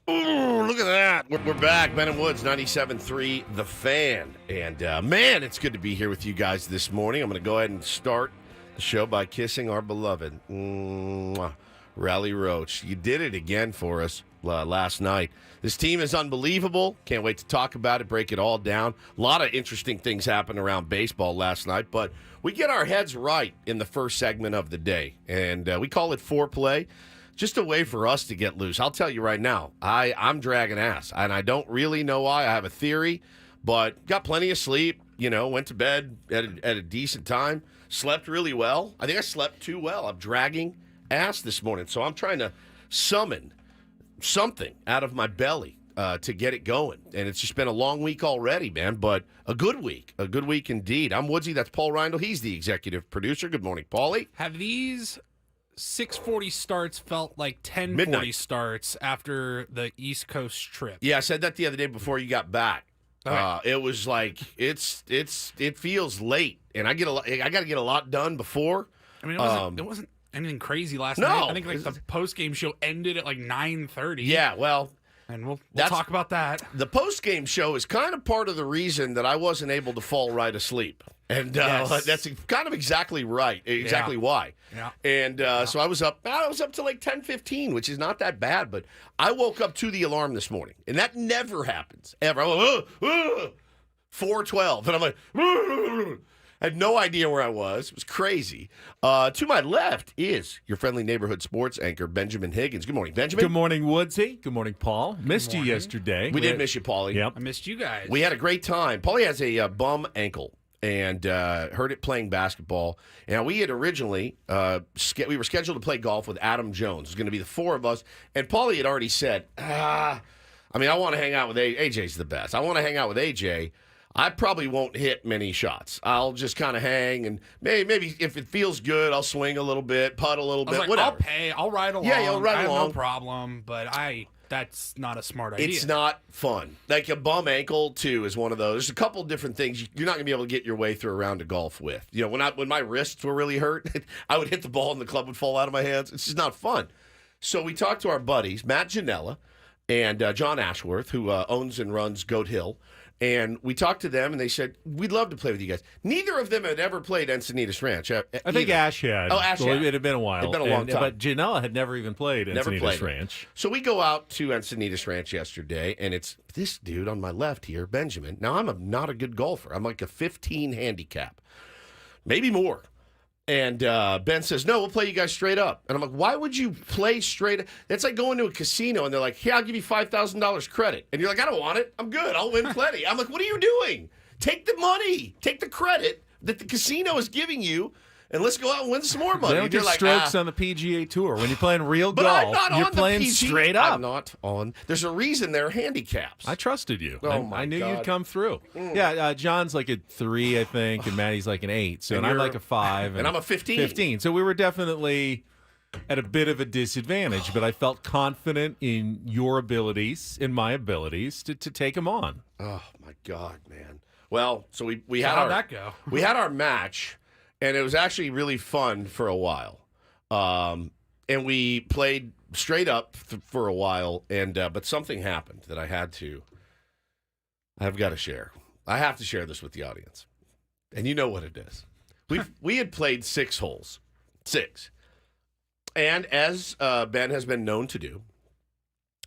Ooh, look at that. We're back. Ben and Woods, 97.3 The Fan. And, man, it's good to be here with you guys this morning. I'm going to go ahead and start the show by kissing our beloved Rally Roach. You did it again for us last night. This team is unbelievable. Can't wait to talk about it, break it all down. A lot of interesting things happened around baseball last night, but we get our heads right in the first segment of the day, and we call it Foreplay. Just a way for us to get loose. I'll tell you right now, I'm dragging ass, and I don't really know why. I have a theory, but got plenty of sleep, went to bed at a decent time, slept really well. I think I slept too well. I'm dragging ass this morning, so I'm trying to summon something out of my belly to get it going. And it's just been a long week already, man, but a good week indeed. I'm Woodsy, that's Paul Reindl. He's the executive producer. Good morning, Paulie. Have these 6:40 starts felt like 10:40 Midnight starts after the East Coast trip? Yeah, I said that the other day before you got back. Okay. It was like it feels late, and I got to get a lot done before. I mean, it wasn't anything crazy last No. night. I think the post-game show ended at like 9:30. Yeah, well, and we'll talk about that. The post-game show is kind of part of the reason that I wasn't able to fall right asleep. And Yes. that's kind of exactly right, exactly why. Yeah. And so I was up to like 10:15, which is not that bad, but I woke up to the alarm this morning, and that never happens, ever. I'm like, 4:12, and I'm like, I had no idea where I was. It was crazy. To my left is your friendly neighborhood sports anchor, Benjamin Higgins. Good morning, Benjamin. Good morning, Woodsy. Good morning, Paul. Missed you yesterday. We did miss you, Paulie. Yep. I missed you guys. We had a great time. Paulie has a bum ankle and heard it playing basketball. And we had originally, we were scheduled to play golf with Adam Jones. It was going to be the four of us. And Paulie had already said, I want to hang out with AJ's the best. I want to hang out with AJ. I probably won't hit many shots. I'll just kind of hang, and maybe if it feels good, I'll swing a little bit, putt a little bit, like, whatever. I'll ride along. Yeah, you'll ride I have along. no problem, but that's not a smart idea. It's not fun. Like a bum ankle, too, is one of those. There's a couple different things you're not going to be able to get your way through a round of golf with. When my wrists were really hurt, I would hit the ball and the club would fall out of my hands. It's just not fun. So we talked to our buddies, Matt Janella and John Ashworth, who owns and runs Goat Hill. And we talked to them, and they said, we'd love to play with you guys. Neither of them had ever played Encinitas Ranch. I think Ash had. Oh, Ash had. It had been a while. It'd been a long time. But Janela had never even played Encinitas Ranch. So we go out to Encinitas Ranch yesterday, and it's this dude on my left here, Benjamin. Now, I'm not a good golfer. I'm like a 15 handicap, maybe more. And Ben says, no, we'll play you guys straight up. And I'm like, why would you play straight up? That's like going to a casino, and they're like, here, I'll give you $5,000 credit. And you're like, I don't want it. I'm good. I'll win plenty. I'm like, what are you doing? Take the money. Take the credit that the casino is giving you, and let's go out and win some more money. They don't get strokes on the PGA Tour. When you're playing real but I'm golf, not you're on playing the PGA. straight up. I'm not on. There's a reason they're handicaps. I trusted you. Oh, my I knew God. you'd come through. Yeah, John's like a 3, I think, and Maddie's like an 8. So And I'm you're- like a 5. and I'm a 15. 15. So we were definitely at a bit of a disadvantage, but I felt confident in your abilities, in my abilities, to take him on. Oh, my God, man. Well, so we So had how'd that go? We had our match, and it was actually really fun for a while. And we played straight up for a while, and but something happened that I've got to share. I have to share this with the audience. And you know what it is. We had played 6 holes. 6. And as Ben has been known to do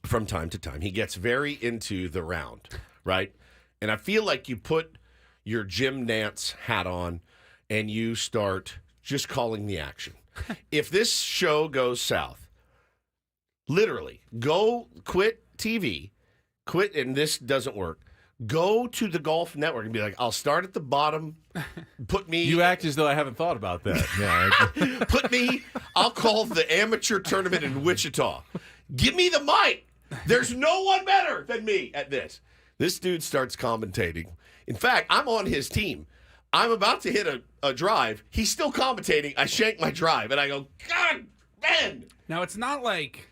from time to time, he gets very into the round, right? And I feel like you put your Jim Nantz hat on and you start just calling the action. If this show goes south, literally, go quit TV, and this doesn't work. Go to the Golf Network and be like, I'll start at the bottom, put me... You act as though I haven't thought about that. Yeah. I'll call the amateur tournament in Wichita. Give me the mic. There's no one better than me at this. This dude starts commentating. In fact, I'm on his team. I'm about to hit a drive. He's still commentating. I shank my drive, and I go, God, Ben! Now, it's not like...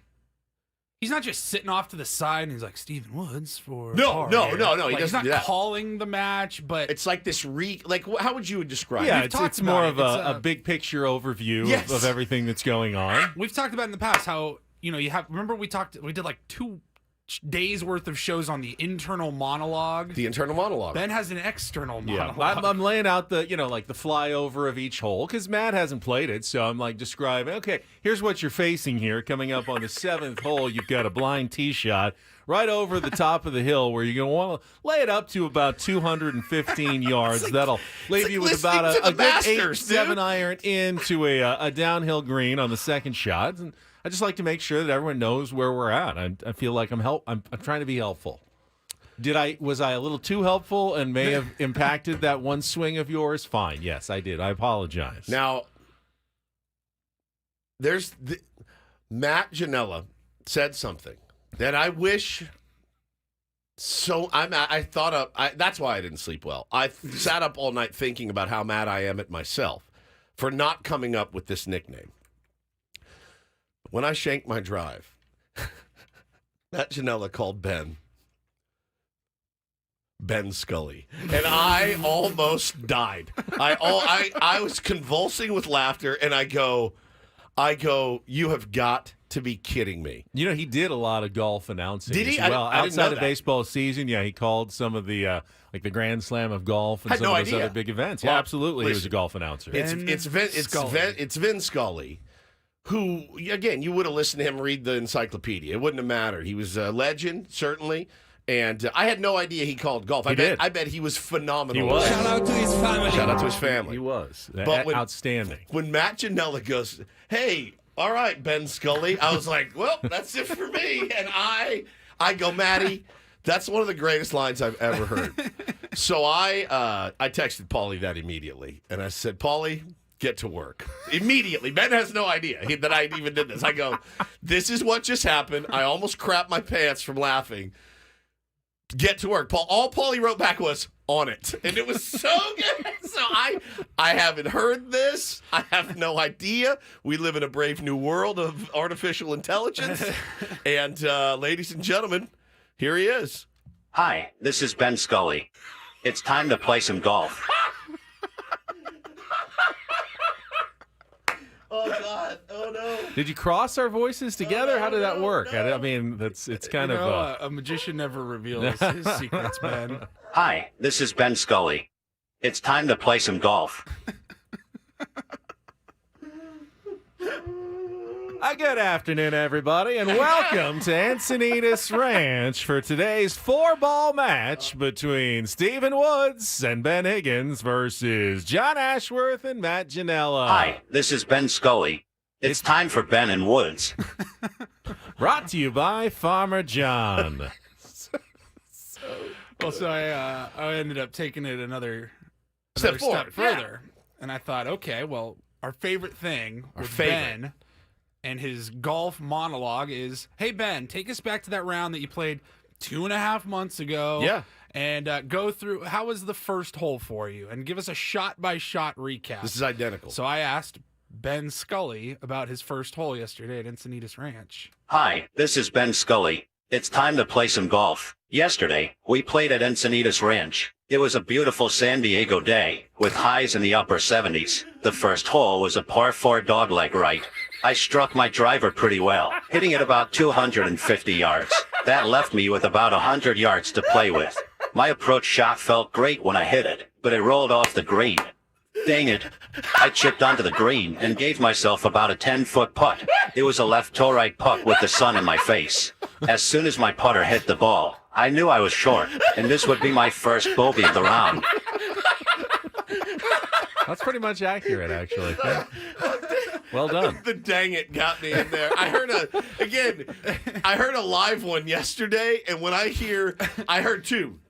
He's not just sitting off to the side and he's like, Stephen Woods for No. par He here." doesn't He's not do that. calling the match, but It's like this how would you describe Yeah, it? it's more of a big picture overview Yes. of everything that's going on. we've talked about in the past how, you have, remember we did like days worth of shows on the internal monologue. The internal monologue. Ben has an external Yeah, monologue. I'm laying out the, like the flyover of each hole because Matt hasn't played it. So I'm like describing, okay, here's what you're facing here. Coming up on the 7th hole, you've got a blind tee shot right over the top of the hill where you're going to want to lay it up to about 215 yards. That'll leave you with about a good Masters, 8-7 iron into a downhill green on the second shot. And I just like to make sure that everyone knows where we're at. I feel like I'm trying to be helpful. Was I a little too helpful and may have impacted that one swing of yours? Fine. Yes, I did. I apologize. Now, Matt Janella said something that I wish. So that's why I didn't sleep well. I sat up all night thinking about how mad I am at myself for not coming up with this nickname. When I shanked my drive, Matt Janella called Ben Scully, and I almost died. I was convulsing with laughter, and I go, you have got to be kidding me. He did a lot of golf announcing. Did he? As well, I didn't know outside of that. baseball season, he called some of the like the Grand Slam of golf and Had some no of those idea. other big events. Well, Yeah, absolutely, he was a listen, golf announcer. It's Vin Scully, who, again, you would have listened to him read the encyclopedia. It wouldn't have mattered. He was a legend, certainly. And I had no idea he called golf. I bet he was phenomenal. He was. Shout out to his family. Shout out to his family. He was. But Outstanding. When Matt Janella goes, hey, all right, Ben Scully, I was like, well, that's it for me. And I go, Matty, that's one of the greatest lines I've ever heard. So I texted Paulie that immediately. And I said, Paulie, get to work. Immediately. Ben has no idea that I even did this. I go, this is what just happened. I almost crapped my pants from laughing. Get to work. All Paulie wrote back was, on it. And it was so good. So I haven't heard this. I have no idea. We live in a brave new world of artificial intelligence. And ladies and gentlemen, here he is. Hi, this is Ben Scully. It's time to play some golf. Oh, God. Oh, no. Did you cross our voices together? How did that work? no. I mean, it's kind of. A magician never reveals his secrets, Ben. Hi, this is Ben Scully. It's time to play some golf. Good afternoon, everybody, and welcome to Encinitas Ranch for today's 4-ball match between Stephen Woods and Ben Higgins versus John Ashworth and Matt Janella. Hi, this is Ben Scully. It's time for Ben and Woods. Brought to you by Farmer John. Well, so I ended up taking it another Step step forward, further, and I thought, okay, well, our favorite thing with Ben and his golf monologue is, hey, Ben, take us back to that round that you played 2.5 months ago. Yeah. And go through, how was the first hole for you? And give us a shot-by-shot recap. This is identical. So I asked Ben Scully about his first hole yesterday at Encinitas Ranch. Hi, this is Ben Scully. It's time to play some golf. Yesterday, we played at Encinitas Ranch. It was a beautiful San Diego day, with highs in the upper 70s. The first hole was a par 4 dogleg right. I struck my driver pretty well, hitting it about 250 yards. That left me with about 100 yards to play with. My approach shot felt great when I hit it, but it rolled off the green. Dang it. I chipped onto the green and gave myself about a 10-foot putt. It was a left-to-right putt with the sun in my face. As soon as my putter hit the ball, I knew I was short, and this would be my first bogey of the round. That's pretty much accurate, actually. Well done. The dang it got me in there. I heard a live one yesterday, and I heard two.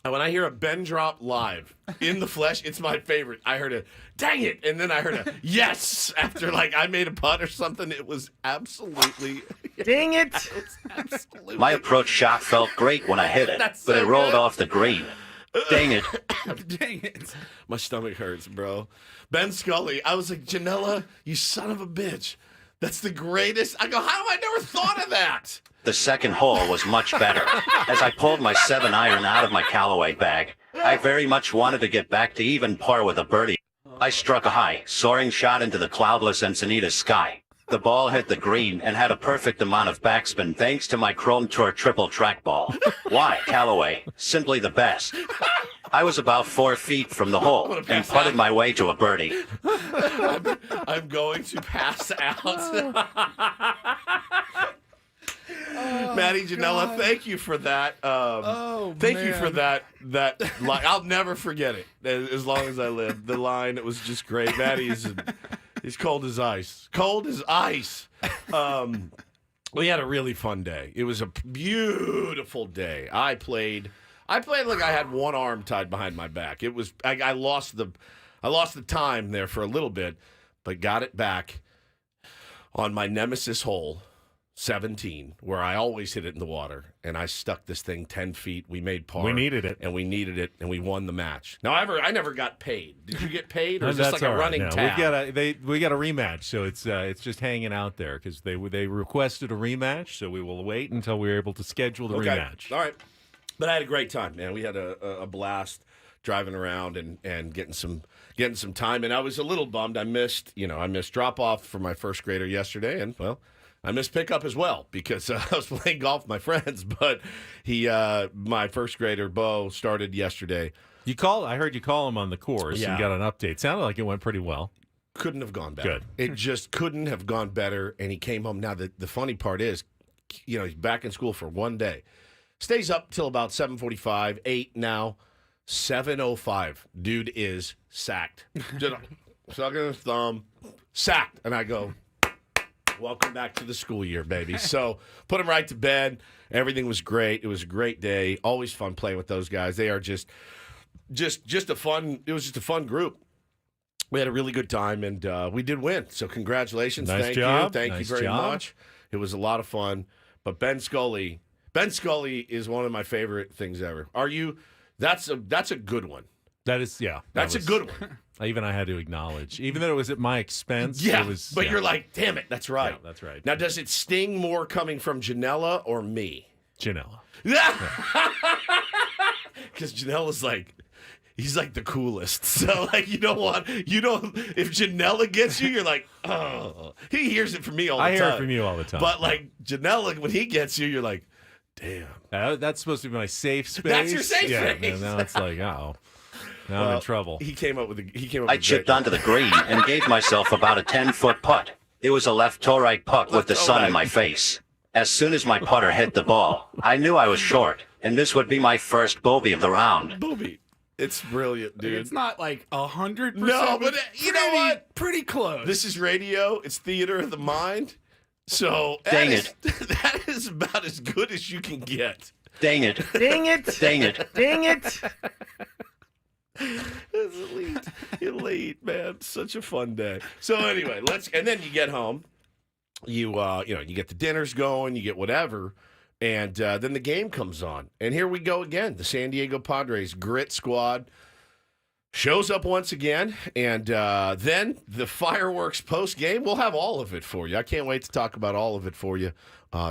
And when I hear a Ben drop live in the flesh, it's my favorite. I heard a dang it, and then I heard a yes after I made a putt or something. It was absolutely Dang it. absolutely. My approach shot felt great when I hit it, That's but so it rolled good. off the green. Dang it. Dang it. My stomach hurts, bro. Ben Scully. I was like, Janella, you son of a bitch. That's the greatest. I go, how have I never thought of that? The second hole was much better. As I pulled my 7-iron out of my Callaway bag, I very much wanted to get back to even par with a birdie. I struck a high, soaring shot into the cloudless Encinitas sky. The ball hit the green and had a perfect amount of backspin thanks to my Chrome Tour triple trackball. Why, Callaway, simply the best. I was about 4 feet from the hole and putted my way to a birdie. I'm going to pass out. Maddie Janela, thank you for that. Thank you for that line. I'll never forget it as long as I live. The line, it was just great. Maddie's he's cold as ice. Cold as ice. We had a really fun day. It was a beautiful day. I played like I had one arm tied behind my back. It was I lost the time there for a little bit, but got it back on my nemesis hole. 17, where I always hit it in the water, and I stuck this thing 10 feet. We made par. We needed it. And we won the match. Now, I never got paid. Did you get paid, or is this That's like a all right. running No, tab? we got a rematch, so it's just hanging out there because they requested a rematch, so we will wait until we're able to schedule the rematch. All right. But I had a great time, man. We had a blast driving around and getting some time, and I was a little bummed. I missed drop off for my first grader yesterday, and well, I missed pickup as well because I was playing golf with my friends. But my first grader Bo started yesterday. I heard you call him on the course and got an update. Sounded like it went pretty well. Couldn't have gone better. Good. It just couldn't have gone better. And he came home. Now the funny part is, he's back in school for one day. Stays up till about 7:45, 8 now, 7:05. Dude is sacked. Just sucking his thumb, sacked. And I go, welcome back to the school year, baby. So put him right to bed. Everything was great. It was a great day. Always fun playing with those guys. They are just a fun. It was just a fun group. We had a really good time, and we did win. So congratulations. Nice job. Thank you very much. It was a lot of fun. But Ben Scully is one of my favorite things ever. Are you? That's a good one. That is, yeah. That's a good one. I had to acknowledge, even though it was at my expense. Yeah, it was, but you're like, damn it, that's right. Yeah, that's right. Now, does it sting more coming from Janela or me? Janela. Because Janella's like, he's like the coolest. So, like, if Janela gets you, you're like, oh. He hears it from me all the time. I hear it from you all the time. But, like, Janela, when he gets you, you're like, damn. That's supposed to be my safe space. That's your safe space. And now it's like, now I'm in trouble. He came up with I chipped onto the green and gave myself about a 10-foot putt. It was a left-toe-right putt with the sun in my face. As soon as my putter hit the ball, I knew I was short, and this would be my first bogey of the round. Booby. It's brilliant, dude. It's not like 100%. No, but you know what? Pretty close. This is radio. It's theater of the mind. So Dang it. That is about as good as you can get. Dang it. Dang it. Dang it. Dang it. It's elite, man. Such a fun day. So anyway, and then you get home. You get the dinners going, you get whatever, and then the game comes on. And here we go again. The San Diego Padres grit squad shows up once again, and then the fireworks post game. We'll have all of it for you. I can't wait to talk about all of it for you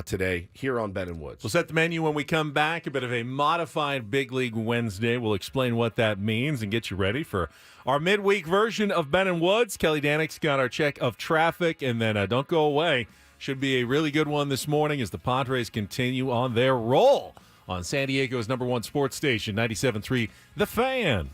today here on Ben and Woods. We'll set the menu when we come back. A bit of a modified Big League Wednesday. We'll explain what that means and get you ready for our midweek version of Ben and Woods. Kelly Danick's got our check of traffic, and then don't go away. Should be a really good one this morning as the Padres continue on their roll on San Diego's #1 sports station, 97.3 The Fan.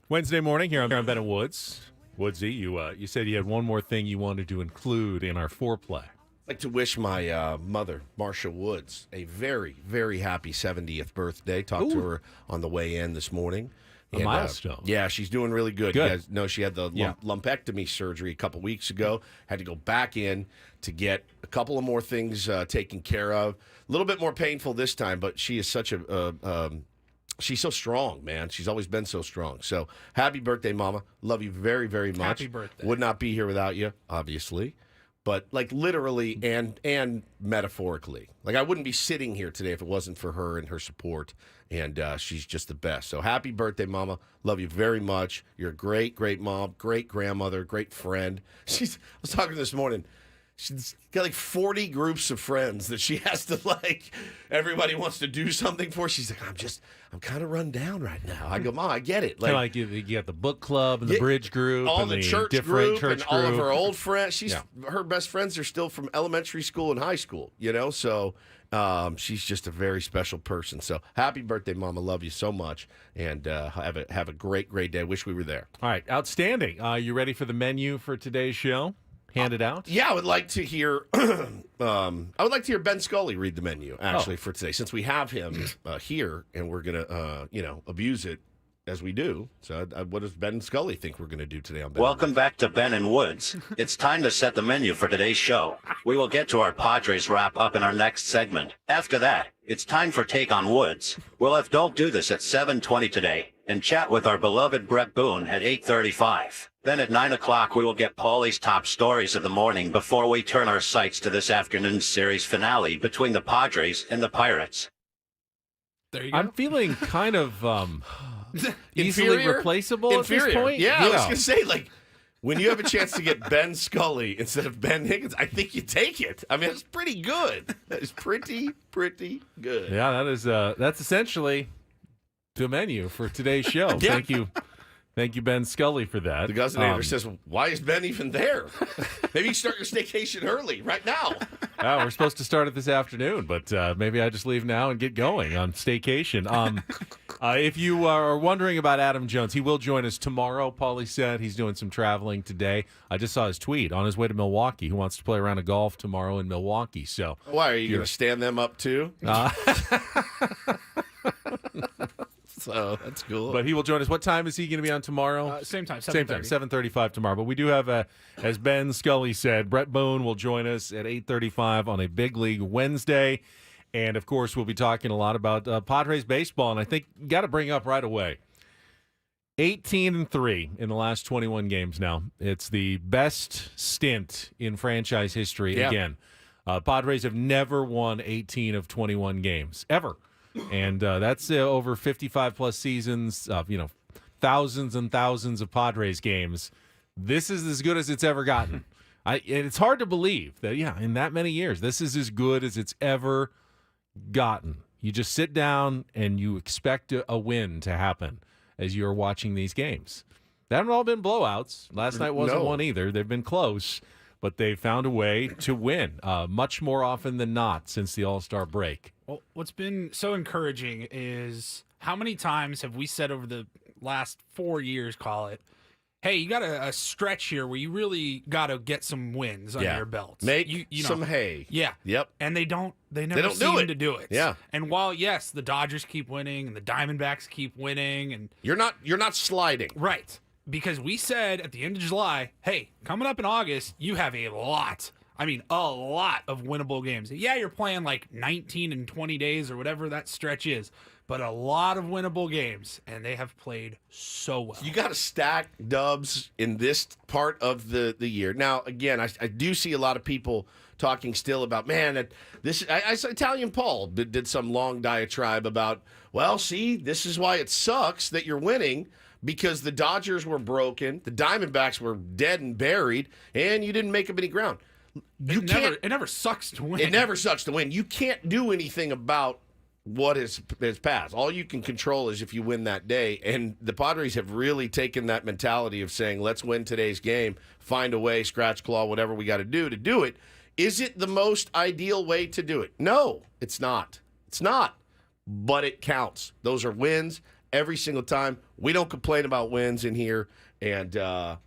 Wednesday morning here on Ben and Woods. Woodsy, you said you had one more thing you wanted to include in our foreplay. I'd like to wish my mother, Marcia Woods, a very, very happy 70th birthday. Talked to her on the way in this morning. A milestone. Yeah, she's doing really good. Good. You guys know she had the lumpectomy surgery a couple weeks ago. Had to go back in to get a couple of more things taken care of. A little bit more painful this time, but she is such she's so strong, man. She's always been so strong. So happy birthday, Mama. Love you very, very much. Happy birthday. Would not be here without you, obviously. But like literally and metaphorically. Like I wouldn't be sitting here today if it wasn't for her and her support. And she's just the best. So happy birthday, Mama. Love you very much. You're a great, great mom, great grandmother, great friend. I was talking this morning. She's got like 40 groups of friends that she has to like. Everybody wants to do something for. She's like, I'm kind of run down right now. I go, Mom, I get it. Like you got the book club and the bridge group, all and the church different group, church and group. all of her old friends. Her best friends are still from elementary school and high school. So she's just a very special person. So happy birthday, Mama. Love you so much, and have a great, great day. Wish we were there. All right, outstanding. You ready for the menu for today's show? Handed out? Yeah, I would like to hear. Ben Scully read the menu for today, since we have him here, and we're gonna abuse it as we do. So, what does Ben Scully think we're gonna do today on Ben? Welcome back to Ben and Woods. It's time to set the menu for today's show. We will get to our Padres wrap-up in our next segment. After that, it's time for Take on Woods. We'll have Don't Do This at 7:20 today, and chat with our beloved Bret Boone at 8:35. Then at 9 o'clock, we will get Paulie's top stories of the morning before we turn our sights to this afternoon's series finale between the Padres and the Pirates. There you go. I'm feeling kind of easily Inferior? replaceable at this point. Yeah, I was going to say, like, when you have a chance to get Ben Scully instead of Ben Higgins, I think you take it. I mean, it's pretty good. That is pretty good. Yeah, that's essentially the menu for today's show. Yeah. Thank you, Ben Scully, for that. The Guzzinator says, why is Ben even there? Maybe you start your staycation early, right now. We're supposed to start it this afternoon, but maybe I just leave now and get going on staycation. If you are wondering about Adam Jones, he will join us tomorrow, Paulie said. He's doing some traveling today. I just saw his tweet on his way to Milwaukee. He wants to play a round of golf tomorrow in Milwaukee. So, why, are you going to stand them up too? So that's cool. But he will join us. What time is he going to be on tomorrow? Same time, 7:30. Same time, 7:35 tomorrow. But we do have, as Ben Scully said, Bret Boone will join us at 8:35 on a Big League Wednesday. And, of course, we'll be talking a lot about Padres baseball. And I think you got to bring up right away, 18-3 in the last 21 games now. It's the best stint in franchise history again. Padres have never won 18 of 21 games, ever. And that's over 55-plus seasons of, thousands and thousands of Padres games. This is as good as it's ever gotten. And it's hard to believe that, in that many years, this is as good as it's ever gotten. You just sit down and you expect a win to happen as you're watching these games. They haven't all been blowouts. Last night wasn't one either. They've been close, but they found a way to win much more often than not since the All-Star break. Well, what's been so encouraging is how many times have we said over the last 4 years, call it, hey, you got a stretch here where you really got to get some wins under your belt. Make some hay. Yeah. Yep. And they never seem to do it. Yeah. And while, yes, the Dodgers keep winning and the Diamondbacks keep winning, and you're not sliding. Right. Because we said at the end of July, hey, coming up in August, you have a lot of winnable games. Yeah, you're playing like 19 and 20 days or whatever that stretch is, but a lot of winnable games, and they have played so well. You got to stack dubs in this part of the year. Now, again, I do see a lot of people talking still about, man, I saw Italian Paul did some long diatribe about, well, see, this is why it sucks that you're winning, because the Dodgers were broken, the Diamondbacks were dead and buried, and you didn't make up any ground. It never sucks to win. It never sucks to win. You can't do anything about what has passed. All you can control is if you win that day. And the Padres have really taken that mentality of saying, let's win today's game, find a way, scratch, claw, whatever we got to do it. Is it the most ideal way to do it? No, it's not. It's not. But it counts. Those are wins, every single time. We don't complain about wins in here, and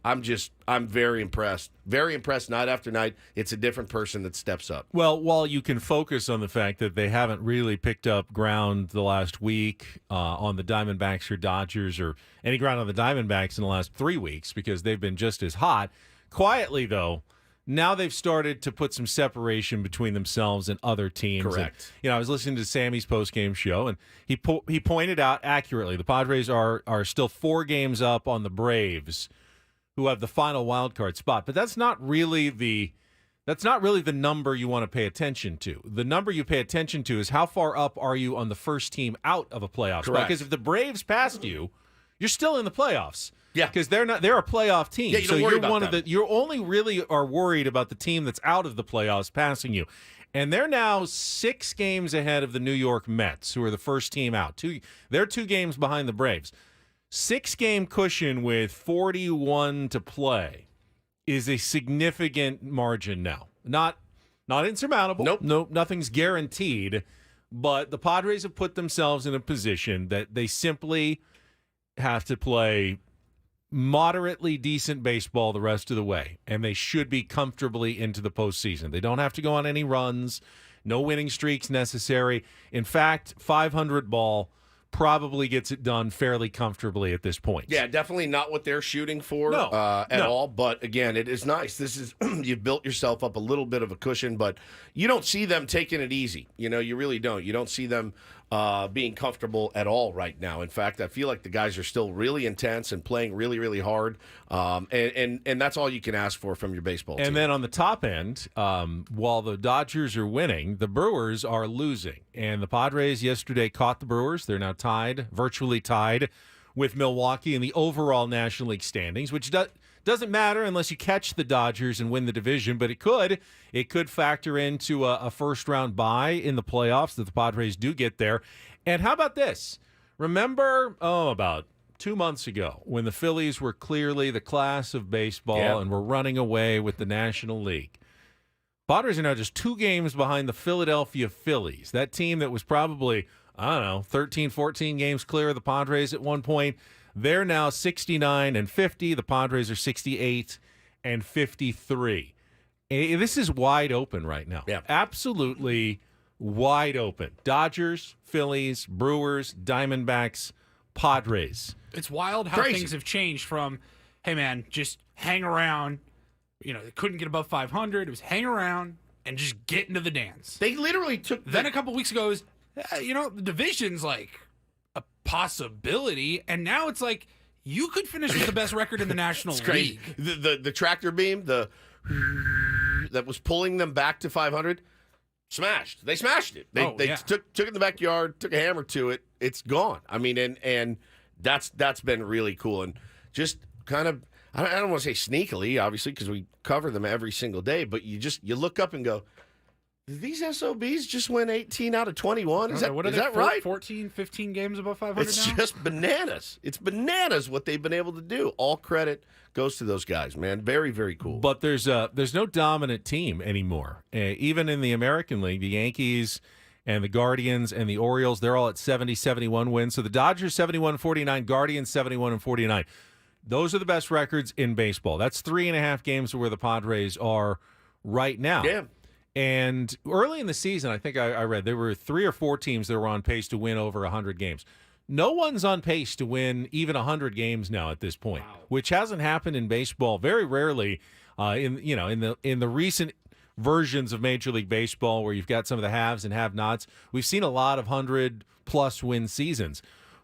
I'm very impressed. Very impressed night after night. It's a different person that steps up. Well, while you can focus on the fact that they haven't really picked up ground the last week on the Diamondbacks or Dodgers or any ground on the Diamondbacks in the last 3 weeks because they've been just as hot, quietly, though, now they've started to put some separation between themselves and other teams. Correct. And, I was listening to Sammy's postgame show, and he pointed out accurately the Padres are still 4 games up on the Braves, who have the final wild card spot. But that's not really the number you want to pay attention to. The number you pay attention to is how far up are you on the first team out of a playoff spot. Because if the Braves passed you, you're still in the playoffs. Yeah, because they're a playoff team. Yeah, you don't worry about them. You only really are worried about the team that's out of the playoffs passing you, and they're now 6 games ahead of the New York Mets, who are the first team out. They're 2 games behind the Braves. 6-game cushion with 41 to play is a significant margin now. Not insurmountable. Nope, nothing's guaranteed, but the Padres have put themselves in a position that they simply have to play moderately decent baseball the rest of the way, and they should be comfortably into the postseason. They don't have to go on any runs, no winning streaks necessary. In fact, 500 ball probably gets it done fairly comfortably at this point. Yeah, definitely not what they're shooting for at all. But again, it is nice. This is you've built yourself up a little bit of a cushion, but you don't see them taking it easy. You really don't. You don't see them being comfortable at all right now. In fact, I feel like the guys are still really intense and playing really, really hard. And that's all you can ask for from your baseball team. And then on the top end, while the Dodgers are winning, the Brewers are losing. And the Padres yesterday caught the Brewers. They're now virtually tied with Milwaukee in the overall National League standings, which doesn't matter unless you catch the Dodgers and win the division, but it could factor into a first-round bye in the playoffs that the Padres do get there. And how about this? Remember, about 2 months ago when the Phillies were clearly the class of baseball and were running away with the National League. Padres are now just 2 games behind the Philadelphia Phillies, that team that was probably, 13, 14 games clear of the Padres at one point. They're now 69-50. The Padres are 68-53. This is wide open right now. Yeah. Absolutely wide open. Dodgers, Phillies, Brewers, Diamondbacks, Padres. It's wild how Crazy. things have changed from, hey, man, just hang around. They couldn't get above 500. It was hang around and just get into the dance. They literally took Then a couple weeks ago, it was, the division's like a possibility, and now it's like you could finish with the best record in the National League. The tractor beam, that was pulling them back to 500, smashed. They smashed it. They took it in the backyard, took a hammer to it. It's gone. I mean, and that's been really cool, and just kind of, I don't want to say sneakily, obviously, because we cover them every single day, but you look up and go, these SOBs just win 18 out of 21? Is that right? 14, 15 games above 500 It's now? just bananas. It's bananas what they've been able to do. All credit goes to those guys, man. Very, very cool. But there's no dominant team anymore. Even in the American League, the Yankees and the Guardians and the Orioles, they're all at 70, 71 wins. So the Dodgers 71-49, Guardians 71-49. Those are the best records in baseball. That's 3.5 games where the Padres are right now. Yeah. And early in the season, I think I read there were 3 or 4 teams that were on pace to win over 100 games. No one's on pace to win even 100 games now at this point, which hasn't happened in baseball very rarely. In the recent versions of Major League Baseball, where you've got some of the haves and have-nots, we've seen a lot of 100-plus win seasons.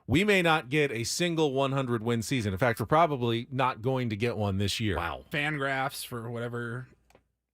We may not get a single 100-win season. In fact, we're probably not going to get one this year. Wow. Fangraphs, for whatever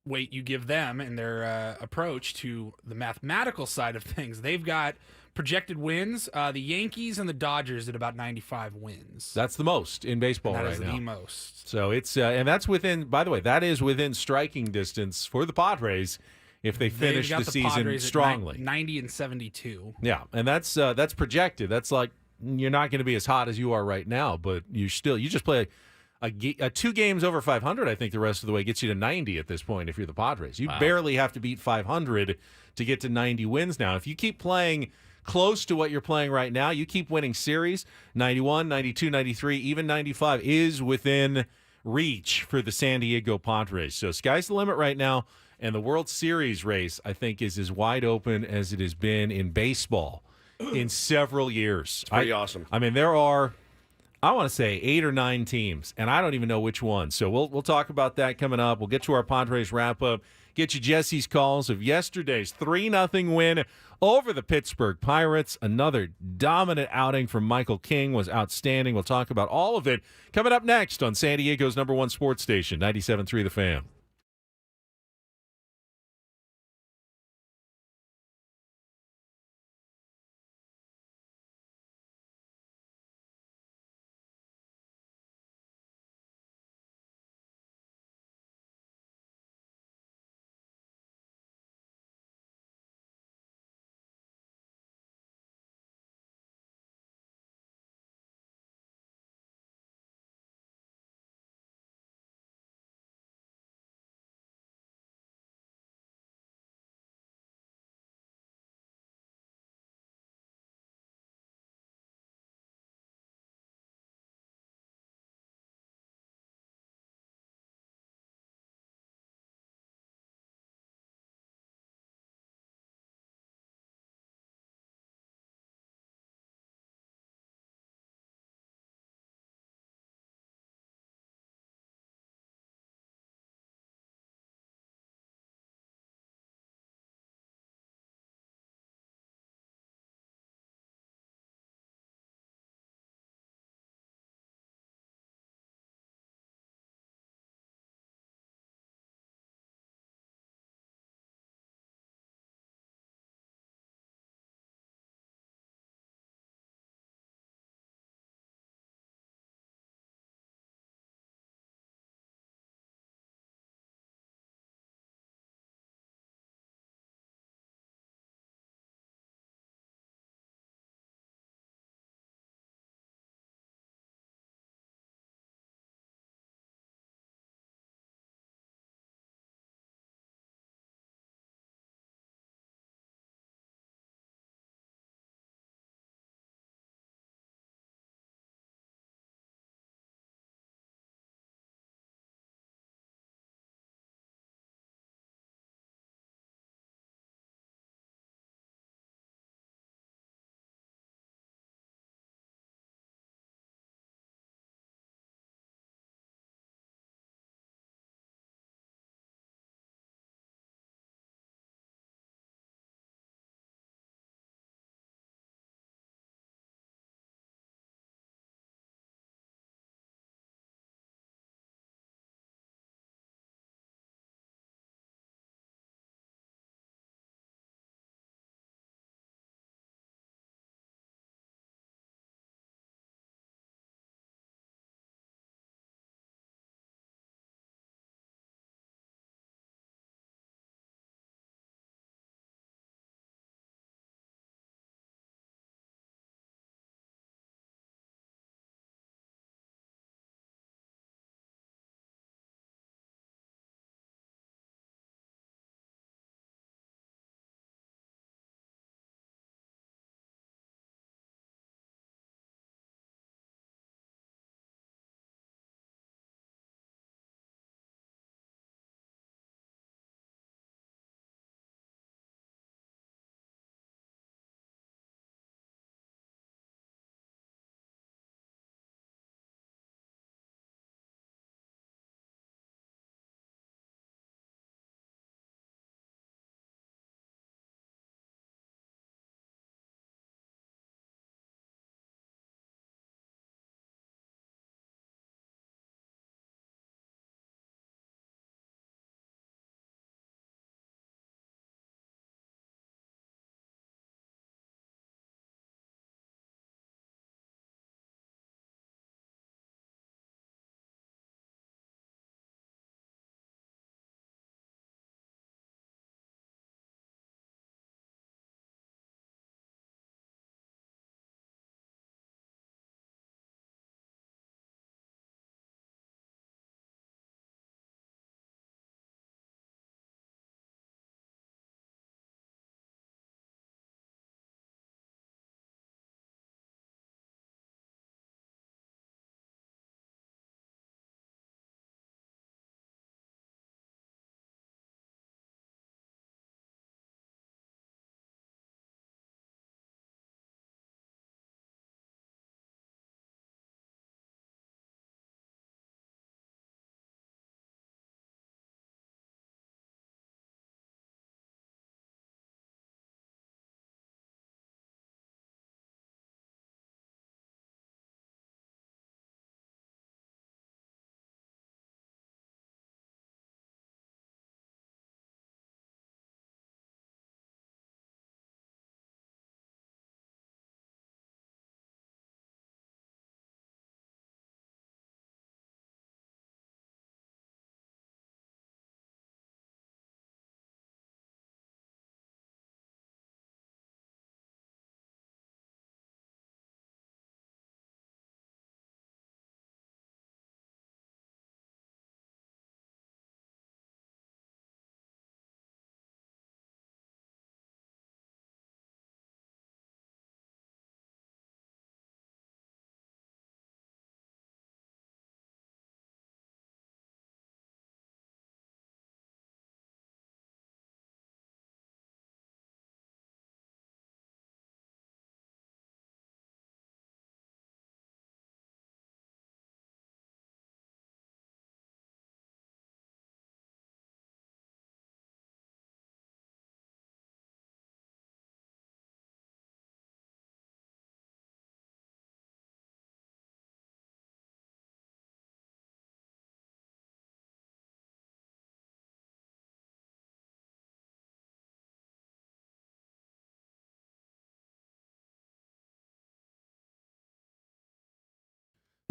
weight you give them in their approach to the mathematical side of things, they've got projected wins. The Yankees and the Dodgers at about 95 wins. That's the most in baseball That right is now. the most. So it's and that's within. By the way, that is within striking distance for the Padres if they finish They've got the season Padres at strongly. 90-72. Yeah, and that's projected. That's like you're not going to be as hot as you are right now, but you just play a 2 games over 500. I think the rest of the way gets you to 90 at this point. If you're the Padres, you barely have to beat 500 to get to 90 wins now. If you keep playing close to what you're playing right now. You keep winning series, 91, 92, 93, even 95 is within reach for the San Diego Padres. So sky's the limit right now, and the World Series race, I think, is as wide open as it has been in baseball in several years. It's pretty awesome. I mean, there are, I want to say, 8 or 9 teams, and I don't even know which one. So we'll talk about that coming up. We'll get to our Padres wrap-up, get you Jesse's calls of yesterday's 3-0 win over the Pittsburgh Pirates. Another dominant outing from Michael King was outstanding. We'll talk about all of it coming up next on San Diego's #1 sports station, 97.3 The Fan.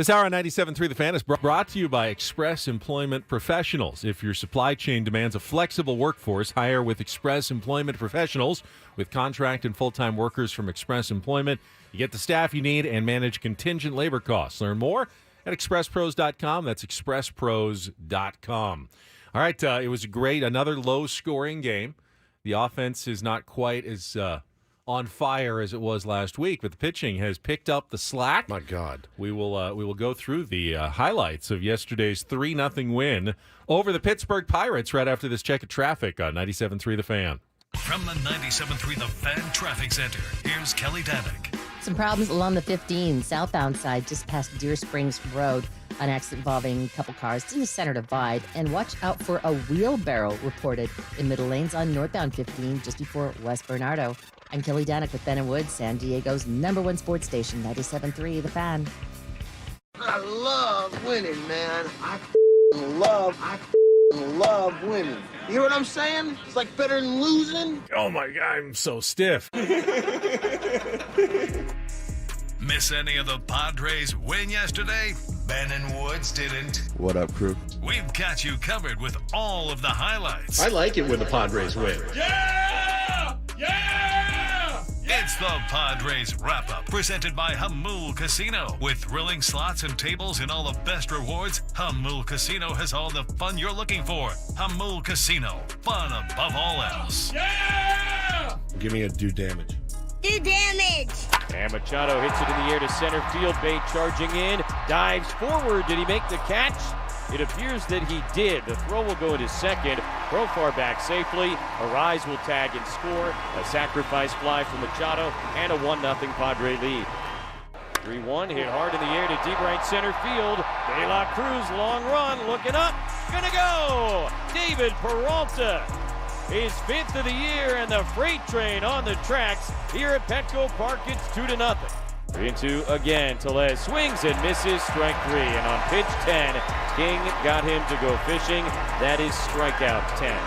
This hour on 97.3 The Fan is brought to you by Express Employment Professionals. If your supply chain demands a flexible workforce, hire with Express Employment Professionals. With contract and full-time workers from Express Employment, you get the staff you need and manage contingent labor costs. Learn more at expresspros.com. That's expresspros.com. All right, it was another low-scoring game. The offense is not quite as on fire as it was last week, but the pitching has picked up the slack. My God. We will go through the highlights of yesterday's 3-0 win over the Pittsburgh Pirates right after this check of traffic on 97.3 The Fan. From the 97.3 The Fan Traffic Center, here's Kelly Danick. Some problems along the 15 southbound side just past Deer Springs Road. An accident involving a couple cars. It's in the center divide. And watch out for a wheelbarrow reported in middle lanes on northbound 15 just before West Bernardo. I'm Kelly Danick with Ben & Woods, San Diego's #1 sports station, 97.3 The Fan. I love winning, man. I love winning. You know what I'm saying? It's like better than losing. Oh, my God, I'm so stiff. Miss any of the Padres win yesterday? Ben and Woods didn't. What up, crew? We've got you covered with all of the highlights. I like it when the Padres win. Yeah! Yeah! It's the Padres Wrap-Up, presented by Hamul Casino. With thrilling slots and tables and all the best rewards, Hamul Casino has all the fun you're looking for. Hamul Casino, fun above all else. Yeah! Give me a do damage. Do damage! And Machado hits it in the air to center field. Bay charging in, dives forward. Did he make the catch? It appears that he did. The throw will go into second. Profar back safely. Arráez will tag and score. A sacrifice fly from Machado and a 1-0 Padre lead. 3-1 hit hard in the air to deep right center field. De La Cruz long run, looking up, gonna go. David Peralta. His 5th of the year, and the freight train on the tracks here at Petco Park. It's 2-0. 3-2 again. Tellez swings and misses, strike 3. And on pitch 10, King got him to go fishing. That is strikeout 10.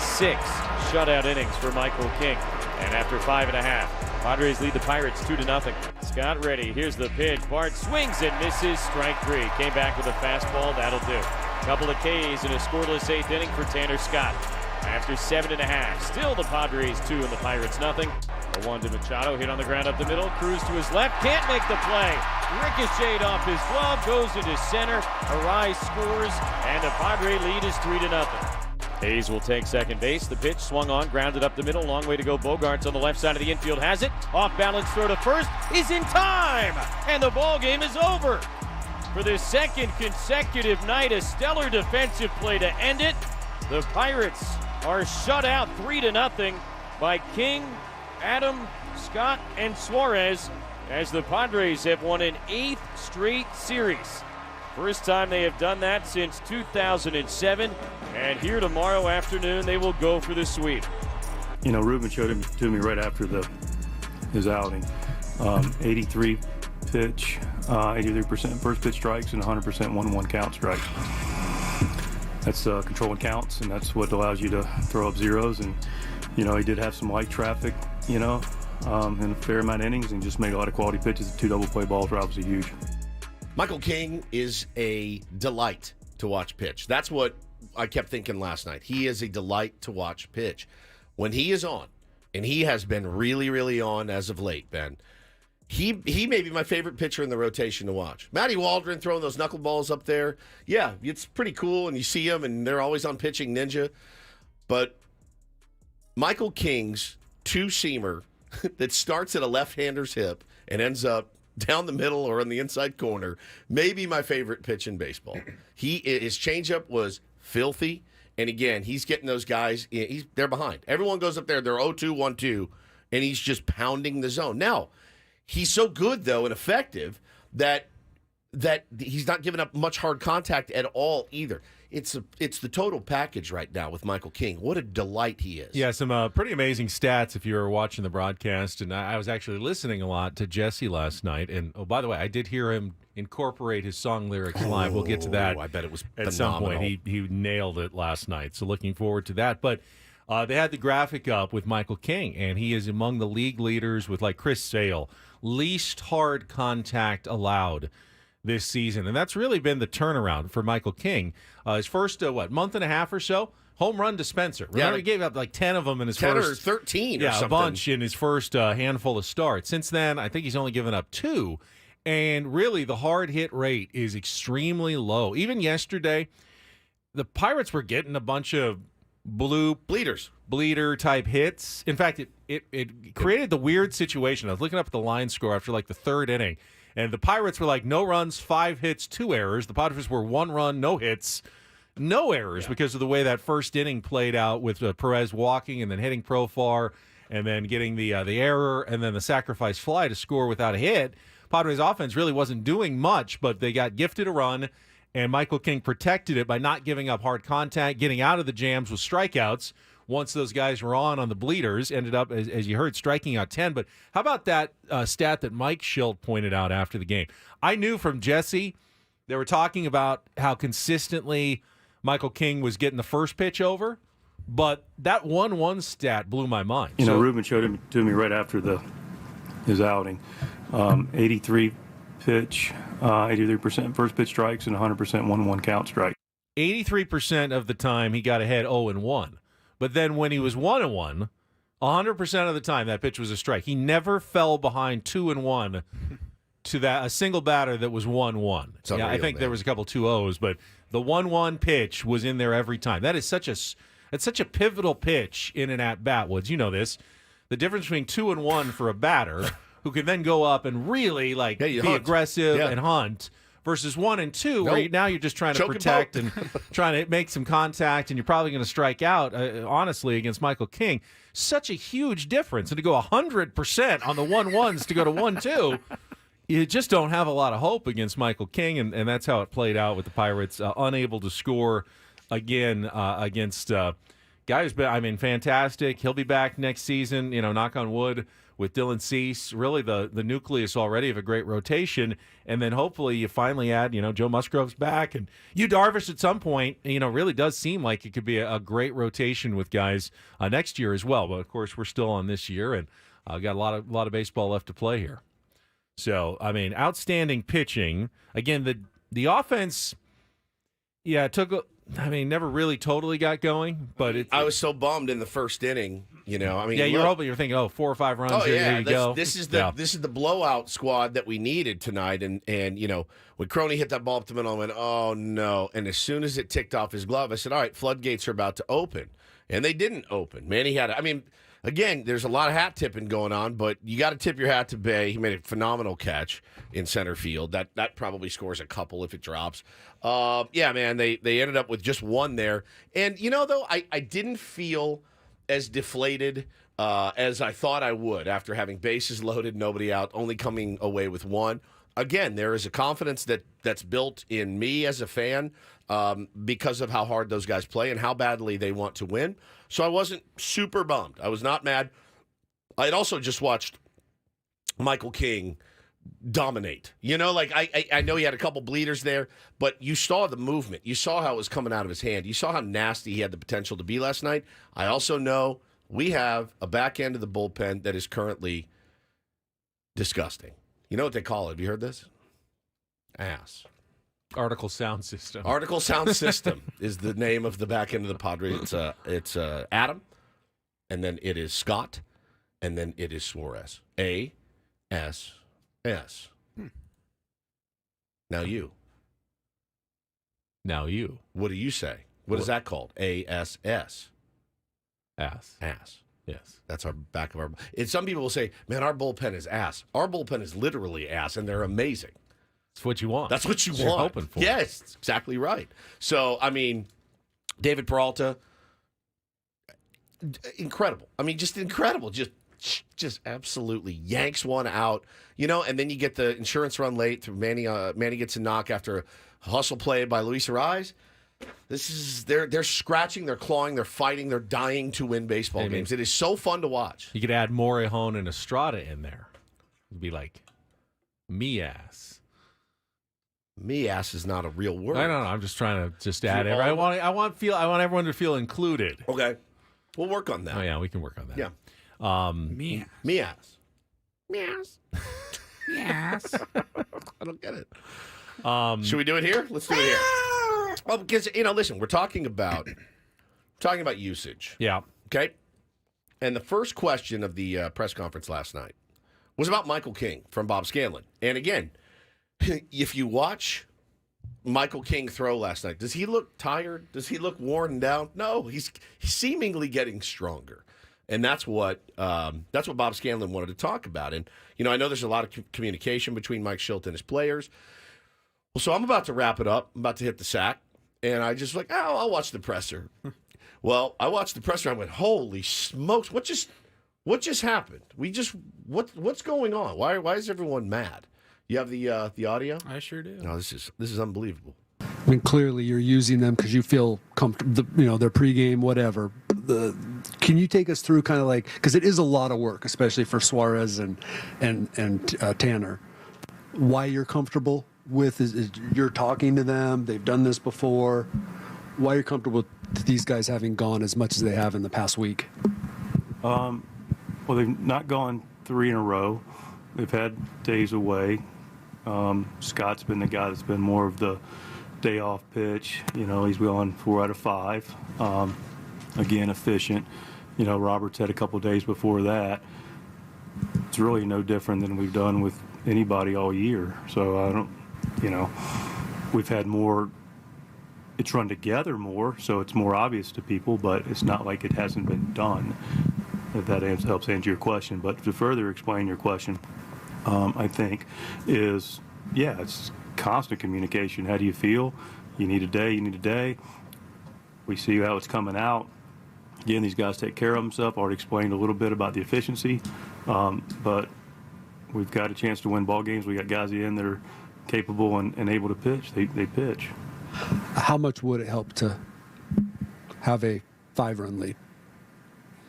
6 shutout innings for Michael King. And after 5.5, Padres lead the Pirates 2-0. Scott ready. Here's the pitch. Bart swings and misses, strike 3. Came back with a fastball. That'll do. Couple of Ks in a scoreless 8th inning for Tanner Scott. After 7.5, still the Padres 2 and the Pirates nothing. A 1 to Machado, hit on the ground up the middle. Cruz to his left, can't make the play. Ricocheted off his glove, goes into center. Arráez scores, and the Padre lead is 3-0. Hayes will take second base. The pitch swung on, grounded up the middle. Long way to go. Bogarts on the left side of the infield has it. Off balance throw to first is in time, and the ball game is over. For the second consecutive night, a stellar defensive play to end it. The Pirates are shut out 3-0 by King, Adam, Scott, and Suarez, as the Padres have won an 8th straight series. First time they have done that since 2007, and here tomorrow afternoon they will go for the sweep. You know, Ruben showed it to me right after his outing. 83 pitch, 83% first pitch strikes, and 100% 1-1 count strikes. That's controlling counts, and that's what allows you to throw up zeros. And, you know, he did have some light traffic, you know, in a fair amount of innings, and just made a lot of quality pitches. The 2 double play balls were obviously huge. Michael King is a delight to watch pitch. That's what I kept thinking last night. He is a delight to watch pitch. When he is on, and he has been really, really on as of late, Ben, He may be my favorite pitcher in the rotation to watch. Matty Waldron throwing those knuckleballs up there. Yeah, it's pretty cool, and you see them, and they're always on Pitching Ninja. But Michael King's two-seamer that starts at a left-hander's hip and ends up down the middle or in the inside corner may be my favorite pitch in baseball. His changeup was filthy, and again, he's getting those guys. They're behind. Everyone goes up there. They're 0-2, 1-2, and he's just pounding the zone. Now, he's so good, though, and effective that he's not giving up much hard contact at all either. It's the total package right now with Michael King. What a delight he is. Yeah, some pretty amazing stats if you were watching the broadcast. And I was actually listening a lot to Jesse last night. And, oh, by the way, I did hear him incorporate his song lyrics live. We'll get to that. I bet it was at phenomenal. some point. He nailed it last night. So looking forward to that. But they had the graphic up with Michael King, and he is among the league leaders with, like, Chris Sale. Least hard contact allowed this season. And that's really been the turnaround for Michael King. His first, month and a half or so, home run dispenser. Remember, he gave up like 10 of them in his 10 first. 10 or 13 or yeah, something. a bunch in his first handful of starts. Since then, I think he's only given up 2. And really, the hard hit rate is extremely low. Even yesterday, the Pirates were getting a bunch of bleeder type hits. In fact, it created the weird situation. I was looking up at the line score after like the 3rd inning, and the Pirates were like no runs, 5 hits, 2 errors. The Padres were 1 run, no hits, no errors because of the way that first inning played out with Perez walking and then hitting Profar and then getting the error and then the sacrifice fly to score without a hit. Padres offense really wasn't doing much, but they got gifted a run, and Michael King protected it by not giving up hard contact, getting out of the jams with strikeouts. Once those guys were on the bleeders, ended up, as you heard, striking out 10. But how about that stat that Mike Shildt pointed out after the game? I knew from Jesse, they were talking about how consistently Michael King was getting the first pitch over, but that 1-1 stat blew my mind. You know, Ruben showed it to me right after his outing. 83 pitch, 83% first pitch strikes, and 100% 1-1 count strike. 83% of the time he got ahead 0-1. But then when he was 1-1, 100% of the time that pitch was a strike. He never fell behind 2-1 to a single batter that was 1-1. Yeah, I think there was a couple 2-0s, but the 1-1 pitch was in there every time. That is such a pivotal pitch in an at-bat, Woods. You know this. The difference between 2-1 for a batter who can then go up and really be aggressive and hunt versus 1 and 2, where now you're just trying to protect and trying to make some contact, and you're probably going to strike out, honestly, against Michael King. Such a huge difference. And to go 100% on the 1-1s to go to 1-2, you just don't have a lot of hope against Michael King, and that's how it played out with the Pirates, unable to score again against guy who's been, fantastic. He'll be back next season, knock on wood, with Dylan Cease, really the nucleus already of a great rotation. And then hopefully you finally add, Joe Musgrove's back. And Yu Darvish at some point, really does seem like it could be a great rotation with guys next year as well. But, of course, we're still on this year, and got a lot of baseball left to play here. So, outstanding pitching. Again, the offense, never really totally got going, but I was so bummed in the first inning. You're hoping, you're thinking, 4 or 5 runs. Oh yeah, there you go. This is the blowout squad that we needed tonight. And when Crony hit that ball up the middle, I went, oh no! And as soon as it ticked off his glove, I said, all right, floodgates are about to open, and they didn't open. Man, he had. Again, there's a lot of hat tipping going on, but you got to tip your hat to Bay. He made a phenomenal catch in center field. That probably scores a couple if it drops. Man, they ended up with just 1 there. And, though, I didn't feel as deflated as I thought I would after having bases loaded, nobody out, only coming away with 1. Again, there is a confidence that's built in me as a fan because of how hard those guys play and how badly they want to win. So I wasn't super bummed. I was not mad. I had also just watched Michael King dominate. I know he had a couple bleeders there, but you saw the movement. You saw how it was coming out of his hand. You saw how nasty he had the potential to be last night. I also know we have a back end of the bullpen that is currently disgusting. You know what they call it? Have you heard this? Ass. Article Sound System. Article Sound System is the name of the back end of the Padres. It's Adam, and then it is Scott, and then it is Suarez. A-S-S. Now you. What do you say? What is that called? A-S-S. Ass. Yes. That's our back of our... And some people will say, man, our bullpen is ass. Our bullpen is literally ass, and they're amazing. That's what you want. That's what you That's want. You're hoping for. Yes, exactly right. So, David Peralta, incredible. Just incredible. Just absolutely yanks one out, and then you get the insurance run late through Manny. Manny gets a knock after a hustle play by Luis Arráez. This is they're scratching, they're clawing, they're fighting, they're dying to win baseball games. It is so fun to watch. You could add Morejon and Estrada in there. It'd be like me-ass. Me-ass is not a real word. I don't know. I'm just trying to add it. I want everyone to feel included. Okay. We'll work on that. Oh, yeah, we can work on that. Yeah. Me-ass. Me-ass. Yes. I don't get it. Should we do it here? Let's do it here. Well, because, listen, we're talking about usage. Yeah. Okay? And the first question of the press conference last night was about Michael King from Bob Scanlon. And again, if you watch Michael King throw last night, does he look tired? Does he look worn down? No, he's seemingly getting stronger. And that's what Bob Scanlon wanted to talk about. And, I know there's a lot of communication between Mike Shildt and his players. Well, so I'm about to wrap it up. I'm about to hit the sack. And I just I'll watch the presser. Well, I watched the presser. I went, holy smokes! What just happened? What's going on? Why is everyone mad? You have the audio? I sure do. No, this is unbelievable. I mean, clearly you're using them because you feel comfortable. Their pregame, whatever. Can you take us through kind of because it is a lot of work, especially for Suarez and Tanner. Why you're comfortable with is you're talking to them. They've done this before. Why you're comfortable with these guys having gone as much as they have in the past week? Well, they've not gone 3 in a row. They've had days away. Scott's been the guy that's been more of the day off pitch. He's gone 4 out of 5. Again, efficient. Robert's had a couple days before that. It's really no different than we've done with anybody all year. So I don't, we've had more. It's run together more, so it's more obvious to people, but it's not like it hasn't been done, if that helps answer your question. But to further explain your question, I think, it's constant communication. How do you feel? You need a day. We see how it's coming out. Again, these guys take care of themselves. I already explained a little bit about the efficiency, but we've got a chance to win ball games. We got guys in that are capable and able to pitch. They pitch. How much would it help to have a 5-run lead?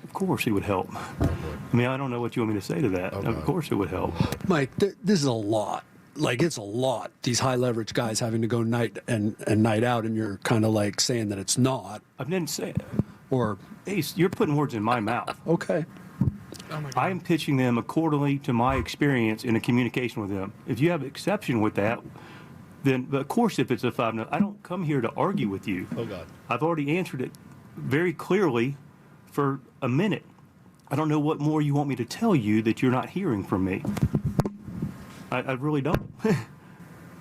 Of course it would help. I mean, I don't know what you want me to say to that. Okay. Of course it would help. Mike, this is a lot. It's a lot. These high leverage guys having to go night and night out, and you're kind of saying that it's not. I didn't say it. Or Ace, you're putting words in my mouth. Okay. Oh my God. I am pitching them accordingly to my experience in a communication with them. If you have an exception with that, then of course if it's a 5-0, I don't come here to argue with you. Oh God. I've already answered it very clearly for a minute. I don't know what more you want me to tell you that you're not hearing from me. I really don't.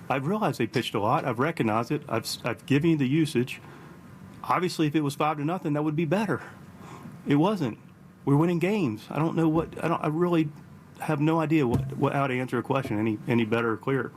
I've realized they pitched a lot. I've recognized it. I've given you the usage. Obviously, if it was 5-0, that would be better. It wasn't. We're winning games. I don't know what. I really have no idea how to answer a question any better or clearer.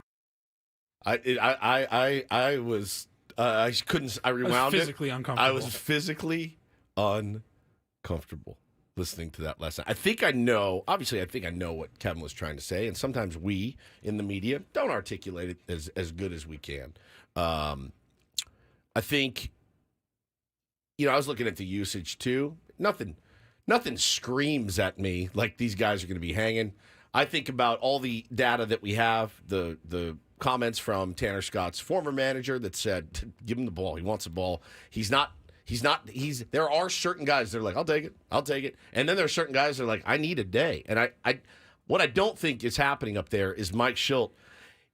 I was I couldn't. I rewound it. Physically uncomfortable. I was physically uncomfortable listening to that last night. I think I know what Kevin was trying to say, and sometimes we in the media don't articulate it as good as we can. I think, I was looking at the usage too. Nothing screams at me like these guys are going to be hanging. I think about all the data that we have, the comments from Tanner Scott's former manager that said, give him the ball. He wants the ball. There are certain guys that are like, I'll take it. And then there are certain guys that are like, I need a day. And what I don't think is happening up there is Mike Shildt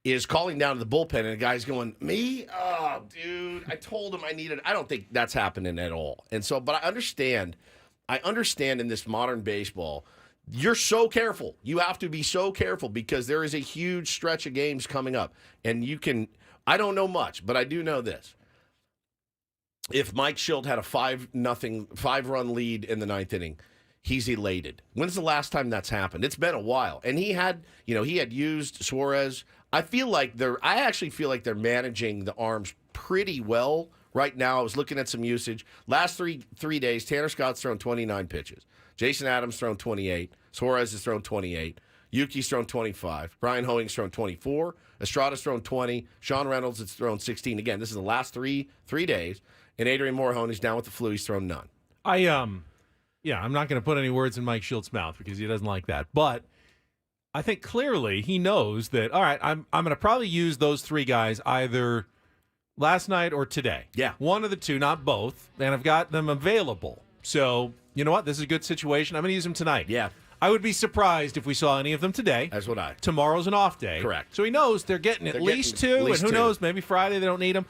is calling down to the bullpen and the guy's going, me? Oh, dude, I told him I needed. I don't think that's happening at all. And so, but I understand in this modern baseball, you're so careful. You have to be so careful because there is a huge stretch of games coming up. And I don't know much, but I do know this. If Mike Shildt had a 5-run lead in the 9th inning, he's elated. When's the last time that's happened? It's been a while. And he had used Suarez. I actually feel like they're managing the arms pretty well right now. I was looking at some usage. Last three days, Tanner Scott's thrown 29 pitches. Jason Adams thrown 28. Suarez has thrown 28. Yuki's thrown 25. Brian Hoeing's thrown 24. Estrada's thrown 20. Sean Reynolds has thrown 16. Again, this is the last three days. And Adrian Morejon is down with the flu. He's thrown none. I'm not going to put any words in Mike Shilt's mouth because he doesn't like that. But I think clearly he knows that, all right, I'm going to probably use those 3 guys either last night or today. Yeah. One of the 2, not both. And I've got them available. So, you know what? This is a good situation. I'm going to use them tonight. Yeah. I would be surprised if we saw any of them today. As would I. Tomorrow's an off day. Correct. So he knows they're getting at least two, and who knows, maybe Friday they don't need them.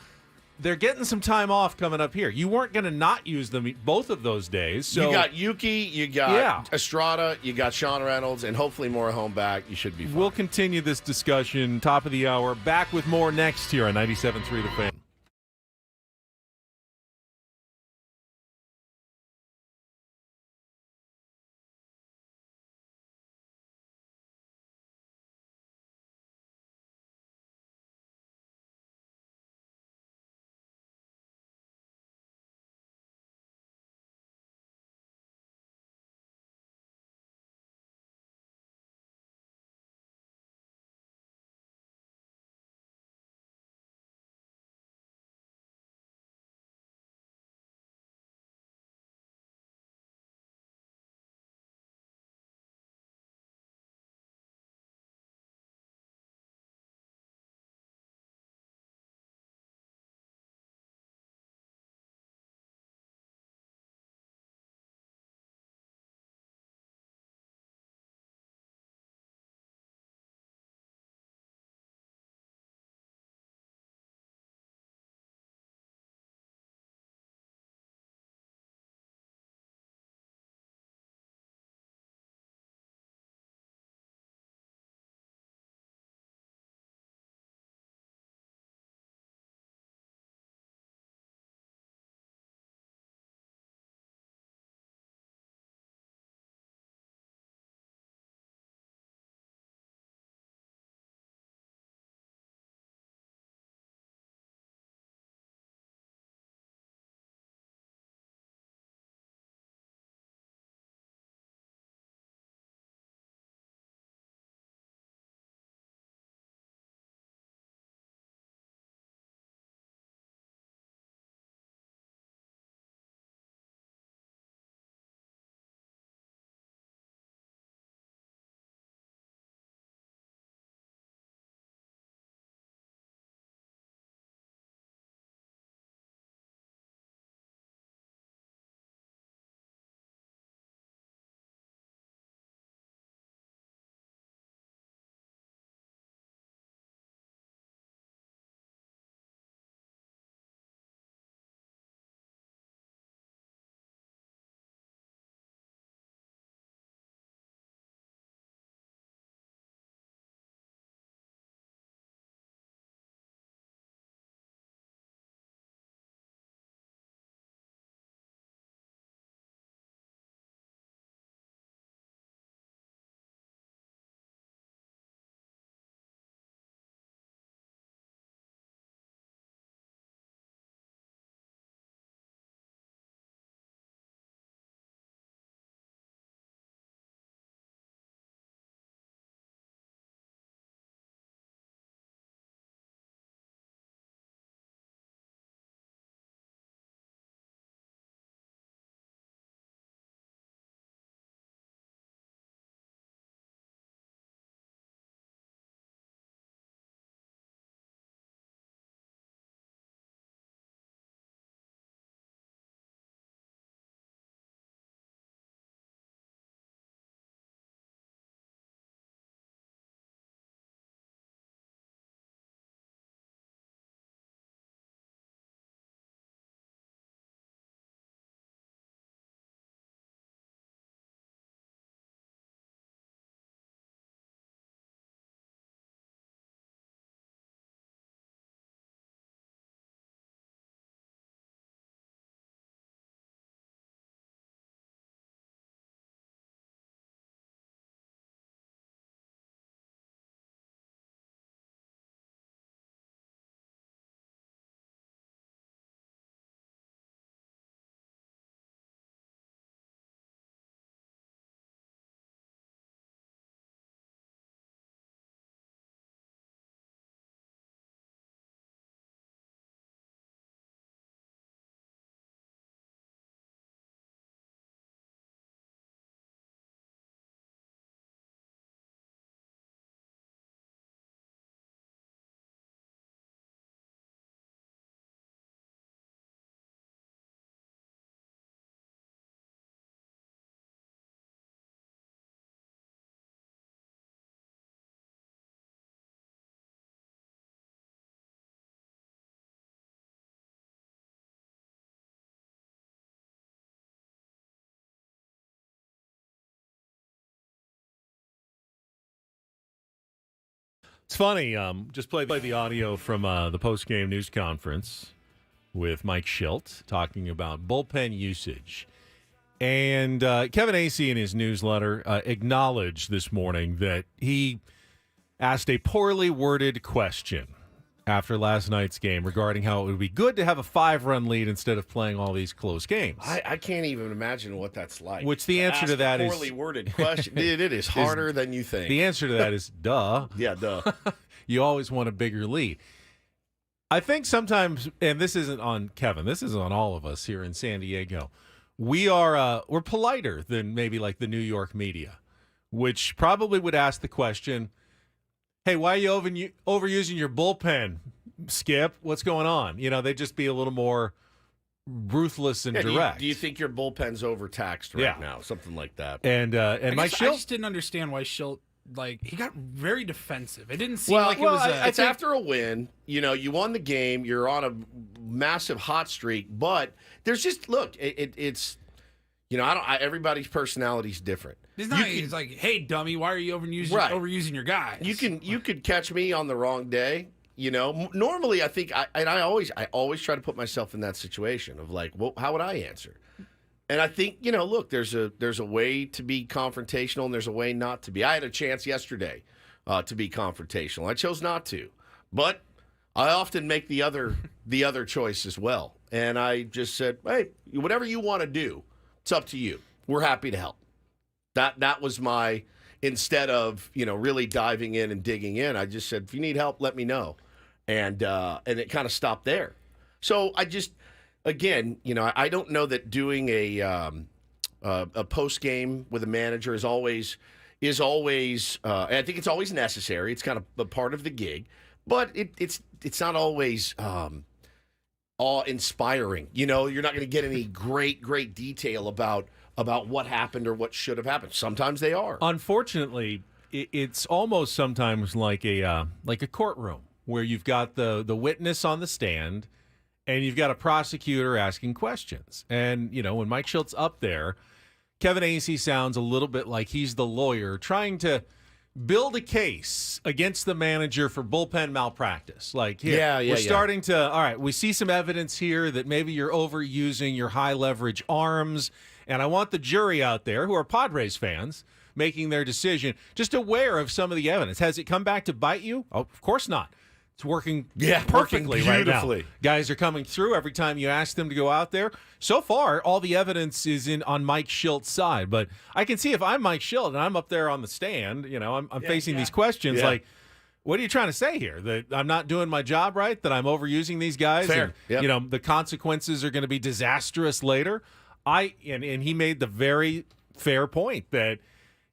They're getting some time off coming up here. You weren't going to not use them both of those days. So you got Yuki, you got Estrada, you got Sean Reynolds, and hopefully more at home back. You should be fine. We'll continue this discussion, top of the hour. Back with more next here on 97.3 The Fan. It's funny. Just played the audio from the post-game news conference with Mike Shildt talking about bullpen usage. And Kevin Acee in his newsletter acknowledged this morning that he asked a poorly worded question after last night's game regarding how it would be good to have a 5-run lead instead of playing all these close games. I can't even imagine what that's like. Which the answer to that is... poorly worded question. It is harder than you think. The answer to that is, duh. Yeah, duh. You always want a bigger lead. I think sometimes, and this isn't on Kevin, this is on all of us here in San Diego, we're politer than maybe like the New York media, which probably would ask the question, hey, why are you overusing your bullpen, Skip? What's going on? They'd just be a little more ruthless and direct. Do you think your bullpen's overtaxed right now? Something like that. And Mike Shildt, I just didn't understand why Shildt, he got very defensive. It didn't seem like it was it's after a win. You won the game. You're on a massive hot streak. But there's just, look, it's, everybody's personality's different. It's like, hey, dummy, why are you overusing your guys? You could catch me on the wrong day. Normally I think I always try to put myself in that situation of like, well, how would I answer? And I think, look, there's a way to be confrontational and there's a way not to be. I had a chance yesterday to be confrontational. I chose not to, but I often make the other choice as well. And I just said, hey, whatever you want to do, it's up to you. We're happy to help. That was my, instead of, really diving in and digging in, I just said, if you need help, let me know. And it kind of stopped there. So I just, again, I don't know that doing a post game with a manager is always. I think it's always necessary. It's kind of a part of the gig, but it's not always awe-inspiring. You're not going to get any great detail about what happened or what should have happened. Sometimes they are. Unfortunately, it's almost sometimes like a courtroom where you've got the witness on the stand. And you've got a prosecutor asking questions. And, when Mike Shildt's up there, Kevin Acee sounds a little bit like he's the lawyer trying to build a case against the manager for bullpen malpractice. Like, we're starting to, all right, we see some evidence here that maybe you're overusing your high leverage arms. And I want the jury out there, who are Padres fans, making their decision, just aware of some of the evidence. Has it come back to bite you? Oh, of course not. It's working perfectly right now. Guys are coming through every time you ask them to go out there. So far, all the evidence is on Mike Shildt's side. But I can see if I'm Mike Shildt and I'm up there on the stand, I'm facing these questions like, what are you trying to say here? That I'm not doing my job right? That I'm overusing these guys? Fair. And, the consequences are going to be disastrous later? And he made the very fair point that,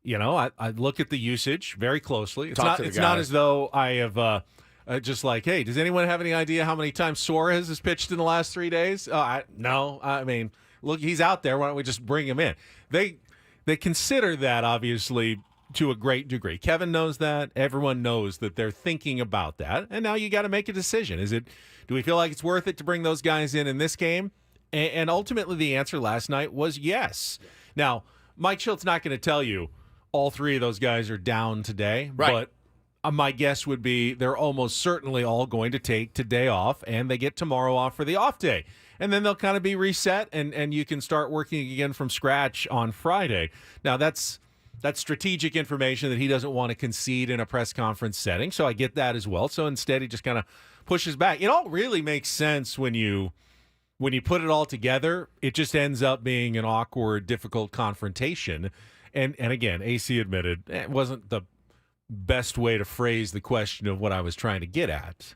I look at the usage very closely. It's not as though I have... just like, hey, does anyone have any idea how many times Suarez has pitched in the last 3 days? No. I mean, look, he's out there. Why don't we just bring him in? They consider that, obviously, to a great degree. Kevin knows that. Everyone knows that they're thinking about that. And now you got to make a decision. Do we feel like it's worth it to bring those guys in this game? And ultimately, the answer last night was yes. Now, Mike Shildt's not going to tell you all 3 of those guys are down today. Right. But my guess would be they're almost certainly all going to take today off, and they get tomorrow off for the off day. And then they'll kind of be reset, and you can start working again from scratch on Friday. Now, that's strategic information that he doesn't want to concede in a press conference setting, so I get that as well. So instead, he just kind of pushes back. It all really makes sense when you put it all together. It just ends up being an awkward, difficult confrontation. And again, Acee admitted it wasn't the best way to phrase the question of what I was trying to get at.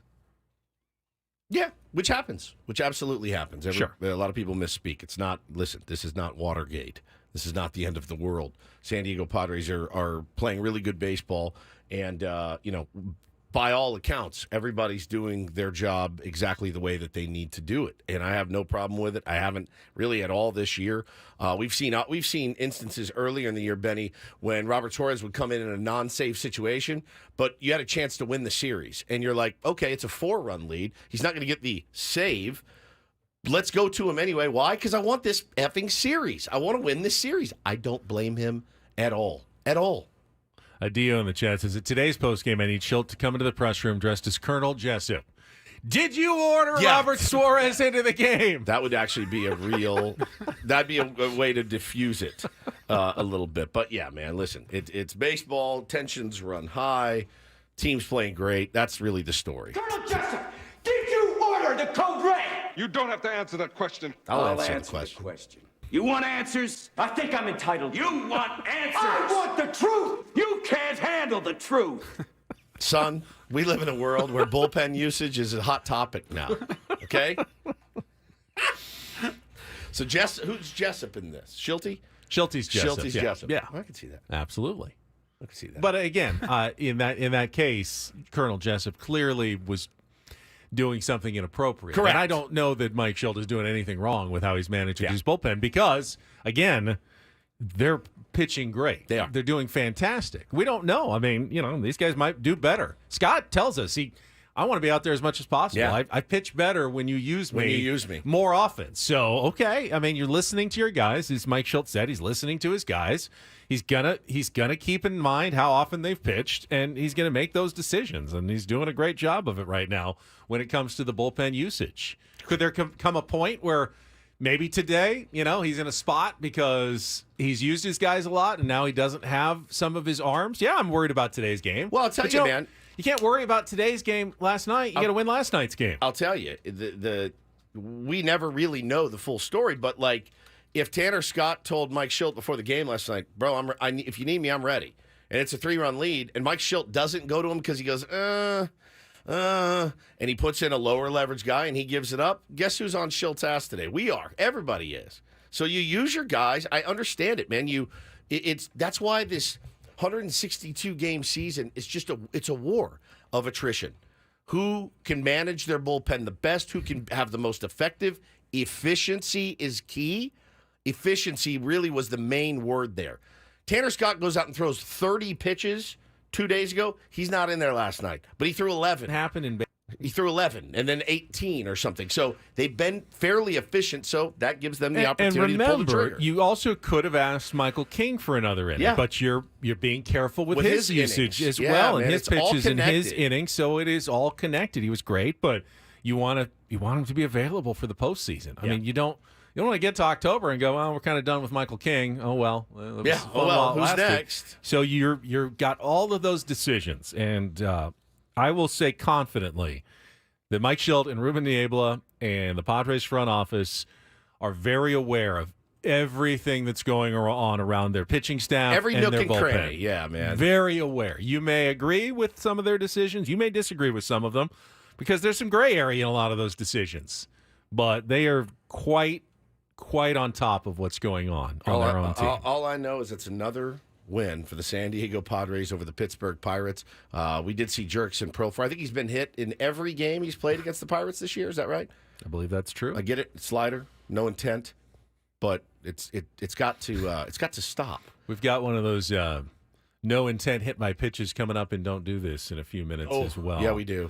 Yeah, which happens, which absolutely happens. Sure. A lot of people misspeak. It's not, listen, this is not Watergate. This is not the end of the world. San Diego Padres are playing really good baseball, and, by all accounts, everybody's doing their job exactly the way that they need to do it, and I have no problem with it. I haven't really at all this year. We've seen instances earlier in the year, Benny, when Robert Torres would come in a non-safe situation, but you had a chance to win the series, and you're like, okay, it's a 4-run lead. He's not going to get the save. Let's go to him anyway. Why? Because I want this effing series. I want to win this series. I don't blame him at all. At all. Dio in the chat says, at today's postgame, I need Shildt to come into the press room dressed as Colonel Jessup. Did you order Robert Suarez into the game? That would actually be that'd be a way to diffuse it a little bit. But yeah, man, listen, it's baseball. Tensions run high. Team's playing great. That's really the story. Colonel Jessup, did you order the code red? You don't have to answer that question. I'll answer the question. You want answers? I think I'm entitled. You want answers? I want the truth. You can't handle the truth. Son, we live in a world where bullpen usage is a hot topic now. Okay? So who's Jessup in this? Shildt? Shilty's Jessup. Shilty's yeah. Jessup. Yeah. I can see that. Absolutely. I can see that. But again, in that case, Colonel Jessup clearly was doing something inappropriate. Correct. And I don't know that Mike Shildt is doing anything wrong with how he's managing his bullpen because, again, they're pitching great. They are. They're doing fantastic. We don't know. I mean, these guys might do better. Scott tells us I want to be out there as much as possible. Yeah. I pitch better when you use me. When you use me. More often. So, okay. I mean, you're listening to your guys. As Mike Shildt said, he's listening to his guys. He's gonna keep in mind how often they've pitched, and he's gonna make those decisions. And he's doing a great job of it right now when it comes to the bullpen usage. Could there come a point where maybe today, he's in a spot because he's used his guys a lot, and now he doesn't have some of his arms? Yeah, I'm worried about today's game. Well, I'll tell you, man. You can't worry about today's game last night. You got to win last night's game. I'll tell you, we never really know the full story, but if Tanner Scott told Mike Shildt before the game last night, bro, if you need me, I'm ready, and it's a 3-run lead, and Mike Shildt doesn't go to him because he goes, and he puts in a lower leverage guy and he gives it up, guess who's on Shilt's ass today? We are. Everybody is. So you use your guys. I understand it, man. That's why this 162 game season is it's a war of attrition. Who can manage their bullpen the best? Who can have the most effective? Efficiency is key. Efficiency really was the main word there. Tanner Scott goes out and throws 30 pitches 2 days ago. He's not in there last night, but he threw 11. He threw 11 and then 18 or something. So they've been fairly efficient, so that gives them the opportunity to pull the trigger. You also could have asked Michael King for another inning, but you're being careful with his usage as well, and his pitches and his innings, so it is all connected. He was great, but you want him to be available for the postseason. I mean, you don't want to get to October and go, well, we're kind of done with Michael King. Oh, well. Who's next? So you're got all of those decisions, and I will say confidently that Mike Shildt and Ruben Niebla and the Padres front office are very aware of everything that's going on around their pitching staff Every and nook their and bullpen. cranny. Yeah, man. Very aware. You may agree with some of their decisions. You may disagree with some of them because there's some gray area in a lot of those decisions. But they are quite on top of what's going on their own team. All I know is it's another win for the San Diego Padres over the Pittsburgh Pirates. We did see Jurickson Profar. I think he's been hit in every game he's played against the Pirates this year. Is that right? I believe that's true. I get it. Slider, no intent, but it's got to stop. We've got one of those no intent hit by pitches coming up, and don't do this in a few minutes as well. Yeah, we do.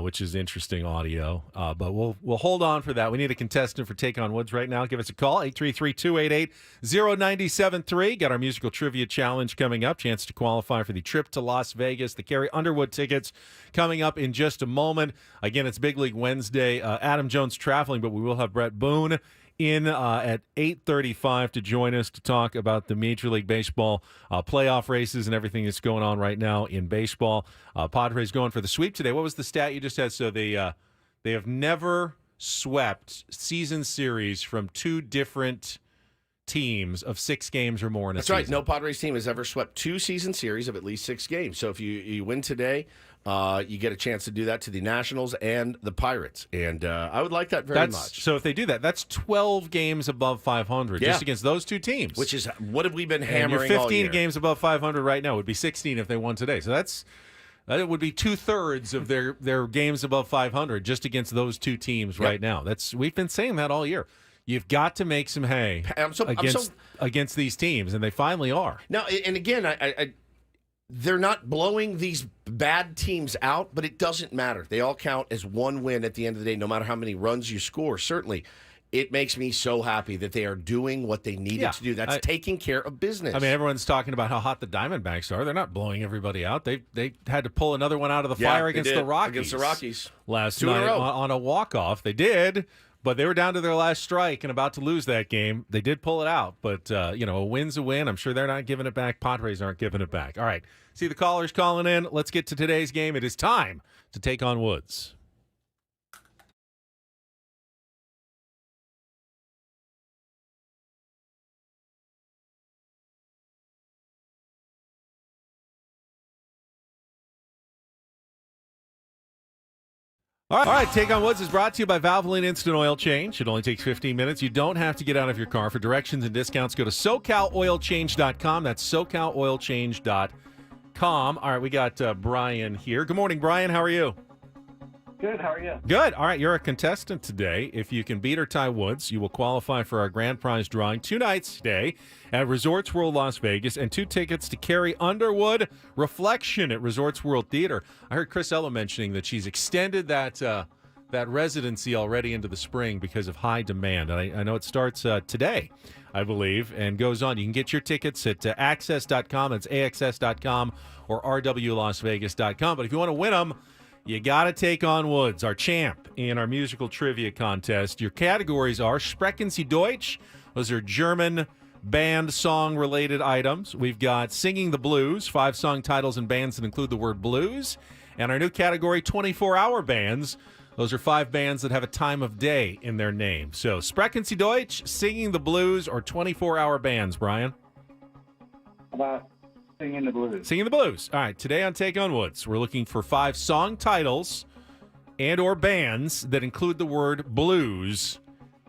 Which is interesting audio. But we'll hold on for that. We need a contestant for Take on Woods right now. Give us a call, 833-288-0973. Got our musical trivia challenge coming up. Chance to qualify for the trip to Las Vegas. The Carrie Underwood tickets coming up in just a moment. Again, it's Big League Wednesday. Adam Jones traveling, but we will have Bret Boone in at 8:35 to join us to talk about the Major League Baseball playoff races and everything that's going on right now in baseball. Padres going for the sweep today. What was the stat you just had? So they have never swept season series from two different teams of 6 games or more in a season. That's right. No Padres team has ever swept 2 season series of at least 6 games. So if you win today, you get a chance to do that to the Nationals and the Pirates. And I would like that very much. So if they do that, that's 12 games above 500 just against those 2 teams. Which is what have we been hammering and you're 15 all year. games above 500 right now. It would be 16 if they won today. So that would be 2/3 of their games above 500 just against those 2 teams right now. We've been saying that all year. You've got to make some hay against these teams, and they finally are. Now, and again, they're not blowing these bad teams out, but it doesn't matter. They all count as one win at the end of the day, no matter how many runs you score. Certainly, it makes me so happy that they are doing what they needed to do. That's taking care of business. I mean, everyone's talking about how hot the Diamondbacks are. They're not blowing everybody out. They had to pull another one out of the fire against the Rockies. Against the Rockies. Last 2 in a night row. on a walk-off. They did, but they were down to their last strike and about to lose that game. They did pull it out, but, a win's a win. I'm sure they're not giving it back. Padres aren't giving it back. All right, see the callers calling in. Let's get to today's game. It is time to take on Woods. All right, Take on Woods is brought to you by Valvoline Instant Oil Change. It only takes 15 minutes. You don't have to get out of your car. For directions and discounts, go to SoCalOilChange.com. That's SoCalOilChange.com. All right, we got Brian here. Good morning, Brian. How are you? Good. How are you? Good. All right, you're a contestant today. If you can beat or tie Woods, you will qualify for our grand prize drawing 2 nights today at Resorts World Las Vegas and 2 tickets to Carrie Underwood Reflection at Resorts World Theater. I heard Chris Ella mentioning that she's extended that residency already into the spring because of high demand. And I know it starts today, I believe, and goes on. You can get your tickets at access.com. That's AXS.com or RWLasVegas.com. But if you want to win them, you got to take on Woods, our champ, in our musical trivia contest. Your categories are Sprechen Sie Deutsch. Those are German band song-related items. We've got Singing the Blues, 5 song titles and bands that include the word blues. And our new category, 24-hour bands. Those are 5 bands that have a time of day in their name. So Sprechen Sie Deutsch, Singing the Blues, or 24-hour bands, Brian? How about Singing the Blues? Singing the Blues. All right, today on Take on Woods, we're looking for 5 song titles and or bands that include the word blues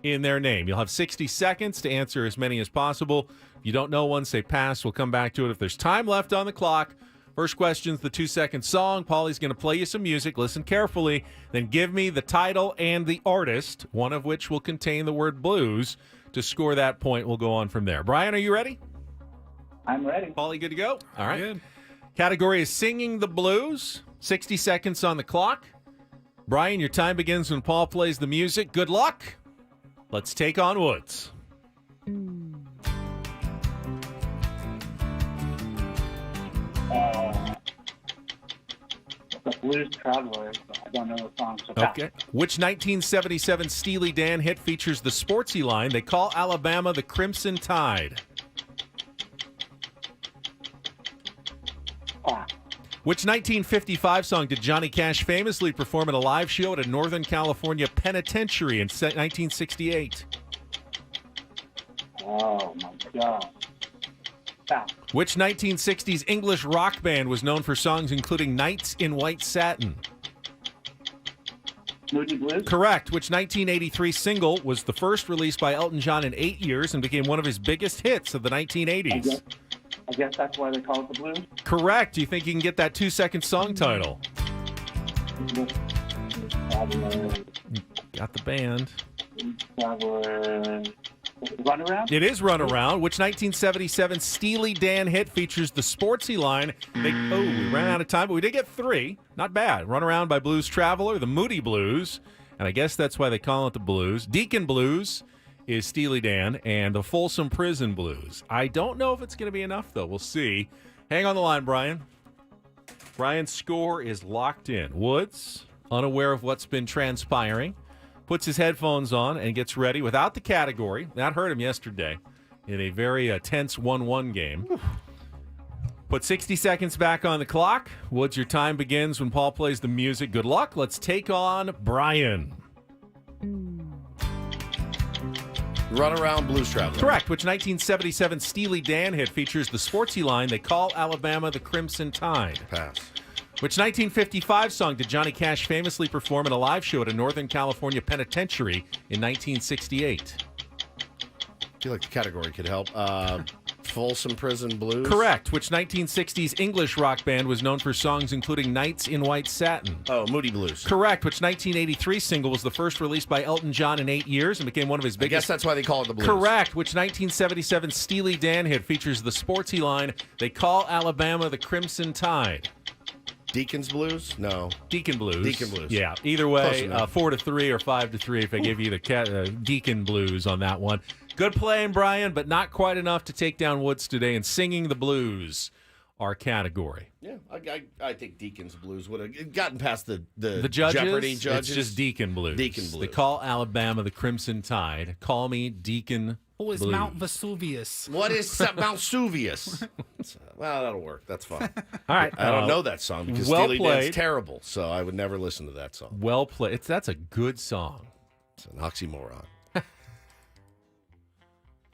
in their name. You'll have 60 seconds to answer as many as possible. If you don't know one, say pass. We'll come back to it if there's time left on the clock. First question's the 2-second song. Paulie's going to play you some music. Listen carefully. Then give me the title and the artist, one of which will contain the word blues. To score that point, we'll go on from there. Brian, are you ready? I'm ready. Paulie, good to go? All right. Good. Category is Singing the Blues. 60 seconds on the clock. Brian, your time begins when Paul plays the music. Good luck. Let's take on Woods. The Blues Traveler. I don't know the song. So pass. Okay. Which 1977 Steely Dan hit features the sportsy line, they call Alabama the Crimson Tide? Which 1955 song did Johnny Cash famously perform at a live show at a Northern California penitentiary in 1968? Oh, my God. Pass. Which 1960s English rock band was known for songs including Nights in White Satin? Moody Blues? Correct. Which 1983 single was the first released by Elton John in 8 years and became one of his biggest hits of the 1980s? I guess that's why they call it the Blues? Correct. Do you think you can get that 2-second song title? Got the band. Runaround? It is Runaround. Which 1977 Steely Dan hit features the sportsy line? We ran out of time, but we did get 3. Not bad. Runaround by Blues Traveler, the Moody Blues, and I guess that's why they call it the Blues. Deacon Blues is Steely Dan, and the Folsom Prison Blues. I don't know if it's going to be enough, though. We'll see. Hang on the line, Brian. Brian's score is locked in. Woods, unaware of what's been transpiring, puts his headphones on and gets ready without the category. That hurt him yesterday in a very tense 1-1 game. Put 60 seconds back on the clock. Woods, your time begins when Paul plays the music. Good luck. Let's take on Brian. Runaround, Blues Traveler. Correct. Which 1977 Steely Dan hit features the sportsy line, they call Alabama the Crimson Tide? Pass. Which 1955 song did Johnny Cash famously perform at a live show at a Northern California penitentiary in 1968? I feel like the category could help. Folsom Prison Blues. Correct. Which 1960s English rock band was known for songs including Nights in White Satin? Oh, Moody Blues. Correct. Which 1983 single was the first released by Elton John in 8 years and became one of his biggest? I guess that's why they call it the Blues. Correct. Which 1977 Steely Dan hit features the sportsy line, they call Alabama the Crimson Tide? Deacon's Blues? No. Deacon Blues. Deacon Blues. Yeah. Either way, enough. 4-3 or 5-3 if I give you the Deacon Blues on that one. Good playing, Brian, but not quite enough to take down Woods today. And singing the blues, our category. Yeah, I think Deacon's Blues would have gotten past the judges. Jeopardy judges. It's just Deacon Blues. Deacon Blues. They call Alabama the Crimson Tide. Call me Deacon Who is Blues. Mount Vesuvius? What is Mount Vesuvius? Well, that'll work. That's fine. All right. I don't know that song because well Steely played. Dan's terrible, so I would never listen to that song. Well played. That's a good song. It's an oxymoron.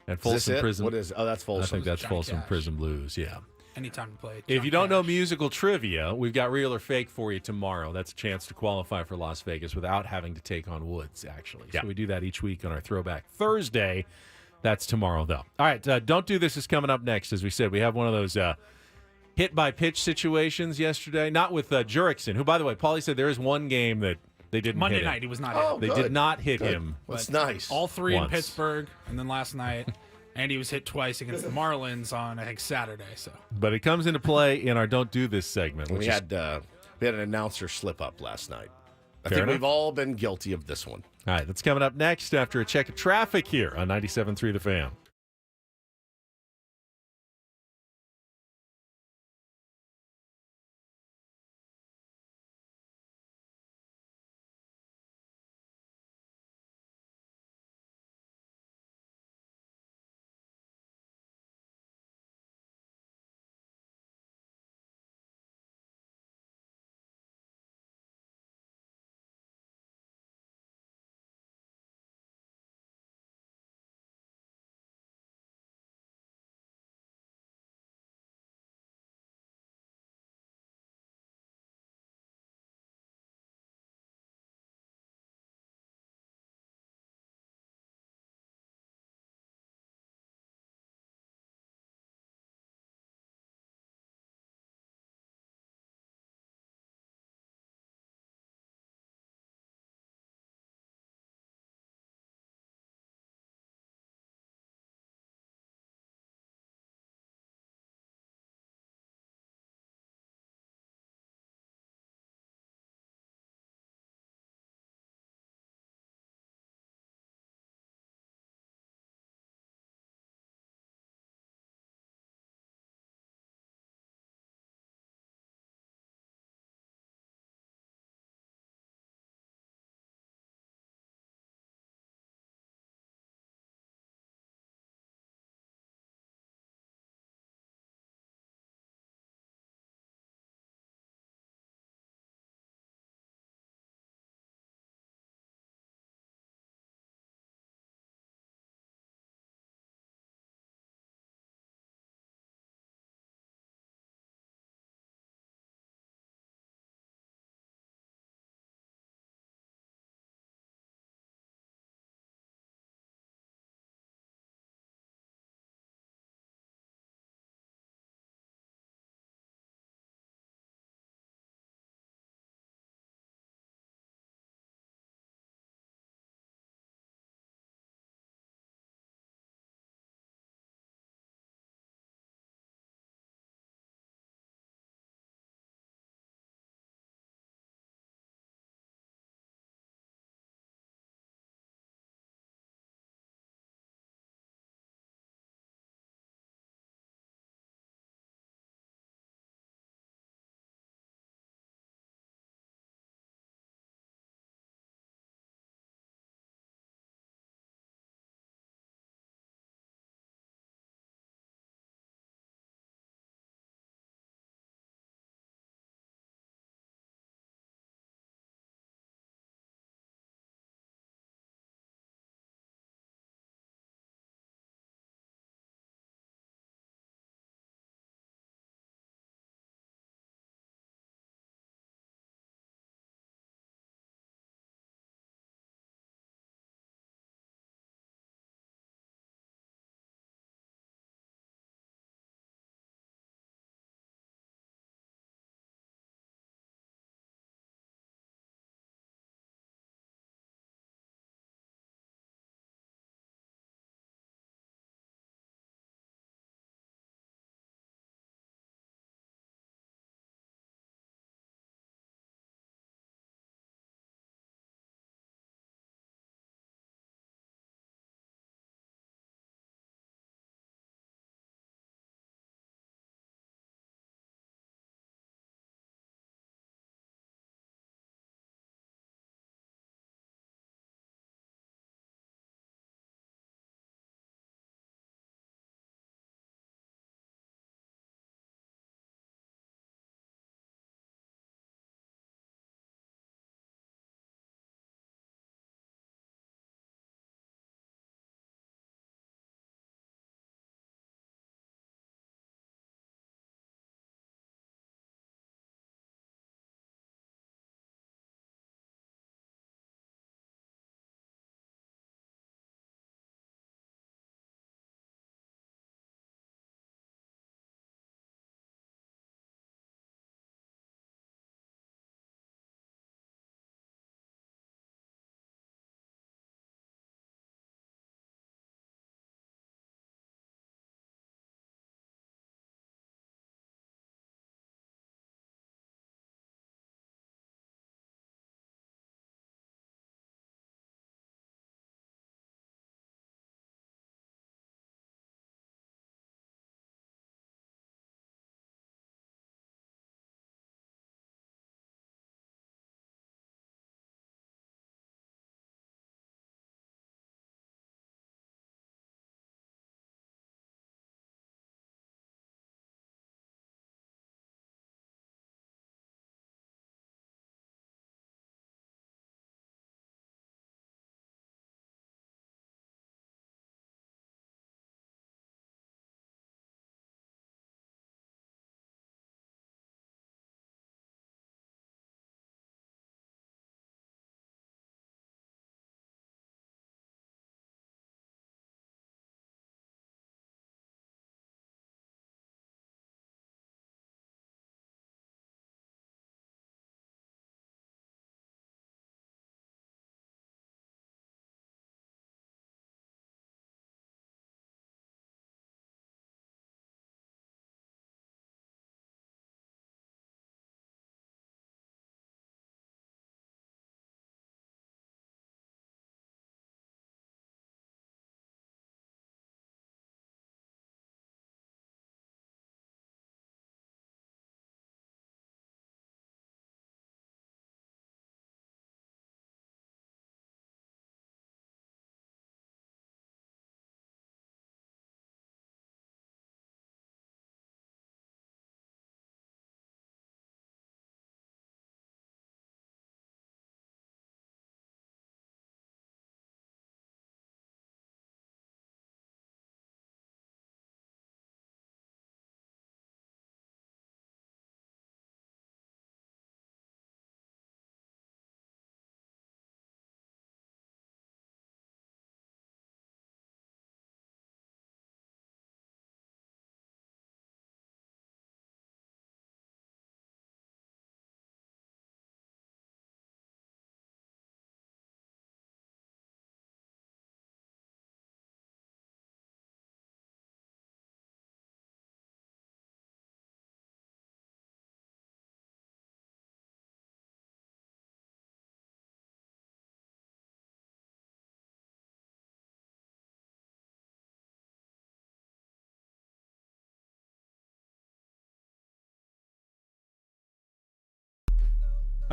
And Is this Folsom it? Prison. What is? Oh, that's Folsom. I think that's Johnny Folsom Cash. Prison Blues. Yeah. Anytime to play it. If Johnny you don't know Cash. musical trivia, we've got real or fake for you tomorrow. That's a chance to qualify for Las Vegas without having to take on Woods, actually. Yeah. So we do that each week on our Throwback Thursday. That's tomorrow, though. All right, Don't Do This is coming up next. As we said, we have one of those hit-by-pitch situations yesterday. Not with Jurickson, who, by the way, Paulie said there is one game that they didn't Monday hit him. night, he was not Oh, hit. They good. did not hit Good. him. That's But nice. All three Once. in Pittsburgh, and then last night, Andy was hit twice against the Marlins on, I think, Saturday. So But it comes into play in our Don't Do This segment. Which we is, had an announcer slip up last night. I Fair think enough. we've all been guilty of this one. All right, that's coming up next after a check of traffic here on 97.3 The Fan.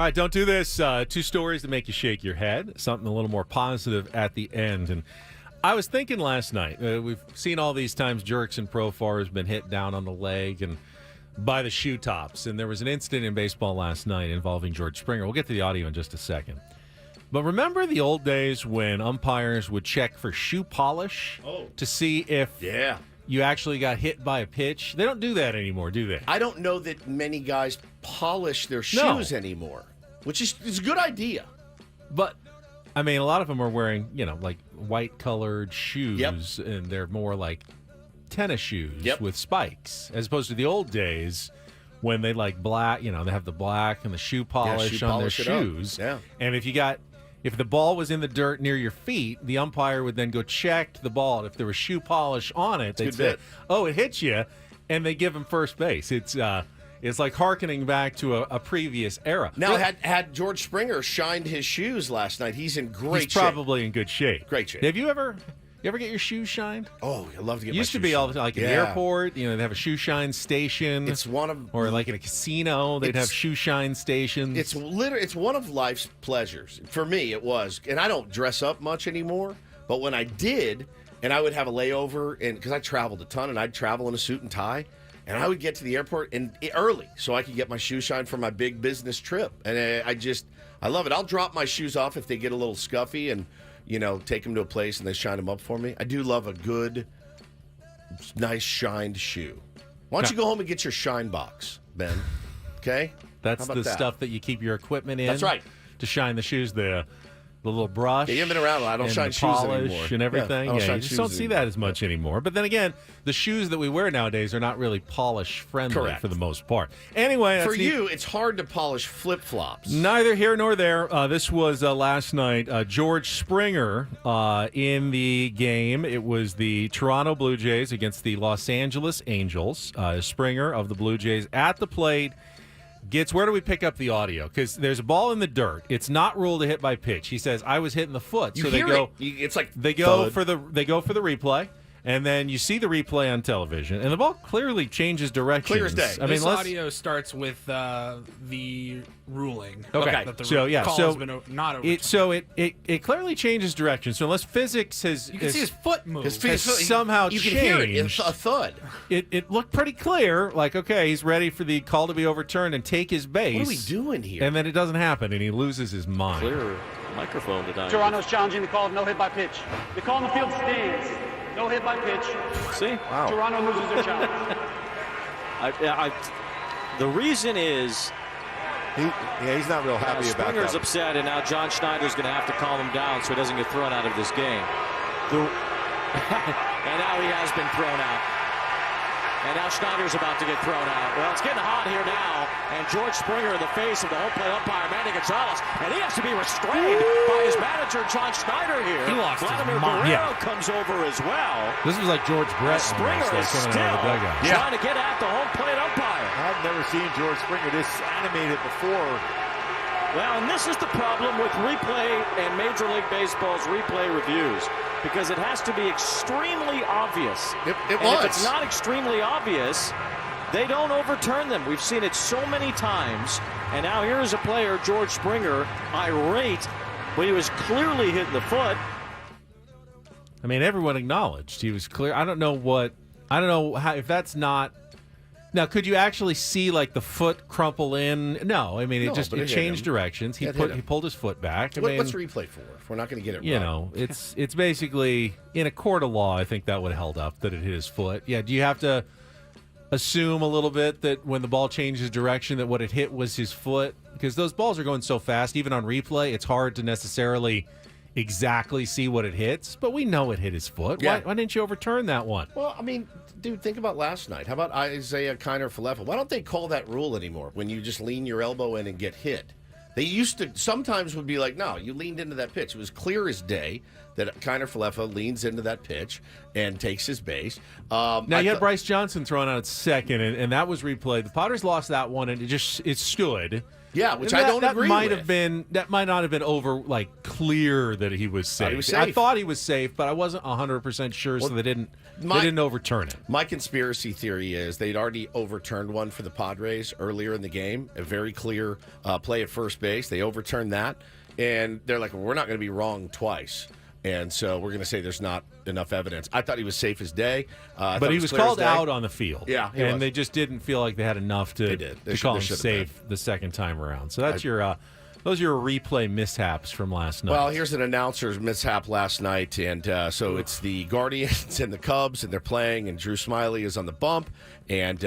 All right, don't do this. 2 stories that make you shake your head. Something a little more positive at the end. And I was thinking last night, we've seen all these times jerks and Profar has been hit down on the leg and by the shoe tops. And there was an incident in baseball last night involving George Springer. We'll get to the audio in just a second. But remember the old days when umpires would check for shoe polish to see if you actually got hit by a pitch? They don't do that anymore, do they? I don't know that many guys polish their shoes anymore, which is a good idea. But, I mean, a lot of them are wearing, like white-colored shoes, and they're more like tennis shoes with spikes, as opposed to the old days when they like black, they have the black and the shoe polish on their shoes. Yeah. And if the ball was in the dirt near your feet, the umpire would then go check the ball. And if there was shoe polish on it, they'd say, "Oh, it hit you," and they give him first base. It's like hearkening back to a previous era. Now, had George Springer shined his shoes last night, he's in great shape. He's probably in good shape. Great shape. Have you ever get your shoes shined? Oh, I love to get my shoes Used to be all the time, like in the airport, they have a shoe shine station. It's one of, or like in a casino, they'd have shoe shine stations. It's one of life's pleasures. For me, it was. And I don't dress up much anymore, but when I did, and I would have a layover, and because I traveled a ton, and I'd travel in a suit and tie, and I would get to the airport early so I could get my shoe shine for my big business trip. And I love it. I'll drop my shoes off if they get a little scuffy and take them to a place and they shine them up for me. I do love a good, nice shined shoe. Why don't you go home and get your shine box, Ben? Okay? That's the stuff that you keep your equipment in. That's right. To shine the shoes, the little brush. Yeah, you haven't been around a lot. I don't shine shoes anymore. And everything. Yeah, you just don't see that as much anymore. But then again, the shoes that we wear nowadays are not really polish friendly for the most part. Anyway, for you, it's hard to polish flip flops. Neither here nor there. This was last night. George Springer in the game. It was the Toronto Blue Jays against the Los Angeles Angels. Springer of the Blue Jays at the plate. Where do we pick up the audio? Because there's a ball in the dirt. It's not ruled a hit by pitch. He says, "I was hit in the foot." So they go. It's like they go for the replay, and then you see the replay on television, and the ball clearly changes direction. Clear as day. This audio starts with the ruling. Okay. That the call has been not overturned. It clearly changes direction. So unless physics you can see his foot move. Has somehow you changed. can hear it. It's a thud. It looked pretty clear. Like, okay, he's ready for the call to be overturned and take his base. What are we doing here? And then it doesn't happen, and he loses his mind. Clear microphone tonight. Toronto's challenging the call of no hit by pitch. The call in the field stands. No hit by pitch. See? Wow. Toronto loses their challenge. The reason is he's not real happy about that. Springer's upset, and now John Schneider's going to have to calm him down so he doesn't get thrown out of this game. And now he has been thrown out. And now Schneider's about to get thrown out. Well, it's getting hot here now. And George Springer in the face of the home plate umpire, Manny Gonzalez. And he has to be restrained by his manager, John Schneider here. He lost Vladimir his mind. Guerrero comes over as well. This was like George Brett. Springer is still trying to get at the home plate umpire. I've never seen George Springer this animated before. Well, and this is the problem with replay and Major League Baseball's replay reviews, because it has to be extremely obvious. It was. If it's not extremely obvious, they don't overturn them. We've seen it so many times. And now here's a player, George Springer, irate, but he was clearly hitting the foot. I mean, everyone acknowledged he was clear. I don't know how, if that's not. Now, could you actually see like the foot crumple in? No, I mean it changed directions. He pulled his foot back. What's replay for? If we're not going to get it right, it's basically in a court of law. I think that would have held up that it hit his foot. Yeah, do you have to assume a little bit that when the ball changes direction that what it hit was his foot? Because those balls are going so fast, even on replay, it's hard to necessarily exactly see what it hits. But we know it hit his foot. Yeah. Why didn't you overturn that one? Well, I mean, dude, think about last night. How about Isaiah Kiner-Falefa? Why don't they call that rule anymore when you just lean your elbow in and get hit? They used to sometimes would be like, no, you leaned into that pitch. It was clear as day that Kiner Falefa leans into that pitch and takes his base. Now, you had Bryce Johnson thrown out at second, and that was replayed. The Padres lost that one, and it stood. Yeah, which I don't agree with. That might not have been clear that he was safe. I thought he was safe, but I wasn't 100% sure, so they didn't overturn it. My conspiracy theory is they'd already overturned one for the Padres earlier in the game, a very clear play at first base. They overturned that, and they're like, well, we're not going to be wrong twice. And so we're going to say there's not enough evidence. I thought he was safe as day. But he was called out on the field. Yeah, and they just didn't feel like they had enough to call him safe the second time around. So that's those are your replay mishaps from last night. Well, here's an announcer's mishap last night. And so it's the Guardians and the Cubs, and they're playing, and Drew Smiley is on the bump. And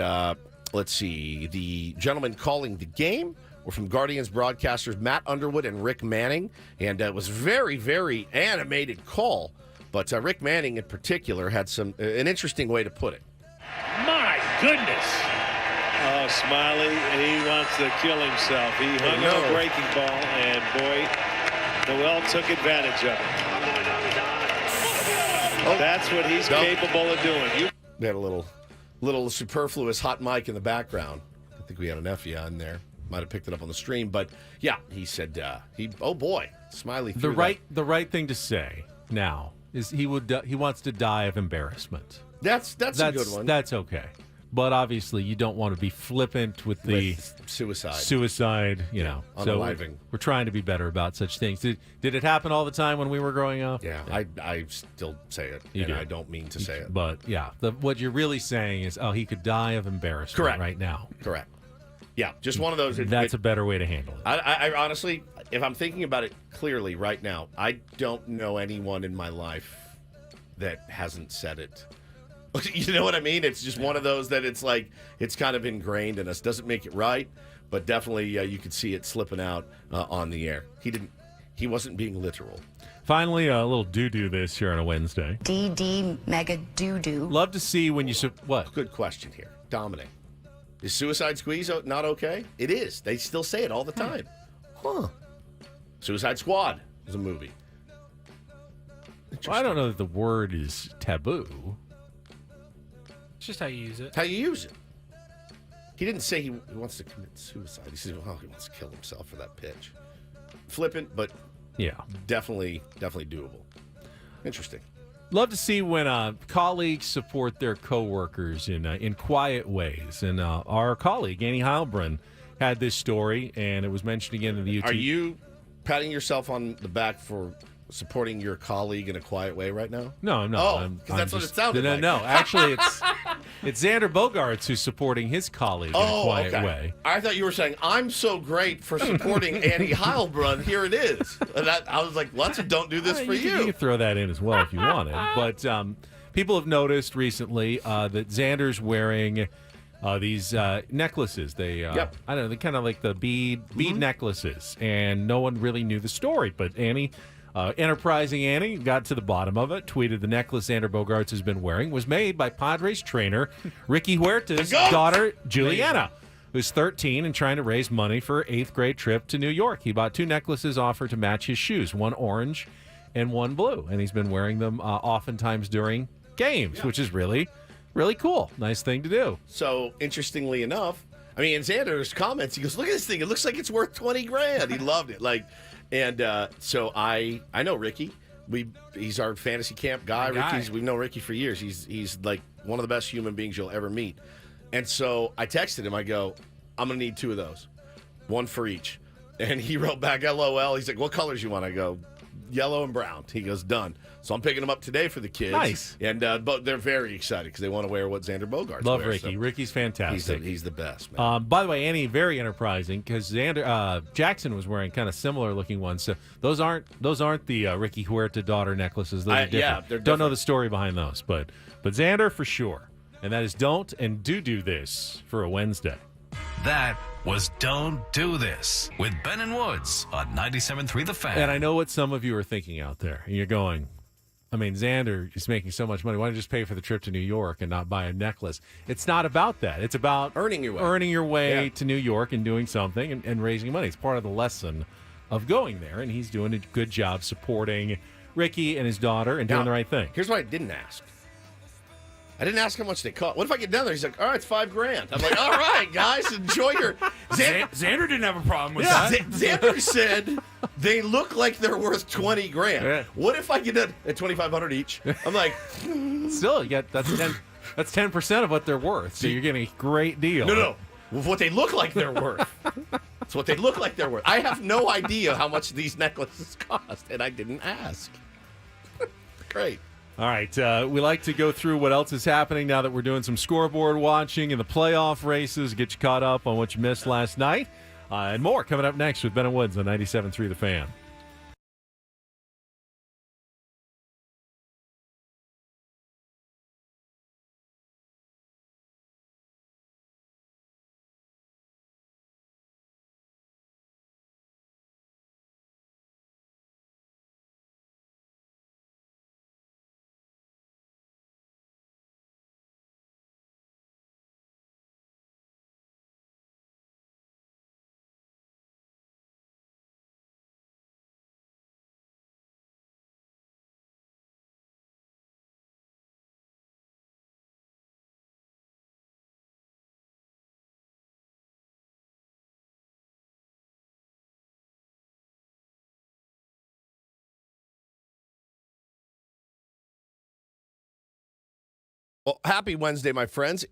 let's see, the gentleman calling the game were from Guardians broadcasters Matt Underwood and Rick Manning, and it was very, very animated call. But Rick Manning in particular had an interesting way to put it. My goodness. Oh, Smiley, he wants to kill himself. He hung on a breaking ball, and boy, Noel took advantage of it. That's what he's capable of doing. We had a little superfluous hot mic in the background. I think we had an Effie on there. Might have picked it up on the stream, but yeah, he said oh boy, Smiley. The right thing to say now is he wants to die of embarrassment. That's a good one. That's okay, but obviously you don't want to be flippant with the suicide. You know, unaliving. We're trying to be better about such things. Did it happen all the time when we were growing up? Yeah. I still say it, I don't mean to say it. But yeah, what you're really saying is, he could die of embarrassment right now. Correct. Yeah, just one of those. That's a better way to handle it. I honestly, if I'm thinking about it clearly right now, I don't know anyone in my life that hasn't said it. You know what I mean? It's just one of those that it's like, it's kind of ingrained in us. Doesn't make it right, but definitely you could see it slipping out on the air. He wasn't being literal. Finally, a little doo-doo this here on a Wednesday. DD mega doo-doo. Love to see when you... What? Good question here. Dominic. Is Suicide Squeeze not okay? It is. They still say it all the time. Huh. Suicide Squad is a movie. Well, I don't know that the word is taboo. It's just how you use it. How you use it. He didn't say he wants to commit suicide. He said, he wants to kill himself for that pitch. Flippant, but definitely doable. Interesting. Love to see when colleagues support their coworkers in quiet ways. And our colleague, Annie Heilbrunn, had this story, and it was mentioned again in the UT. Are you patting yourself on the back for supporting your colleague in a quiet way right now? No, I'm not. Oh, because that's what it sounded like. No, actually, it's Xander Bogaerts who's supporting his colleague in a quiet way. I thought you were saying, I'm so great for supporting Annie Heilbrunn. Here it is. And I was like, lots of don't do this for you. You can throw that in as well if you wanted. But people have noticed recently that Xander's wearing these necklaces. They, I don't know, they kind of like the bead necklaces. And no one really knew the story. But Annie... enterprising Annie got to the bottom of it, tweeted the necklace Xander Bogaerts has been wearing was made by Padres trainer Ricky Huerta's daughter, Juliana, who's 13 and trying to raise money for her 8th grade trip to New York. He bought 2 necklaces offered to match his shoes, one orange and one blue, and he's been wearing them oftentimes during games, which is really, really cool. Nice thing to do. So, interestingly enough, I mean, in Xander's comments, he goes, look at this thing. It looks like it's worth $20,000. He loved it. And so I know Ricky. He's our fantasy camp guy. We've known Ricky for years. He's like one of the best human beings you'll ever meet. And so I texted him. I go, I'm gonna need 2 of those, one for each. And he wrote back, LOL. He's like, what colors you want? I go, yellow and brown. He goes, done. So I'm picking them up today for the kids. Nice. And but they're very excited because they want to wear what Xander Bogaerts Love wears. Ricky. So Ricky's fantastic. He's the best, man. By the way, Annie, very enterprising because Jackson was wearing kind of similar looking ones. So those aren't the Ricky Huerta daughter necklaces. Those are different. Yeah, they're different. Don't know the story behind those, but Xander for sure. And that is don't and do this for a Wednesday. That was Don't Do This with Ben and Woods on 97.3 The Fan. And I know what some of you are thinking out there. And you're going, I mean, Xander is making so much money. Why don't you just pay for the trip to New York and not buy a necklace? It's not about that. It's about earning your way to New York and doing something and raising money. It's part of the lesson of going there, and he's doing a good job supporting Ricky and his daughter and doing Now, the right thing. Here's what I didn't ask. I didn't ask how much they cost. What if I get down there? He's like, all right, it's $5,000. I'm like, all right, guys, enjoy your. Xander didn't have a problem with Yeah, that. Xander said they look like they're worth $20,000. Yeah. What if I get done at $2,500 each? I'm like, Still, you got that's 10% of what they're worth. So you're getting a great deal. no. What they look like they're worth. It's what they look like they're worth. I have no idea how much these necklaces cost, and I didn't ask. Great. All right, we like to go through what else is happening now that we're doing some scoreboard watching and the playoff races, get you caught up on what you missed last night, and more coming up next with Ben and Woods on 97.3 The Fan. Well, happy Wednesday, my friends.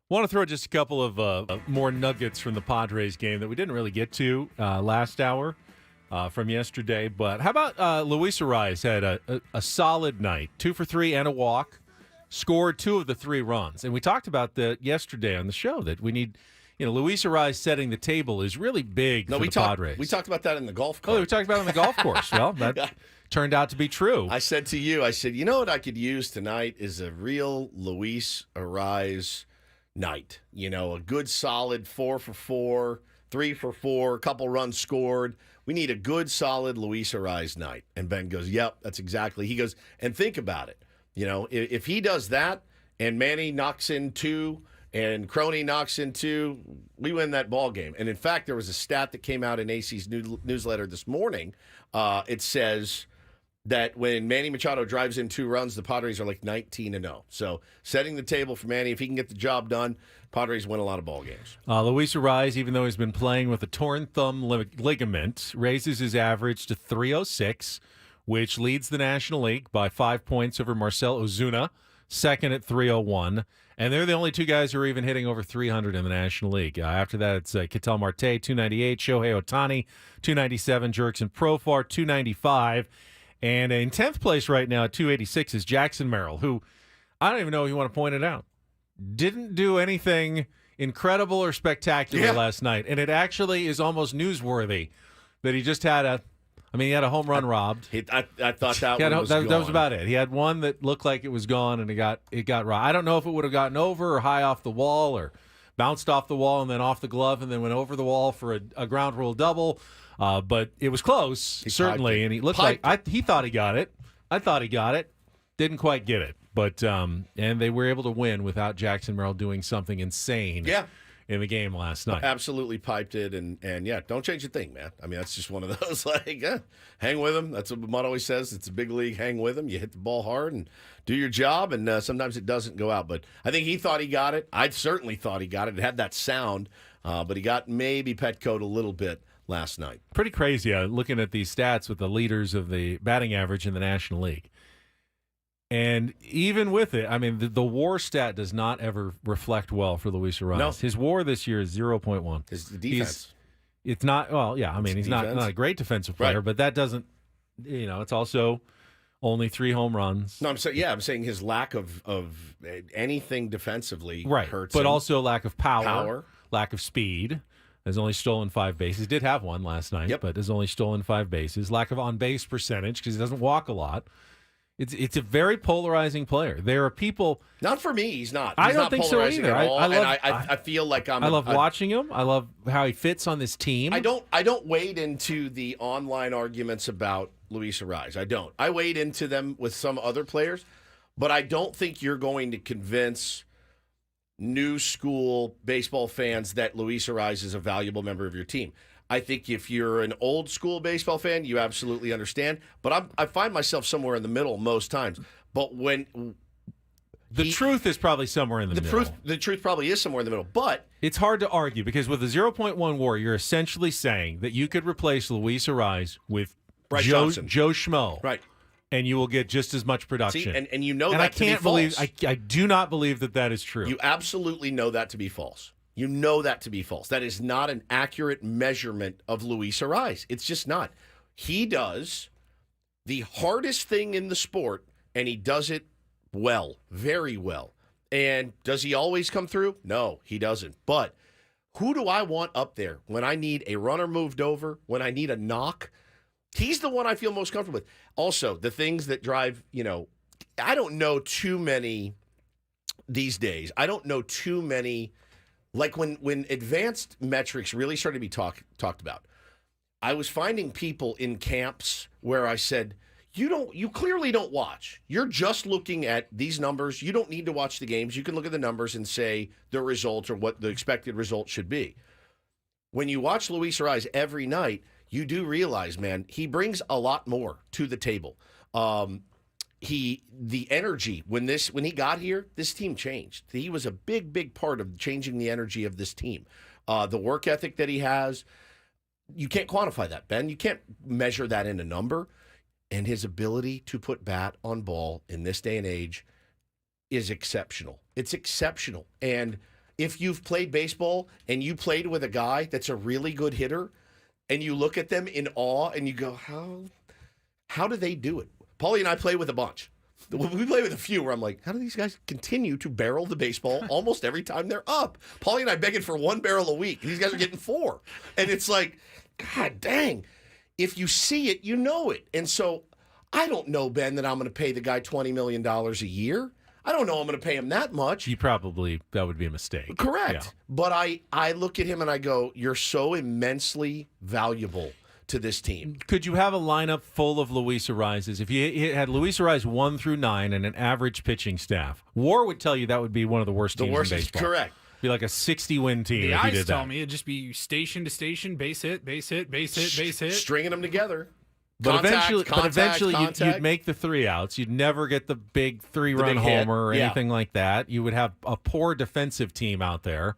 Want to throw just a couple of more nuggets from the Padres game that we didn't really get to last hour from yesterday. But how about Luis Arraez had a solid night, 2 for 3 and a walk, scored 2 of the 3 runs. And we talked about that yesterday on the show that we need, Luis Arraez setting the table is really big for the Padres. We talked about that in the golf course. Oh, we talked about it on the golf course. Well, that turned out to be true. I said to you, you know what I could use tonight is a real Luis Arraez night. A good solid 4 for 4, 3 for 4, a couple runs scored. We need a good solid Luis Arraez night. And Ben goes, yep, that's exactly. He goes, and think about it. If he does that and Manny knocks in 2 and Crony knocks in 2, we win that ball game. And in fact, there was a stat that came out in Acee's newsletter this morning. It says that when Manny Machado drives in 2 runs, the Padres are like 19-0. So setting the table for Manny, if he can get the job done, Padres win a lot of ball games. Luis Arraez, even though he's been playing with a torn thumb ligament, raises his average to .306, which leads the National League by 5 points over Marcell Ozuna, second at .301. And they're the only 2 guys who are even hitting over 300 in the National League. After that, it's Ketel Marte, 298, Shohei Ohtani, 297, Jurickson Profar, 295. And in 10th place right now at 286 is Jackson Merrill, who, I don't even know if you want to point it out, didn't do anything incredible or spectacular last night. And it actually is almost newsworthy that he just had he had a home run robbed. I thought that one was gone. That was about it. He had one that looked like it was gone, and it got robbed. I don't know if it would have gotten over or high off the wall or bounced off the wall and then off the glove and then went over the wall for a ground rule double. But it was close, certainly, and he looked he thought he got it. I thought he got it. Didn't quite get it. But and they were able to win without Jackson Merrill doing something insane in the game last night. Absolutely piped it, and don't change a thing, man. That's just one of those, hang with him. That's what Mud always says. It's a big league, hang with him. You hit the ball hard and do your job, and sometimes it doesn't go out. But I think he thought he got it. I certainly thought he got it. It had that sound, but he got maybe Petcoat a little bit last night. Pretty crazy looking at these stats with the leaders of the batting average in the National League. And even with it, the WAR stat does not ever reflect well for Luis Arraez. No. His WAR this year is 0.1. His defense. It's not, he's not a great defensive player, but that doesn't, it's also only 3 home runs. No, I'm saying his lack of anything defensively hurts but him. Also lack of power, lack of speed. Has only stolen 5 bases. Did have one last night, but has only stolen 5 bases. Lack of on-base percentage because he doesn't walk a lot. It's a very polarizing player. There are people. Not for me. He's not. I don't not think so either. I feel like I love watching him. I love how he fits on this team. I don't wade into the online arguments about Luis Arraez. I don't. I wade into them with some other players, but I don't think you're going to convince new school baseball fans that Luis Arraez is a valuable member of your team. I think if you're an old school baseball fan, you absolutely understand. But I find myself somewhere in the middle most times. But when the truth is probably somewhere in the middle. The truth probably is somewhere in the middle. But it's hard to argue because with a 0.1 WAR, you're essentially saying that you could replace Luis Arraez with Joe Schmo, right? And you will get just as much production. See, and you know and that I can't to be false. I do not believe that is true. You absolutely know that to be false. You know that to be false. That is not an accurate measurement of Luis Arraez. It's just not. He does the hardest thing in the sport, and he does it well, very well. And does he always come through? No, he doesn't. But who do I want up there when I need a runner moved over, when I need a knock? He's the one I feel most comfortable with. Also, the things that drive, I don't know too many these days. I don't know too many. Like when advanced metrics really started to be talked about, I was finding people in camps where I said, you clearly don't watch. You're just looking at these numbers. You don't need to watch the games. You can look at the numbers and say the result or what the expected result should be. When you watch Luis Arraez every night, you do realize, man, he brings a lot more to the table. The energy when he got here, this team changed. He was a big part of changing the energy of this team. The work ethic that he has, you can't quantify that, Ben. You can't measure that in a number. And his ability to put bat on ball in this day and age is exceptional. It's exceptional. And if you've played baseball and you played with a guy that's a really good hitter and you look at them in awe and you go, how do they do it? Paulie and I play with a bunch. We play with a few where I'm like, how do these guys continue to barrel the baseball almost every time they're up? Paulie and I begging for 1 barrel a week, and these guys are getting 4. And it's like, God dang. If you see it, you know it. And so I don't know, Ben, that I'm going to pay the guy $20 million a year. I don't know I'm going to pay him that much. That would be a mistake. Correct. Yeah. But I look at him and I go, you're so immensely valuable to this team. Could you have a lineup full of Luis Arraez's? If you had Luis Arraez 1 through 9 and an average pitching staff, WAR would tell you that would be one of the worst teams in baseball. Correct. Be like a 60-win team The if you eyes did tell that. me it'd just be station to station, base hit, base hit, base hit, base hit. Stringing them together. But eventually contact. you'd make the 3 outs. You'd never get the big 3-run big hit. homer or Yeah. anything like that. You would have a poor defensive team out there.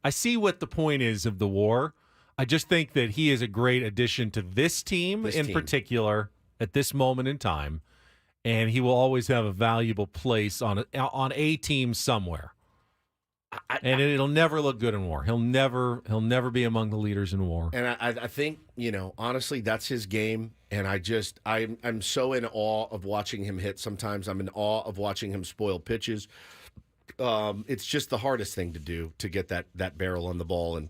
I see what the point is of the WAR. I just think that he is a great addition to this team particular at this moment in time, and he will always have a valuable place on a team somewhere. And it'll never look good in WAR. He'll never be among the leaders in WAR. And I think, honestly, that's his game. And I'm so in awe of watching him hit. Sometimes I'm in awe of watching him spoil pitches. It's just the hardest thing to do, to get that barrel on the ball. And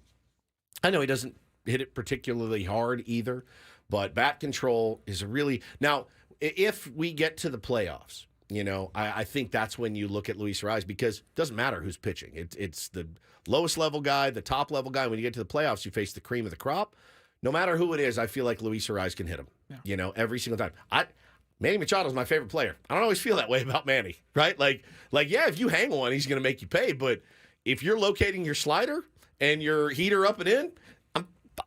I know he doesn't hit it particularly hard either, but bat control is now, if we get to the playoffs, I think that's when you look at Luis Arraez, because it doesn't matter who's pitching. It's the lowest level guy, the top level guy. When you get to the playoffs, you face the cream of the crop. No matter who it is, I feel like Luis Arraez can hit him, every single time. Manny Machado's my favorite player. I don't always feel that way about Manny, right? Like, yeah, if you hang one, he's going to make you pay. But if you're locating your slider and your heater up and in,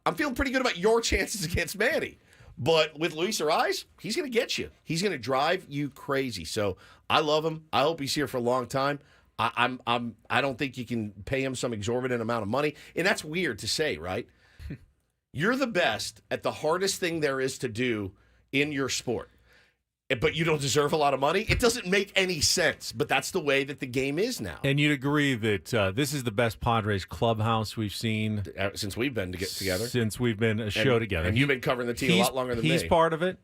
I'm feeling pretty good about your chances against Manny. But with Luis Arraez, he's going to get you. He's going to drive you crazy. So I love him. I hope he's here for a long time. I don't think you can pay him some exorbitant amount of money. And that's weird to say, right? You're the best at the hardest thing there is to do in your sport, but you don't deserve a lot of money. It doesn't make any sense, but that's the way that the game is now. And you'd agree that this is the best Padres clubhouse we've seen since we've been together. Since we've been a show together. And you've been covering the team a lot longer than me. He's part of it.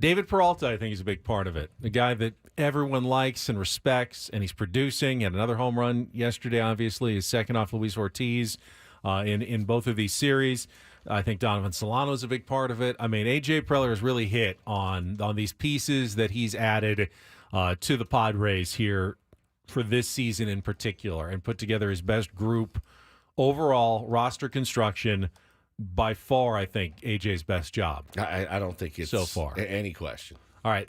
David Peralta, I think, is a big part of it. The guy that everyone likes and respects, and he's producing. Had another home run yesterday, obviously, his second off Luis Ortiz in both of these series. I think Donovan Solano is a big part of it. I mean, A.J. Preller has really hit on these pieces that he's added to the Padres here for this season in particular, and put together his best group overall roster construction. By far, I think A.J.'s best job. I don't think it's so far any question. All right.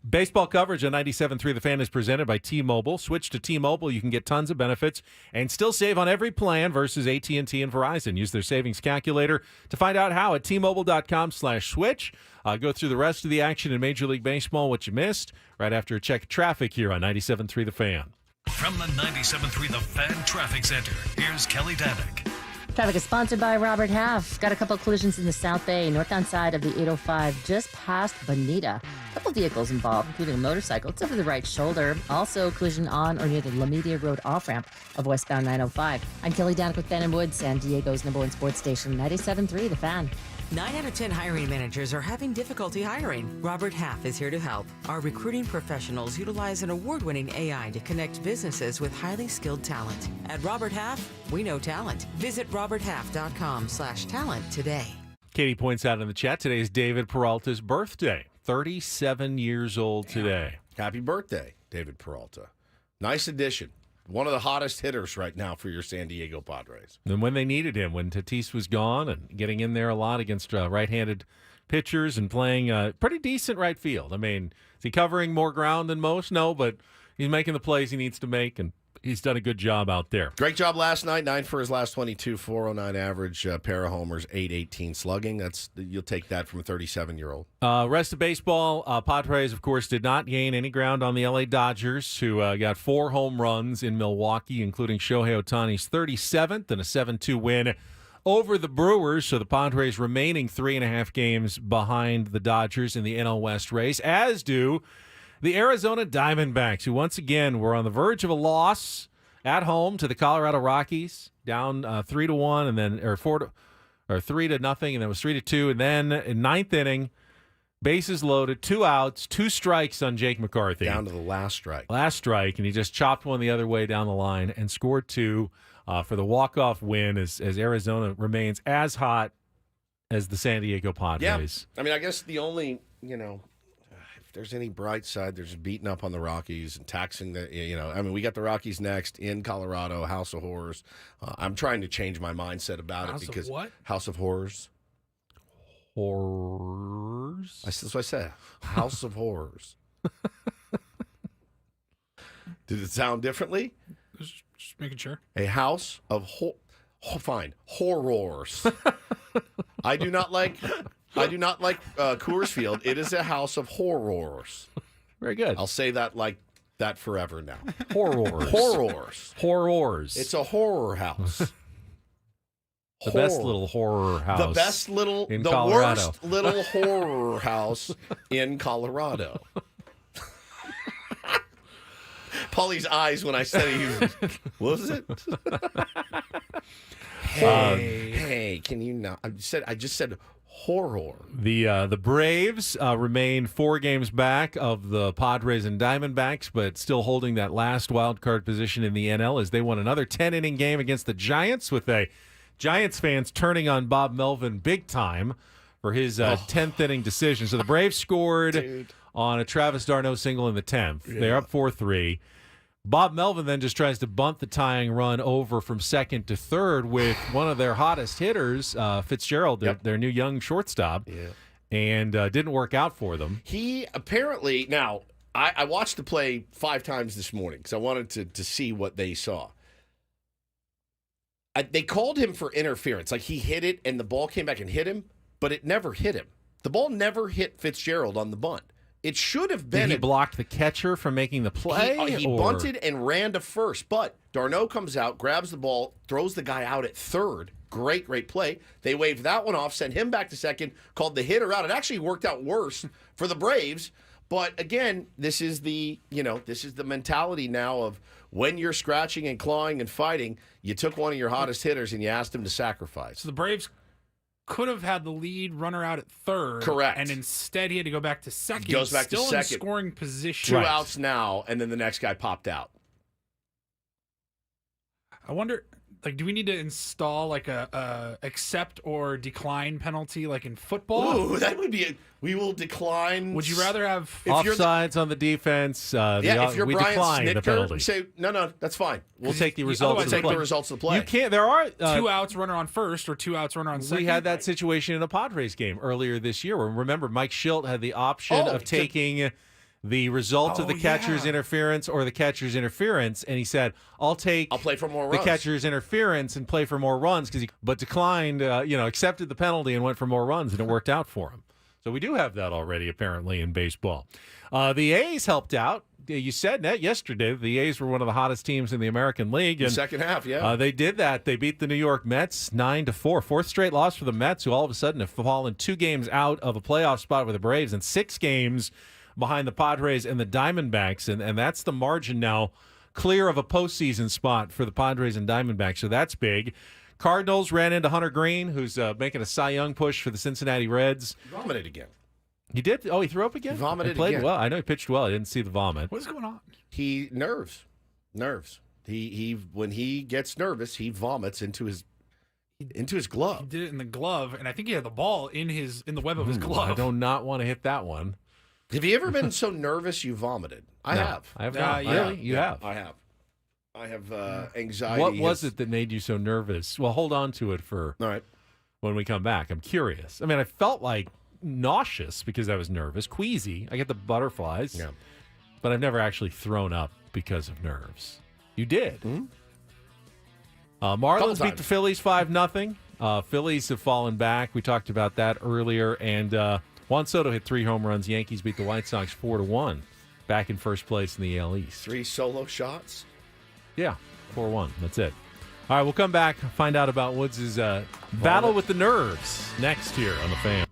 Baseball coverage on 97.3 The Fan is presented by T-Mobile. Switch to T-Mobile. You can get tons of benefits and still save on every plan versus AT&T and Verizon. Use their savings calculator to find out how at T-Mobile.com/switch. Go through the rest of the action in Major League Baseball, what you missed, right after a check of traffic here on 97.3 The Fan. From the 97.3 The Fan Traffic Center, here's Kelly Danick. Traffic is sponsored by Robert Half. Got a couple of collisions in the South Bay, northbound side of the 805, just past Bonita. A couple vehicles involved, including a motorcycle. It's over the right shoulder. Also, collision on or near the La Media Road off-ramp of westbound 905. I'm Kelly Danick with Ben & Wood, San Diego's #1 sports station, 97.3 The Fan. 9 out of 10 hiring managers are having difficulty hiring. Robert Half is here to help. Our recruiting professionals utilize an award-winning AI to connect businesses with highly skilled talent. At Robert Half, we know talent. Visit roberthalf.com/talent today. Katie points out in the chat, today is David Peralta's birthday. 37 years old today. Happy birthday, David Peralta. Nice addition. One of the hottest hitters right now for your San Diego Padres. And when they needed him, when Tatis was gone and getting in there a lot against right-handed pitchers and playing pretty decent right field. I mean, is he covering more ground than most? No, but he's making the plays he needs to make, and he's done a good job out there. Great job last night. 9 for his last 22, 409 average, pair of homers, 818 slugging. You'll take that from a 37-year-old. Rest of baseball, Padres, of course, did not gain any ground on the L.A. Dodgers, who got 4 home runs in Milwaukee, including Shohei Ohtani's 37th and a 7-2 win over the Brewers. So the Padres remaining 3.5 games behind the Dodgers in the NL West race, as do the Arizona Diamondbacks, who once again were on the verge of a loss at home to the Colorado Rockies, down 3-1, and then 3-0, and then it was 3-2, and then in ninth inning, bases loaded, 2 outs, 2 strikes on Jake McCarthy. Down to the last strike. And he just chopped one the other way down the line and scored 2 for the walk-off win as Arizona remains as hot as the San Diego Padres. Yeah. I mean, I guess the only, if there's any bright side, there's beating up on the Rockies and taxing we got the Rockies next in Colorado, House of Horrors. I'm trying to change my mindset about it because what? House of Horrors. Horrors? That's what I said. House of Horrors. Did it sound differently? Just making sure. A house of horrors. I do not like Coors Field. It is a house of horrors. Very good. I'll say that like that forever now. Horrors. It's a horror house. The best little horror house. The Colorado. worst little horror house in Colorado. Paulie's eyes when I said it. What was it? Hey, can you not? I just said horror. The Braves remain 4 games back of the Padres and Diamondbacks, but still holding that last wild card position in the NL as they won another 10-inning game against the Giants with a Giants fans turning on Bob Melvin big time for his 10th inning decision. So the Braves scored on a Travis d'Arnaud single in the 10th. Yeah. They're up 4-3. Bob Melvin then just tries to bunt the tying run over from second to third with one of their hottest hitters, Fitzgerald, their new young shortstop, and didn't work out for them. He apparently, now, I watched the play 5 times this morning because I wanted to see what they saw. They called him for interference. Like he hit it and the ball came back and hit him, but it never hit him. The ball never hit Fitzgerald on the bunt. It should have been. Did he block the catcher from making the play? He bunted and ran to first, but d'Arnaud comes out, grabs the ball, throws the guy out at third. Great play. They waved that one off, sent him back to second, called the hitter out. It actually worked out worse for the Braves. But again, this is the mentality now of when you're scratching and clawing and fighting, you took one of your hottest hitters and you asked him to sacrifice. So the Braves could have had the lead runner out at third. Correct. And instead he had to go back to second. Goes back still to second. In scoring position. 2 outs now, and then the next guy popped out. I wonder, do we need to install a accept or decline penalty like in football? Ooh, that would be we will decline. Would you rather have offsides on the defense? If you're we Brian decline the penalty. Snitker, say no, that's fine. We'll take the results. We'll take the results of the play. You can't. There are 2 outs, runner on first, or 2 outs, runner on second. We had that situation in a Padres game earlier this year. Where remember, Mike Shildt had the option of taking the result of the catcher's interference or the catcher's interference, and he said, I'll play for more the runs. Catcher's interference and play for more runs but declined, accepted the penalty and went for more runs, and it worked out for him. So we do have that already, apparently, in baseball. The A's helped out. You said that yesterday. The A's were one of the hottest teams in the American League. In the second half, yeah. They did that. They beat the New York Mets 9-4. 4th straight loss for the Mets, who all of a sudden have fallen 2 games out of a playoff spot with the Braves and 6 games behind the Padres and the Diamondbacks. And that's the margin now clear of a postseason spot for the Padres and Diamondbacks. So that's big. Cardinals ran into Hunter Green, who's making a Cy Young push for the Cincinnati Reds. He vomited again. He did? Oh, he threw up again? He vomited played again. Well. I know he pitched well. I didn't see the vomit. What's going on? Nerves. He when he gets nervous, he vomits into his glove. He did it in the glove, and I think he had the ball in the web of his glove. I do not want to hit that one. Have you ever been so nervous you vomited? I have. I have not. Really? You have? I have. I have anxiety. What was it that made you so nervous? Well, hold on to it for when we come back. I'm curious. I mean, I felt like nauseous because I was nervous, queasy. I get the butterflies, but I've never actually thrown up because of nerves. You did. Mm-hmm. Marlins beat the Phillies 5-0. Phillies have fallen back. We talked about that earlier. And Juan Soto hit 3 home runs. Yankees beat the White Sox 4-1. Back in first place in the AL East. 3 solo shots? Yeah, 4-1. That's it. All right, we'll come back, find out about Woods' battle with the nerves next here on The Fan.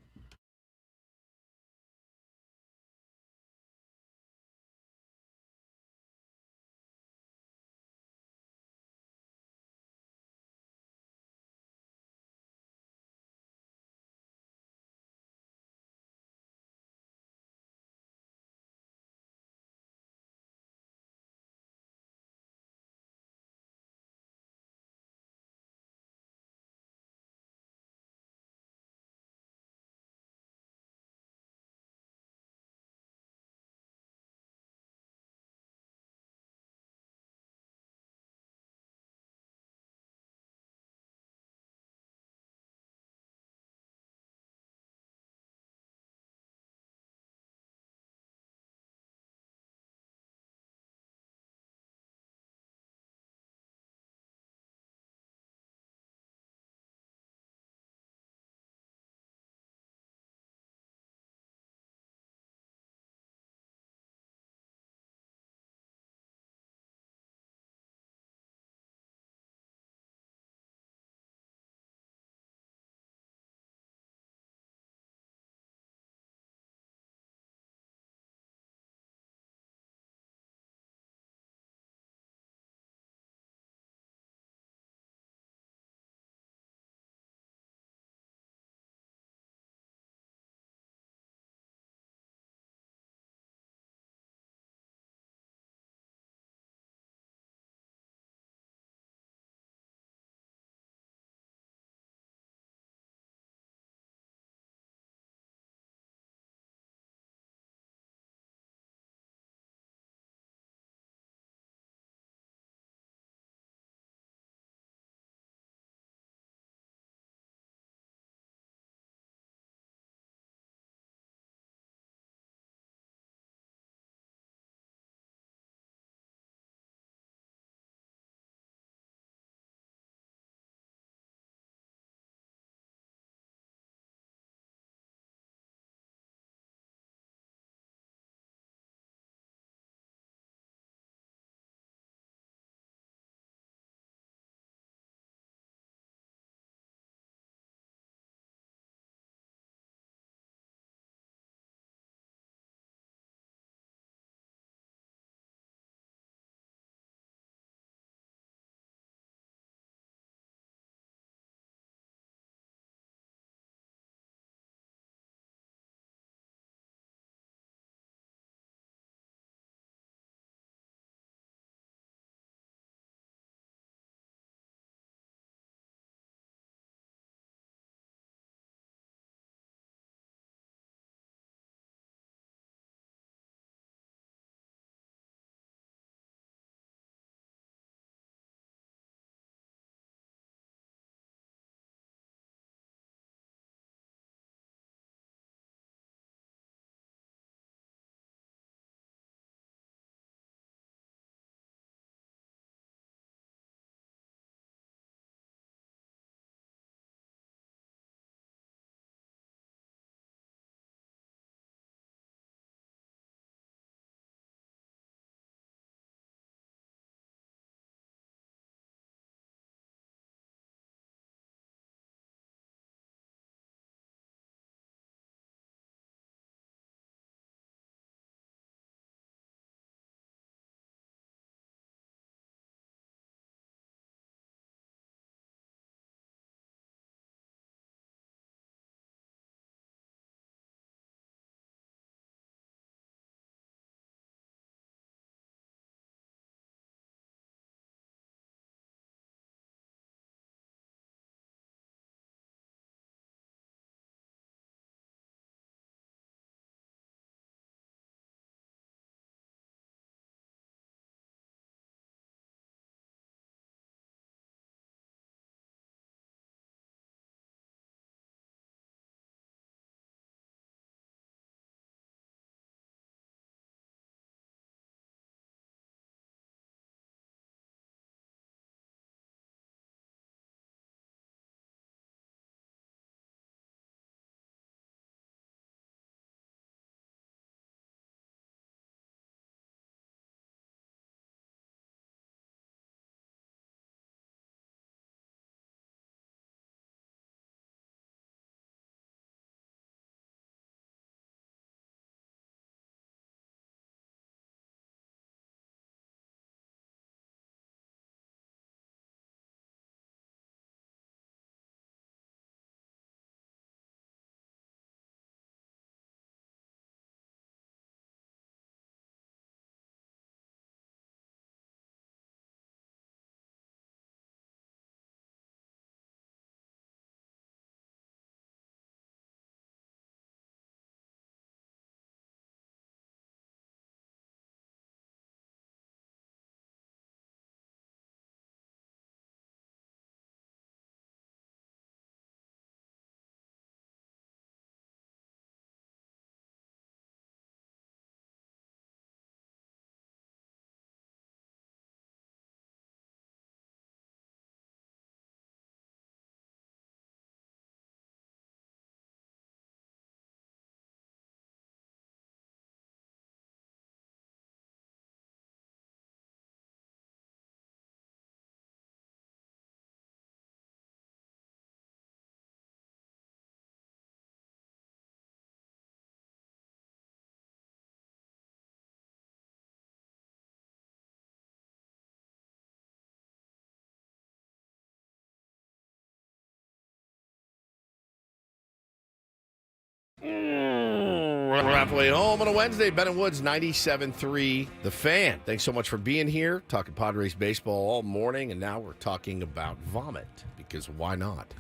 We're halfway home on a Wednesday. Ben and Woods, 97.3 The Fan. Thanks so much for being here. Talking Padres baseball all morning, and now we're talking about vomit, because why not?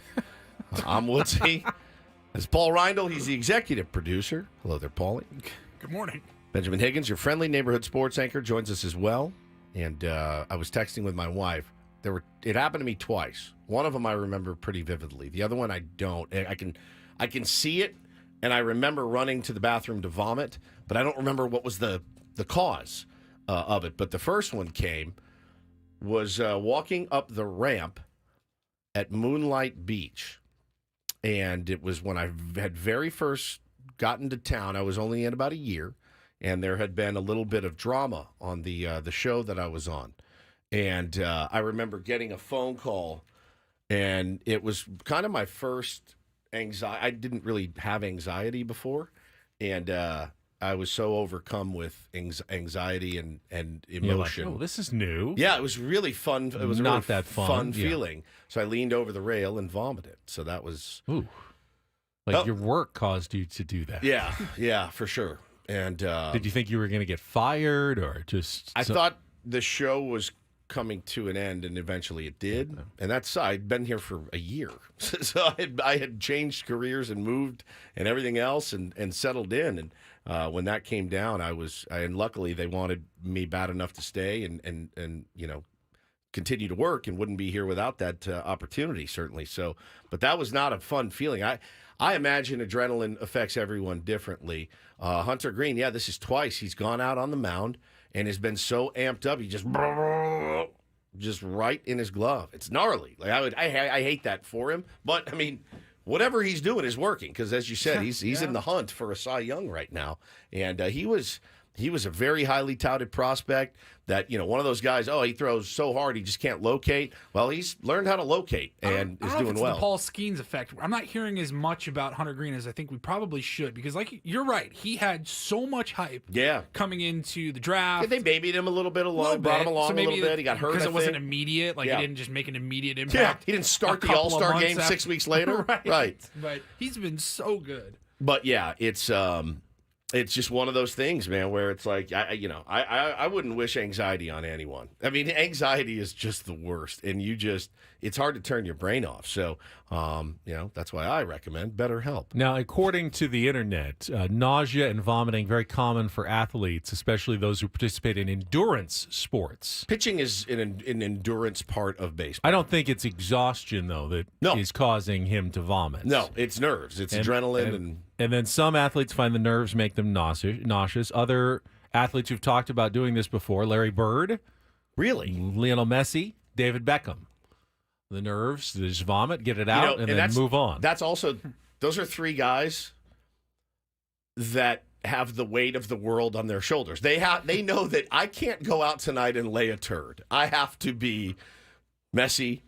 I'm Woodsy. That's Paul Reindl. He's the executive producer. Hello there, Paulie. Good morning. Benjamin Higgins, your friendly neighborhood sports anchor, joins us as well. And I was texting with my wife. It happened to me twice. One of them I remember pretty vividly. The other one I don't. I can see it, and I remember running to the bathroom to vomit, but I don't remember what was the cause of it. But the first one was walking up the ramp at Moonlight Beach. And it was when I had very first gotten to town. I was only in about a year, and there had been a little bit of drama on the show that I was on. And I remember getting a phone call, and it was kind of my first anxiety. I didn't really have anxiety before, and I was so overcome with anxiety and emotion. You're like, oh, this is new. Yeah, it was really fun. It was not really that fun feeling. So I leaned over the rail and vomited. So that was your work caused you to do that. Yeah, for sure. And did you think you were going to get fired, or just? I thought the show was coming to an end, and eventually it did. And that's I'd been here for a year, so I had changed careers and moved and everything else, and settled in. And when that came down, and luckily they wanted me bad enough to stay and continue to work, and wouldn't be here without that opportunity, certainly. So, but that was not a fun feeling. I imagine adrenaline affects everyone differently. Hunter Green, this is twice he's gone out on the mound and has been so amped up, he just right in his glove. It's gnarly. Like I hate that for him, but I mean, whatever he's doing is working, because as you said, he's in the hunt for a Cy Young right now, and he was a very highly touted prospect. That one of those guys. Oh, he throws so hard he just can't locate. Well, he's learned how to locate and is doing well. The Paul Skeens effect. I'm not hearing as much about Hunter Green as I think we probably should, because you're right, he had so much hype. Yeah. Coming into the draft, they babied him a little bit along, brought him along a little bit. He got hurt because it wasn't immediate. He didn't just make an immediate impact. Yeah, he didn't start the All-Star game 6 weeks later. Right. But he's been so good. But yeah, it's just one of those things, man, where it's like, I wouldn't wish anxiety on anyone. I mean, anxiety is just the worst, and it's hard to turn your brain off. So, that's why I recommend BetterHelp. Now, according to the internet, nausea and vomiting very common for athletes, especially those who participate in endurance sports. Pitching is an endurance part of baseball. I don't think it's exhaustion, though, that is causing him to vomit. No, it's nerves. It's adrenaline. And then some athletes find the nerves make them nauseous. Other athletes who've talked about doing this before, Larry Bird. Really? Lionel Messi, David Beckham. The nerves, they just vomit, get it out, and then move on. That's also, those are three guys that have the weight of the world on their shoulders. They know that I can't go out tonight and lay a turd. I have to be Messi,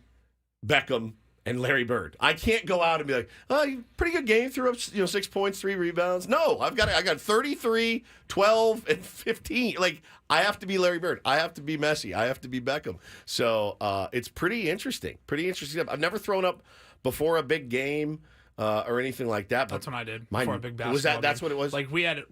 Beckham, and Larry Bird. I can't go out and be like, oh, pretty good game, threw up 6 points, 3 rebounds. No, I got 33, 12, and 15. Like, I have to be Larry Bird. I have to be Messi. I have to be Beckham. So it's pretty interesting. I've never thrown up before a big game or anything like that. But that's when I did before a big basketball game. That's what it was? Like we had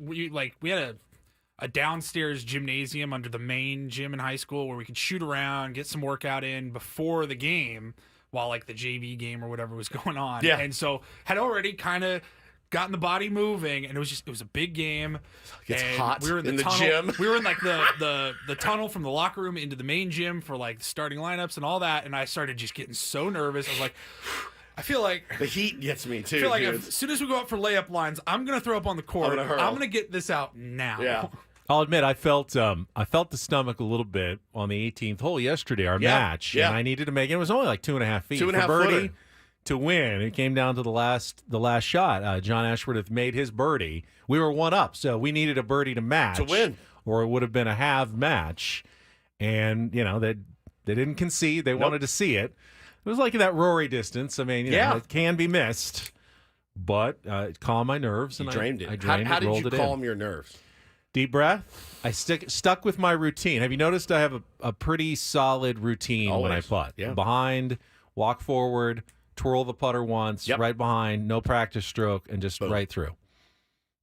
a downstairs gymnasium under the main gym in high school where we could shoot around, get some workout in before the game, while the JV game or whatever was going on. Yeah. And so had already kind of gotten the body moving, and it was a big game. It's hot. We were in the tunnel. Gym. We were in the tunnel from the locker room into the main gym for starting lineups and all that. And I started just getting so nervous. I was like, I feel like the heat gets me too. I feel like as soon as we go up for layup lines, I'm gonna throw up on the court. I'm gonna get this out now. Yeah. I'll admit, I felt the stomach a little bit on the 18th hole yesterday, our match, and I needed to make it. It was only like 2.5 feet. 2.5 birdie footer. To win. It came down to the last shot. John Ashworth made his birdie. We were 1 up, so we needed a birdie to match to win, or it would have been a half match. And they didn't concede. They wanted to see it. It was like that Rory distance. I mean, it can be missed, but it calmed my nerves. And you drained it. I drained How it, did rolled you it calm in. your nerves? Deep breath. I stuck with my routine. Have you noticed I have a pretty solid routine when I putt? Yeah. Behind, walk forward, twirl the putter once, right behind, no practice stroke, and just right through.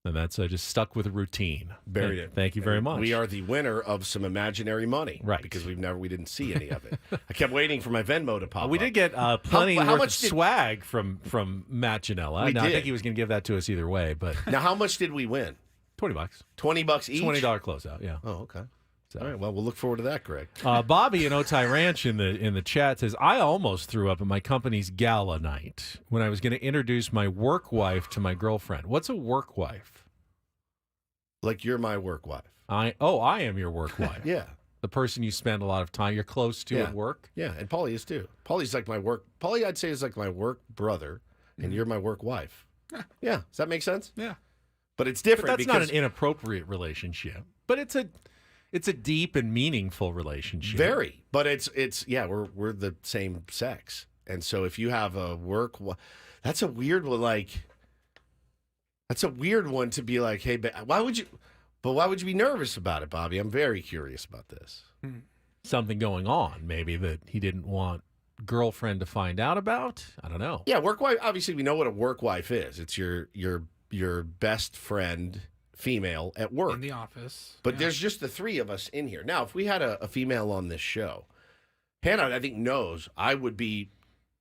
And that's just stuck with a routine. Buried it. Thank you very much. We are the winner of some imaginary money, right? Because we didn't see any of it. I kept waiting for my Venmo to pop. We up. did get plenty how worth much of swag from Matt Janella. We I did. think he was going to give that to us either way. But now, how much did we win? $20. $20 each. $20 closeout. Yeah. Oh, okay. All right. Well, we'll look forward to that, Greg. Bobby in Otay Ranch in the chat says, I almost threw up at my company's gala night when I was going to introduce my work wife to my girlfriend. What's a work wife? Like you're my work wife. I am your work wife. Yeah. The person you spend a lot of time, you're close to at work. Yeah, and Paulie is too. Paulie's like my work. Paulie, I'd say, is like my work brother, and you're my work wife. Yeah. Does that make sense? Yeah. But it's different. But that's because not an inappropriate relationship. But it's a deep and meaningful relationship. Very. But it's we're the same sex, and so if you have a work, that's a weird one. That's a weird one to be like, hey, why would you be nervous about it, Bobby? I'm very curious about this. Something going on, maybe, that he didn't want girlfriend to find out about? I don't know. Yeah, work wife. Obviously, we know what a work wife is. It's your best friend, female, at work. In the office. But there's just the three of us in here. Now, if we had a female on this show, Hannah, I think, knows I would be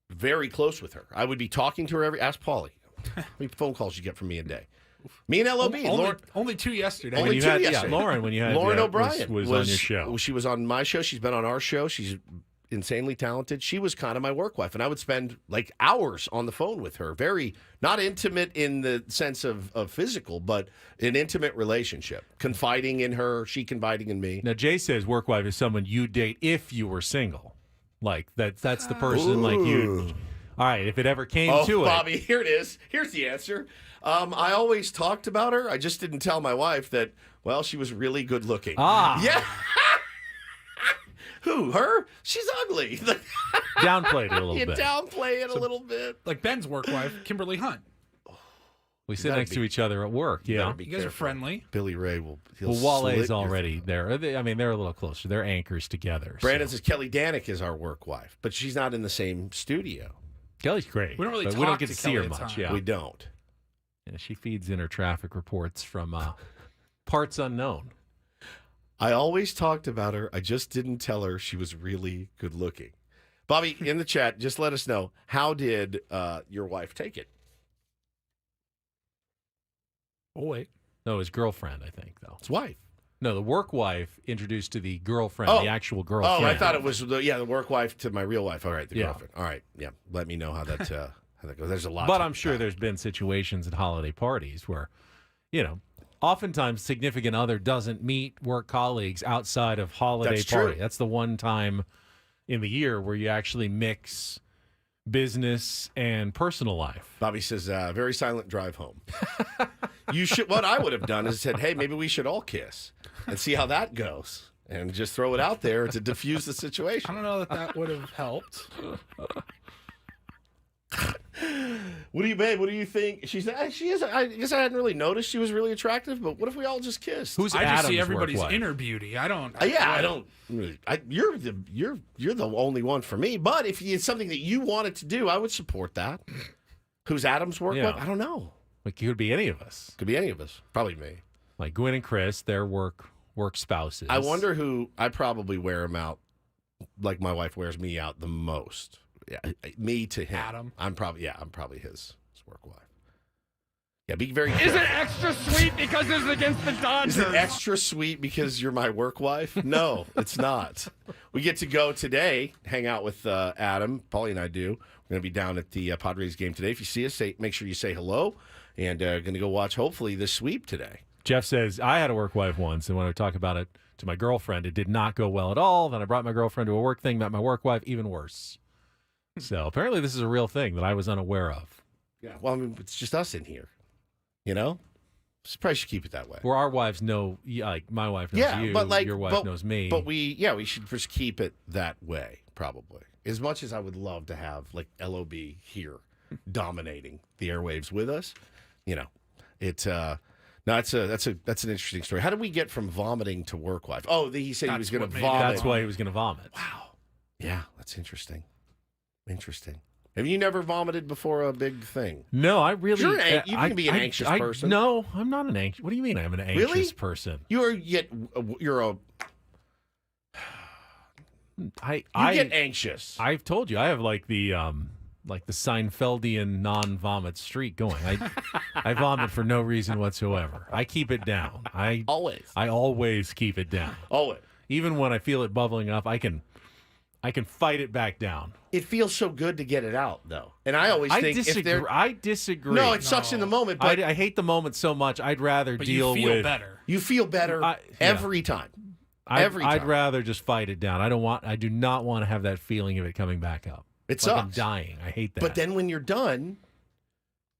very close with her. I would be talking to her ask Paulie. How many phone calls you get from me a day? Me and LOB. Only two yesterday. Only two yesterday. Lauren, when you had Lauren O'Brien was on your show. She was on my show. She's been on our show. She's insanely talented. She was kind of my work wife, and I would spend like hours on the phone with her. Very not intimate in the sense of physical, but an intimate relationship. Confiding in her, she confiding in me. Now, Jay says work wife is someone you date if you were single. Like that's the person like you. All right, if it ever came to it. Bobby, here it is. Here's the answer. I always talked about her. I just didn't tell my wife that, well, she was really good looking. Yeah. Who? Her? She's ugly. Downplayed it a little you bit. Downplay it a little bit. Like Ben's work wife, Kimberly Hunt. We sit next to each other at work. Yeah. You guys are friendly. Billy Ray will. Wale's already there. I mean, they're a little closer. They're anchors together. Brandon says Kelly Danick is our work wife, but she's not in the same studio. Kelly's great. We don't really but talk we don't get to see Kelly her a much. ton. Yeah, We don't. Yeah, she feeds in her traffic reports from parts unknown. I always talked about her. I just didn't tell her she was really good looking. Bobby, in the chat, just let us know, how did your wife take it? Oh, wait. No, his girlfriend, I think, though. His wife. No, the work wife introduced to the girlfriend, the actual girlfriend. Oh, I thought it was the work wife to my real wife. All right, the Yeah. girlfriend. All right, yeah. Let me know how that goes. There's a lot. But to I'm sure there's been situations at holiday parties where, oftentimes significant other doesn't meet work colleagues outside of holiday That's party. true. That's the one time in the year where you actually mix business and personal life. Bobby says, very silent drive home. You should. What I would have done is said, hey, maybe we should all kiss and see how that goes, and just throw it out there to diffuse the situation. I don't know that would have helped. What do you, babe? What do you think? She said she is. I guess I hadn't really noticed she was really attractive, but what if we all just kissed? Who's I just Adam's see work everybody's wife? inner beauty. I don't. I don't. You're the only one for me. But if it's something that you wanted to do, I would support that. Who's Adam's work Yeah. wife? I don't know. Like, it could be any of us. Could be any of us. Probably me. Like Gwen and Chris, their work spouses. I wonder who. I probably wear him out like my wife wears me out the most. Yeah, me to him. Adam. I'm probably his work wife. Yeah, be very Is careful. it extra sweet because it's against the Dodgers? Is it extra sweet because you're my work wife? No, it's not. We get to go today, hang out with Adam. Paulie and I do. We're going to be down at the Padres game today. If you see us, make sure you say hello. And going to go watch, hopefully, the sweep today. Jeff says, I had a work wife once, and when I talk about it to my girlfriend, it did not go well at all. Then I brought my girlfriend to a work thing, met my work wife, even worse. So apparently this is a real thing that I was unaware of. Yeah, well, I mean, it's just us in here. You know? Probably should keep it that way. Where our wives know, like my wife knows you, but like, your wife knows me. But we should just keep it that way, probably. As much as I would love to have like LOB here dominating the airwaves with us, it's that's an interesting story. How did we get from vomiting to work wife? Oh, he said he was going to vomit. That's why he was going to vomit. Wow. Yeah, that's interesting. Interesting. Have you never vomited before a big thing? No, I really. You can be an anxious person. No, I'm not an anxious. What do you mean I'm an anxious person? You're a. You get anxious. I've told you I have like the Seinfeldian non-vomit streak going. I vomit for no reason whatsoever. I keep it down. I always keep it down. Always. Even when I feel it bubbling up, I can fight it back down. It feels so good to get it out, though. And I always think I disagree. No, it sucks in the moment. But I hate the moment so much. I'd rather deal with. You feel better. You feel better every time. I'd rather just fight it down. I do not want to have that feeling of it coming back up. It like sucks. I'm dying. I hate that. But then when you're done,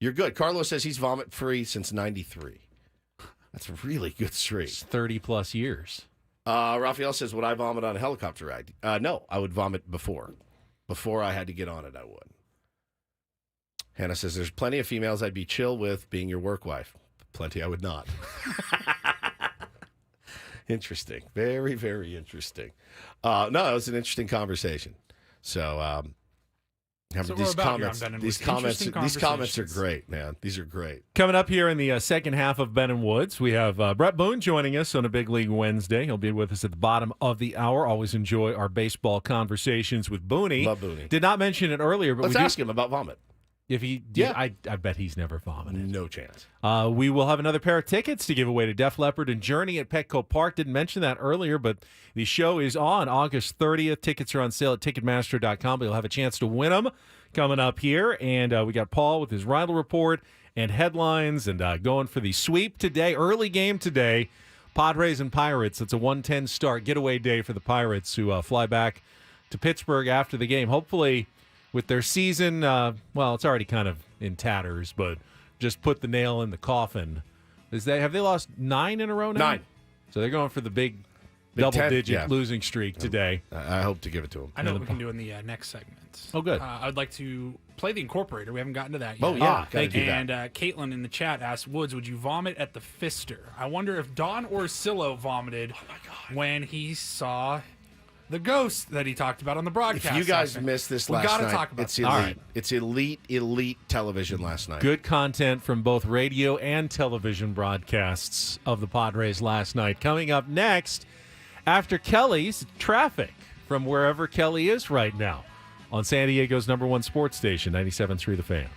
you're good. Carlos says he's vomit-free since 93. That's a really good streak. It's 30-plus years. Raphael says, would I vomit on a helicopter ride? No, I would vomit before. Before I had to get on it, I would. Hannah says, there's plenty of females I'd be chill with being your work wife. Plenty I would not. Interesting. Very, very interesting. No, it was an interesting conversation. So, these comments are great, man. These are great. Coming up here in the second half of Ben and Woods, we have Bret Boone joining us on a Big League Wednesday. He'll be with us at the bottom of the hour. Always enjoy our baseball conversations with Booney. Love Booney. Did not mention it earlier, but let's ask him about vomit. If he did, I bet he's never vomited. No chance. We will have another pair of tickets to give away to Def Leppard and Journey at Petco Park. Didn't mention that earlier, but the show is on August 30th. Tickets are on sale at Ticketmaster.com, but you'll have a chance to win them coming up here. And we got Paul with his Reindl Report and headlines and going for the sweep today. Early game today, Padres and Pirates. It's a 1:10 start, getaway day for the Pirates who fly back to Pittsburgh after the game. Hopefully, with their season, well, it's already kind of in tatters, but just put the nail in the coffin. Have they lost 9 in a row now? 9. So they're going for the big double-digit 10, losing streak today. I hope to give it to them. I know what we can do in the next segment. Oh, good. I'd like to play the Incorporator. We haven't gotten to that yet. Oh, yeah. Thank you. And Caitlin in the chat asked, Woods, would you vomit at the Fister? I wonder if Don Orsillo vomited when he saw the ghost that he talked about on the broadcast. If you guys missed this last night, talk about it's elite. Right. It's elite television last night. Good content from both radio and television broadcasts of the Padres last night. Coming up next, after Kelly's traffic from wherever Kelly is right now on San Diego's #1 sports station, 97.3 The Fan.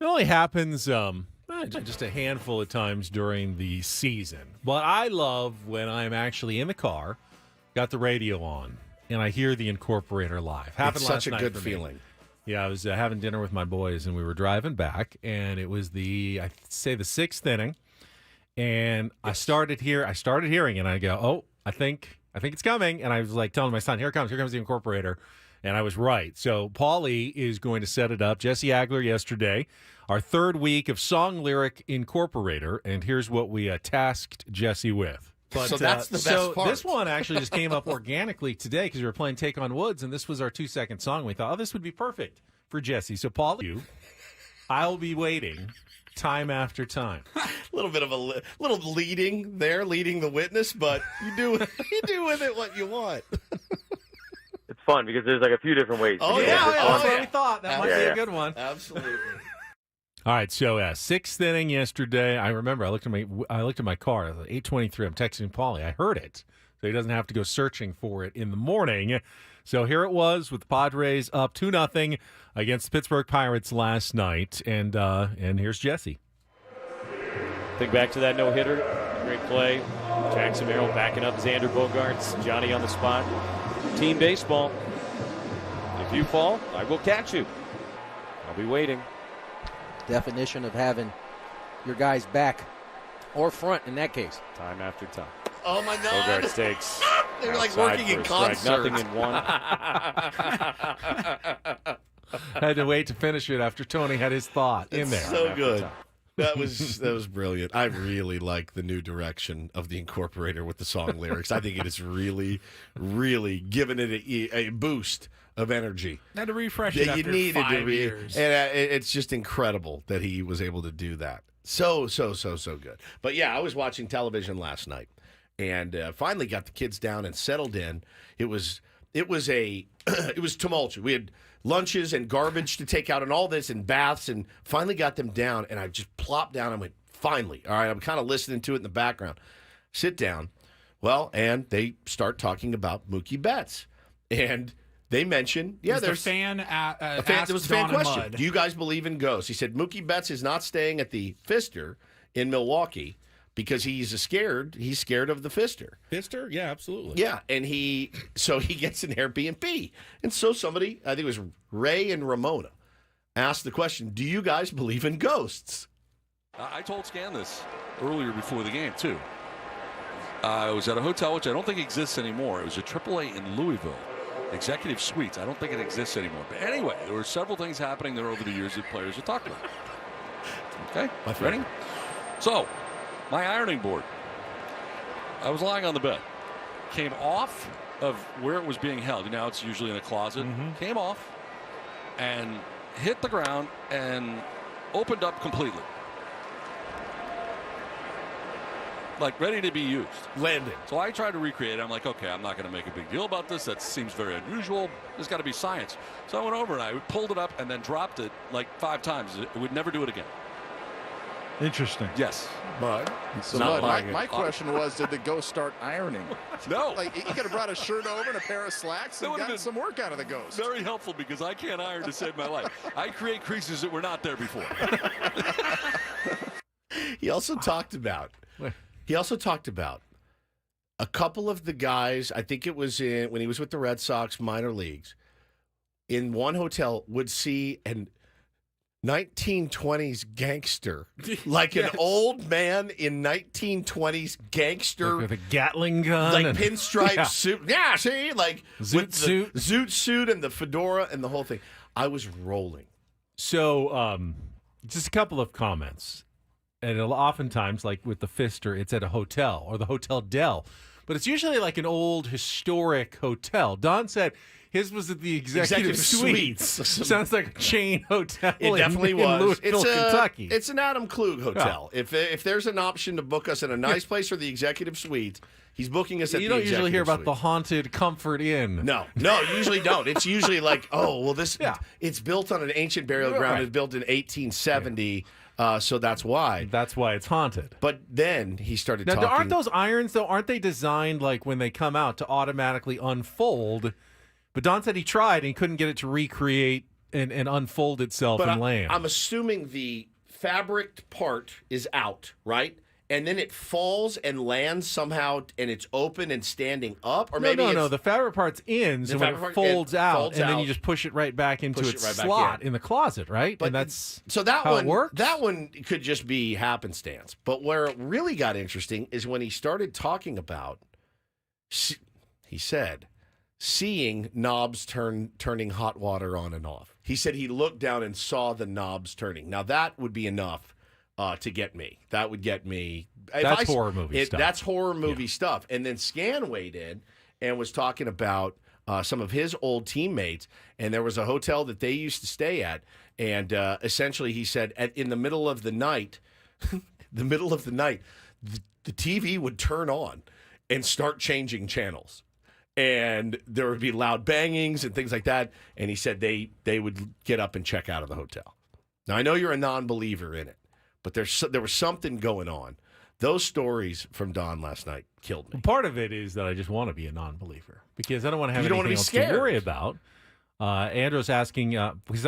It only happens just a handful of times during the season. But I love when I'm actually in the car, got the radio on, and I hear the Incorporator live. Happened It's last such a night good for me. feeling. Yeah, I was having dinner with my boys, and we were driving back, and it was I'd say the 6th inning, and I started hearing, and I go, oh, I think it's coming, and I was like telling my son, here comes the Incorporator, and I was right. So Paulie is going to set it up. Jesse Agler yesterday, our 3rd week of Song Lyric Incorporator, and here's what we tasked Jesse with. But, so that's the best part. This one actually just came up organically today because we were playing Take on Woods, and this was our 2-second song. We thought, this would be perfect for Jesse. So, Paul, I'll be waiting time after time. A little bit of little leading there, leading the witness, but you do with it what you want. It's fun because there's like a few different ways. Oh, that's what we thought. That might be a good one. Absolutely. All right, so 6th inning yesterday. I remember I looked at my car. It was 8:23. I'm texting Paulie. I heard it, so he doesn't have to go searching for it in the morning. So here it was with the Padres up 2-0 against the Pittsburgh Pirates last night, and here's Jesse. Think back to that no-hitter. Great play. Jackson Merrill backing up Xander Bogaerts. Johnny on the spot. Team baseball. If you fall, I will catch you. I'll be waiting. Definition of having your guys back or front in that case. Time after time. Oh, my God. Bogaerts takes. They're like working in concert. Nothing in one. Had to wait to finish it after Tony had his thought in there. So good. That was brilliant. I really like the new direction of the Incorporator with the song lyrics. I think it is really, really giving it a boost of energy. Had to refresh it after 5 years. And it's just incredible that he was able to do that. So good. But yeah, I was watching television last night and finally got the kids down and settled in. It was tumultuous. We had lunches and garbage to take out and all this and baths and finally got them down and I just plopped down and went, finally. All right, I'm kind of listening to it in the background. Sit down. Well, and they start talking about Mookie Betts. And they mentioned, there's a fan. There was a fan question. Do you guys believe in ghosts? He said Mookie Betts is not staying at the Pfister in Milwaukee because he's scared. He's scared of the Pfister. Pfister? Yeah, absolutely. Yeah, and he gets an Airbnb. And so somebody, I think it was Ray and Ramona, asked the question, do you guys believe in ghosts? I told Scan this earlier before the game, too. I was at a hotel, which I don't think exists anymore. It was a AAA in Louisville. Executive Suites. I don't think it exists anymore. But anyway, there were several things happening there over the years that players have talked about. Okay, ready? So, my ironing board. I was lying on the bed. Came off of where it was being held. Now it's usually in a closet. Came off and hit the ground and opened up completely. Like ready to be used. Landed. So I tried to recreate it. I'm like, okay, I'm not going to make a big deal about this. That seems very unusual. There's got to be science. So I went over and I pulled it up and then dropped it like 5 times. It would never do it again. Interesting. Yes. But so my question was, did the ghost start ironing? No. Like he could have brought a shirt over and a pair of slacks and gotten some work out of the ghost. Very helpful because I can't iron to save my life. I create creases that were not there before. He also talked about a couple of the guys, I think it was when he was with the Red Sox minor leagues, in one hotel would see an 1920s gangster, like an old man in 1920s gangster. Like with a Gatling gun. Like pinstripe suit. Yeah, see? Like Zoot suit. Zoot suit and the fedora and the whole thing. I was rolling. So just a couple of comments. And oftentimes, like with the Pfister, it's at a hotel or the Hotel Del. But it's usually like an old historic hotel. Don said his was at the Executive Suites. Sounds like a chain hotel. It definitely was. In Louisville, Kentucky. It's an Adam Klug hotel. Yeah. If there's an option to book us in a nice place or the Executive Suite, he's booking us at the Executive Suite. You don't usually hear about the haunted Comfort Inn. No, you usually don't. It's usually like, it's built on an ancient burial ground. Right. It's built in 1870. So that's why. That's why it's haunted. But then he started now, talking. Aren't those irons, though, aren't they designed like when they come out to automatically unfold? But Don said he tried and he couldn't get it to recreate and unfold itself But and land. I'm assuming the fabric part is out, right? And then it falls and lands somehow, and it's open and standing up, or maybe no. The fabric part's in, so when it folds out, and then you just push it right back into its slot in the closet, right? But and that's so that how one it works. That one could just be happenstance. But where it really got interesting is when he started talking about. He said, seeing knobs turning hot water on and off. He said he looked down and saw the knobs turning. Now that would be enough to get me. That would get me. That's horror movie stuff. That's horror movie stuff. And then Scan weighed in and was talking about some of his old teammates. And there was a hotel that they used to stay at. And essentially he said in the middle of the night, the TV would turn on and start changing channels. And there would be loud bangings and things like that. And he said they would get up and check out of the hotel. Now, I know you're a non-believer in it, but there was something going on. Those stories from Don last night killed me. Part of it is that I just want to be a non-believer because I don't want to have anything else scared. to worry about. Andrew's asking, because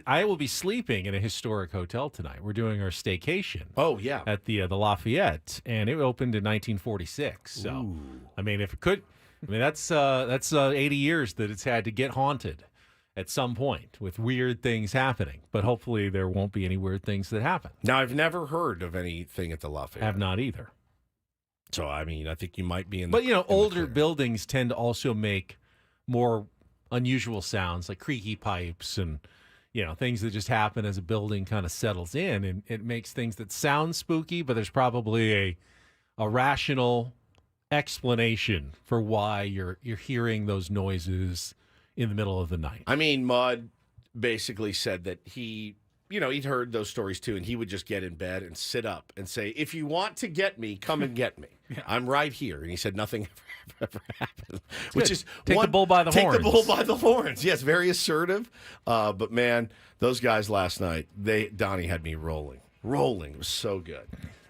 I will be sleeping in a historic hotel tonight. We're doing our staycation. Oh, yeah. At the Lafayette, and it opened in 1946. So, Ooh. I mean, if it could, that's 80 years that it's had to get haunted at some point with weird things happening. But hopefully there won't be any weird things that happen. Now, I've never heard of anything at the Lafayette. Have not either. So, I mean, I think you might be in the... But, older buildings tend to also make more unusual sounds like creaky pipes and, things that just happen as a building kind of settles in. And it makes things that sound spooky, but there's probably a rational explanation for why you're hearing those noises in the middle of the night. I mean, Mud basically said that he'd heard those stories too, and he would just get in bed and sit up and say, if you want to get me, come and get me. Yeah. I'm right here. And he said nothing ever happened. Which is Take the bull by the horns. Take the bull by the horns. Yes, very assertive. But man, those guys last night, Donnie had me rolling. It was so good.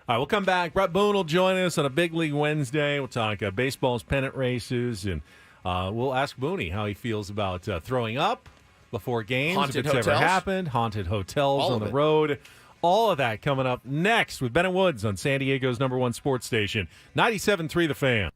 All right, we'll come back. Bret Boone will join us on a Big League Wednesday. We'll talk baseball's pennant races, and we'll ask Booney how he feels about throwing up before games, haunted if it's hotels. ever happened, haunted hotels All on of the it. road. All of that coming up next with Ben and Woods on San Diego's #1 sports station, 97.3 The Fan.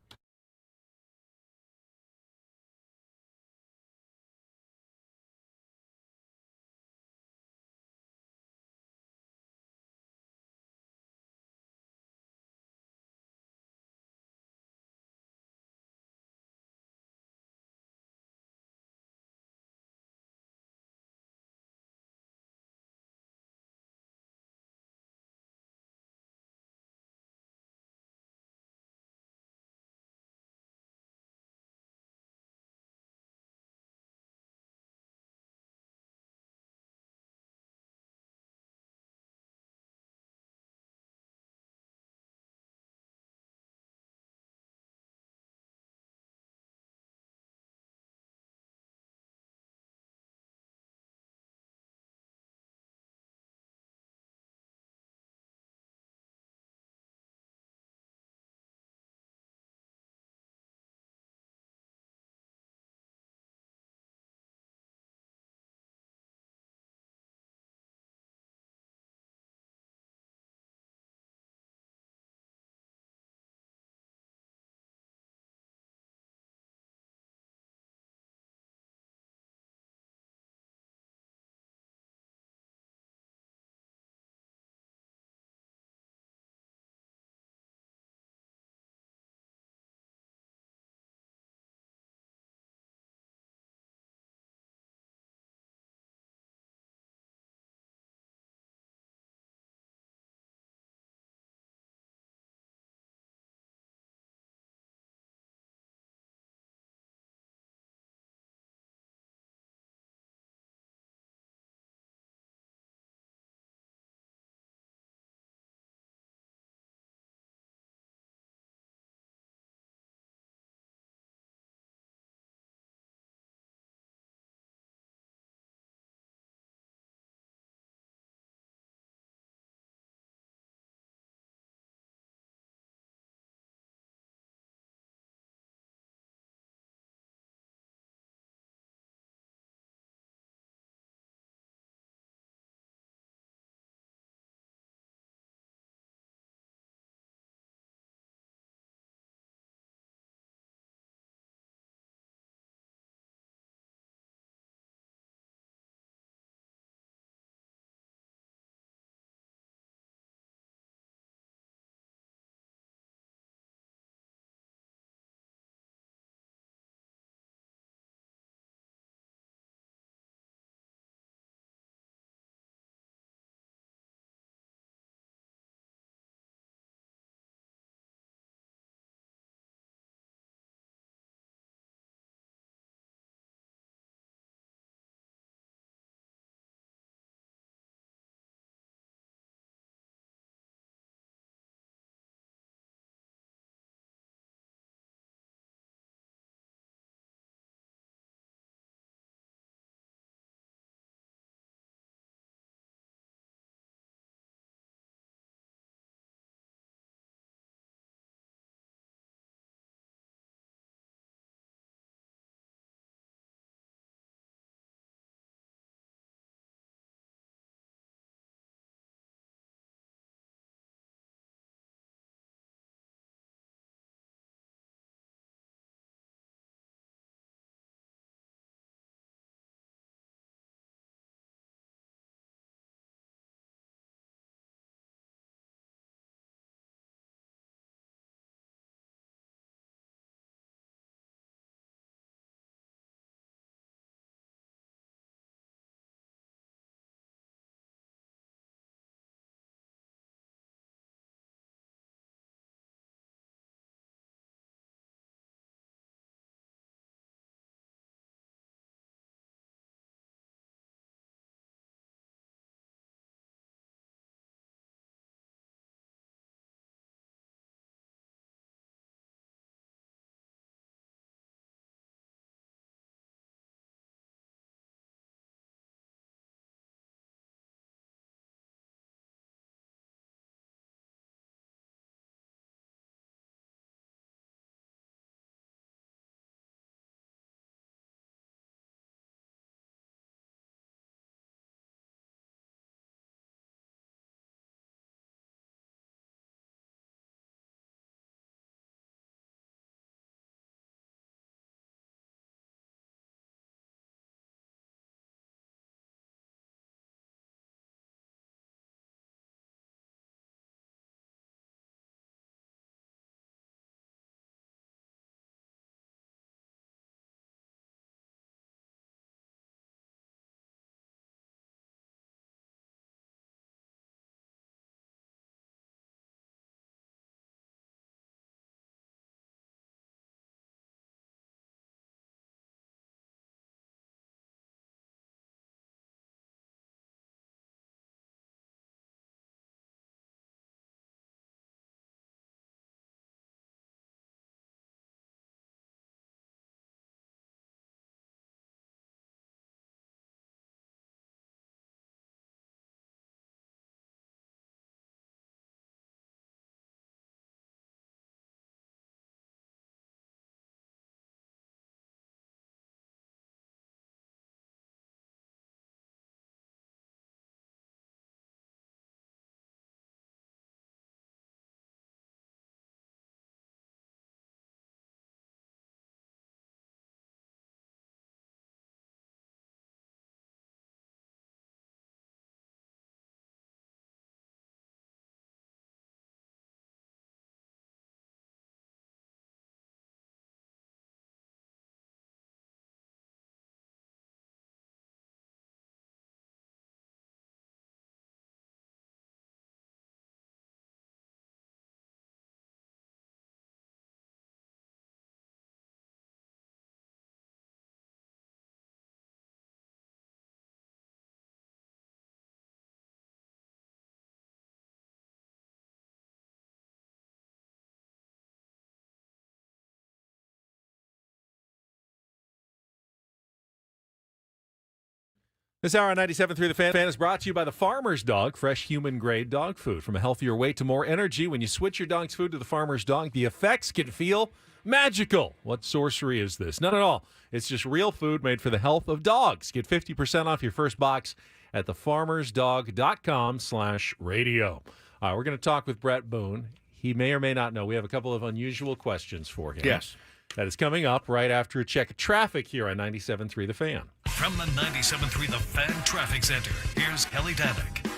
This hour on 97.3 The Fan is brought to you by the Farmer's Dog, fresh human-grade dog food. From a healthier weight to more energy, when you switch your dog's food to the Farmer's Dog, the effects can feel magical. What sorcery is this? None at all. It's just real food made for the health of dogs. Get 50% off your first box at thefarmersdog.com/radio. We're going to talk with Bret Boone. He may or may not know. We have a couple of unusual questions for him. Yes. That is coming up right after a check of traffic here on 97.3 The Fan. From the 97.3 The Fan Traffic Center, here's Kelly Danick.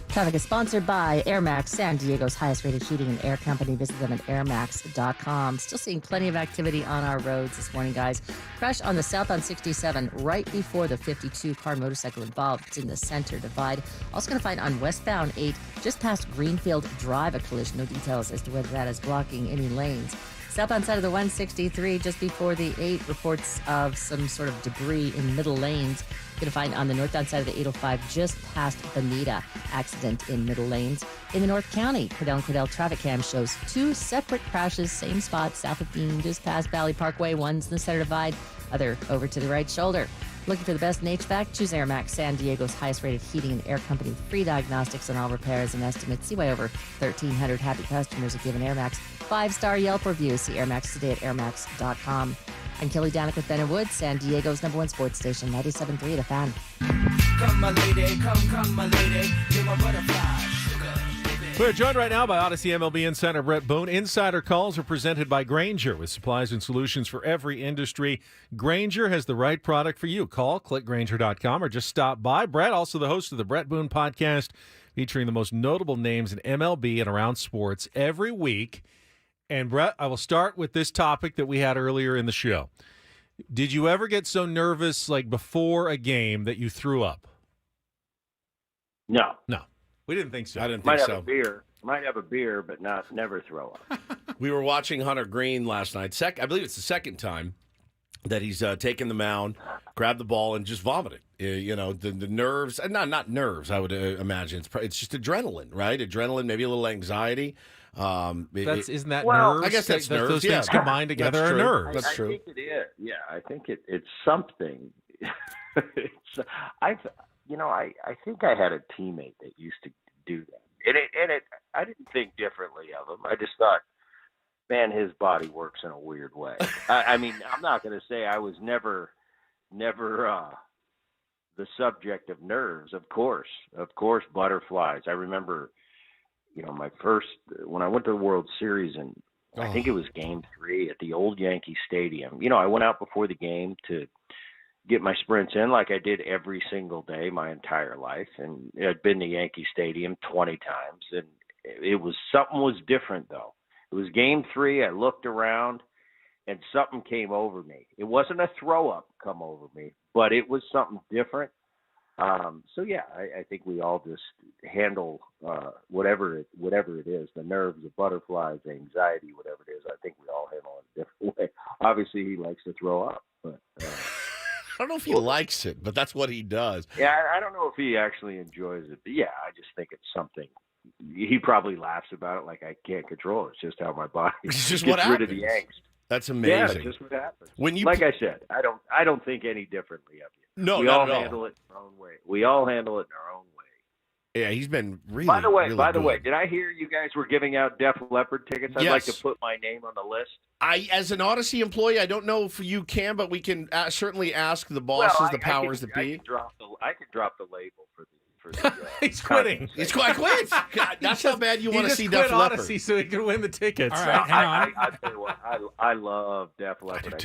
Traffic is sponsored by Air Max, San Diego's highest-rated heating and air company. Visit them at airmax.com. Still seeing plenty of activity on our roads this morning, guys. Crash on the southbound 67 right before the 52-car motorcycle involved. It's in the center divide. Also going to find on westbound 8, just past Greenfield Drive, a collision. No details as to whether that is blocking any lanes. Southbound side of the 163, just before the 8, reports of some sort of debris in middle lanes. Going to find on the northbound side of the 805, just past Bonita, accident in middle lanes. In the North County, Cordell traffic cam shows 2 separate crashes, same spot, south of Bean, just past Valley Parkway. One's in the center divide, other over to the right shoulder. Looking for the best in HVAC? Choose Air Max, San Diego's highest-rated heating and air company. Free diagnostics on all repairs and estimates. See why over 1,300 happy customers have given Air Max 5-star Yelp reviews. See Air Max today at airmax.com. I'm Kelly Danick with Ben & Woods, San Diego's #1 sports station, 97.3 The Fan. Come, my lady, come, my lady, you're my butterfly. We're joined right now by Odyssey MLB insider Bret Boone. Insider calls are presented by Grainger with supplies and solutions for every industry. Grainger has the right product for you. Call, click Grainger.com, or just stop by. Bret, also the host of the Bret Boone podcast, featuring the most notable names in MLB and around sports every week. And Bret, I will start with this topic that we had earlier in the show. Did you ever get so nervous, like before a game, that you threw up? No. No. We didn't think so. I didn't Might think have so. a beer. Might have a beer, but never throw up. We were watching Hunter Green last night. I believe it's the second time that he's taken the mound, grabbed the ball, and just vomited. The nerves, not nerves, I would imagine. It's just adrenaline, right? Adrenaline, maybe a little anxiety. Isn't that well, nerves? I guess that's nerves. Those things combined together That's are true. nerves. That's true. I think it is. Yeah, I think it's something. I think I had a teammate that used to do that, and I didn't think differently of him. I just thought, man, his body works in a weird way. I mean, I'm not going to say I was never the subject of nerves. Of course, butterflies. I remember, my first when I went to the World Series, and I think it was Game 3 at the old Yankee Stadium. I went out before the game to get my sprints in like I did every single day my entire life. And I'd been to Yankee Stadium 20 times. And something was different, though. It was Game 3. I looked around and something came over me. It wasn't a throw up come over me, but it was something different. I think we all just handle whatever it is, the nerves, the butterflies, the anxiety, whatever it is. I think we all handle it a different way. Obviously, he likes to throw up, but I don't know if he likes it, but that's what he does. Yeah, I don't know if he actually enjoys it. But yeah, I just think it's something. He probably laughs about it like I can't control it. It's just how my body It's just gets what rid of the happens. angst. That's Yeah, amazing. it's just what happens. When you like I said, I don't think any differently of you. No, we not all at all. handle it in our own way. We all handle it in our own way. Yeah, he's been really. By the way, good. did I hear you guys were giving out Def Leppard tickets? I'd like to Yes. put my name on the list. As an Odyssey employee, I don't know if you can, but we can certainly ask the bosses, Well, the powers that be. I could drop the label for the. He's quitting. He's quit. God, that's how bad you want to see Def Def Leppard. Odyssey so he can win the tickets. All right, hang on. I tell you what, I love Def Leppard.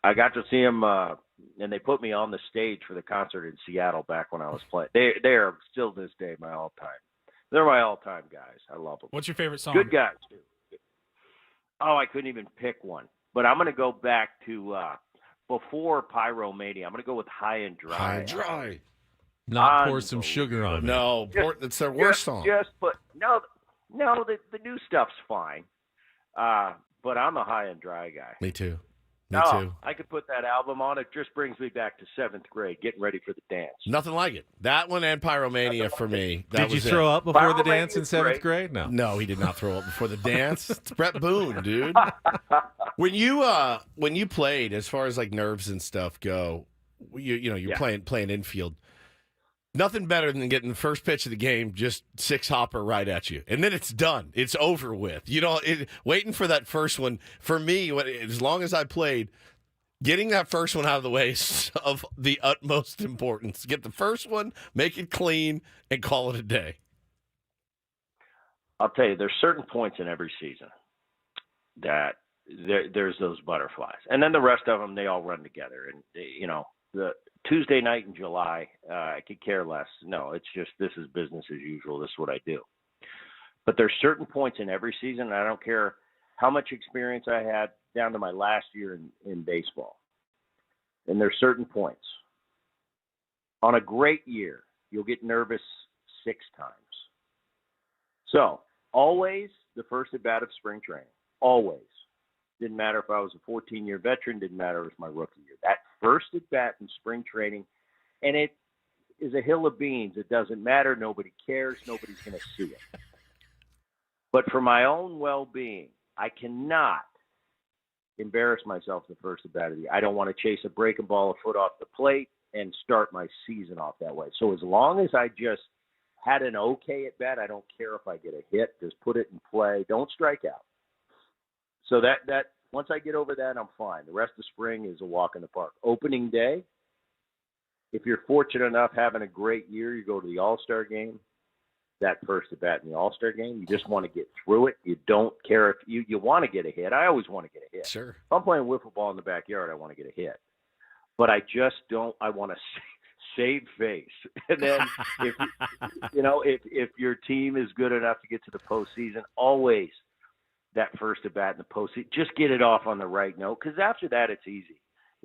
I got to see him. And they put me on the stage for the concert in Seattle back when I was playing. They are still to this day my all-time. They're my all-time guys. I love them. What's your favorite song? Good guys too. Oh, I couldn't even pick one. But I'm going to go back to before Pyromania. I'm going to go with High and Dry. High and Dry. Not pour some sugar on it. No, that's their worst song. Just put no. The new stuff's fine. But I'm a High and Dry guy. Me too. Me too. I could put that album on. It just brings me back to 7th grade, getting ready for the dance. Nothing like it. That one and Pyromania for me. Did you throw up before the dance in 7th grade? No, he did not throw up before the dance. It's Bret Boone, dude. When you played, as far as like nerves and stuff go, you're playing infield. Nothing better than getting the first pitch of the game, just 6-hopper right at you. And then it's done. It's over with. Waiting for that first one, for me, as long as I played, getting that first one out of the way is of the utmost importance. Get the first one, make it clean, and call it a day. I'll tell you, there's certain points in every season that there's those butterflies. And then the rest of them, they all run together. And, the Tuesday night in July, I could care less. No, it's just this is business as usual. This is what I do. But there's certain points in every season, and I don't care how much experience I had down to my last year in baseball. And there's certain points. On a great year, you'll get nervous 6 times. So always the first at bat of spring training. Always. Didn't matter if I was a 14-year veteran. Didn't matter if it was my rookie year. That first at bat in spring training, and it is a hill of beans. It doesn't matter. Nobody cares. Nobody's going to see it. But for my own well-being, I cannot embarrass myself the first at bat of the year. I don't want to chase a breaking ball a foot off the plate and start my season off that way. So as long as I just had an okay at bat, I don't care if I get a hit. Just put it in play. Don't strike out. So that once I get over that, I'm fine. The rest of spring is a walk in the park. Opening day, if you're fortunate enough having a great year, you go to the All-Star game, that first at bat in the All-Star game, you just want to get through it. You don't care if you want to get a hit. I always want to get a hit. Sure. If I'm playing wiffle ball in the backyard, I want to get a hit. But I just don't. I want to save face. And then if your team is good enough to get to the postseason, always that first at bat in the postseason, just get it off on the right note, because after that it's easy.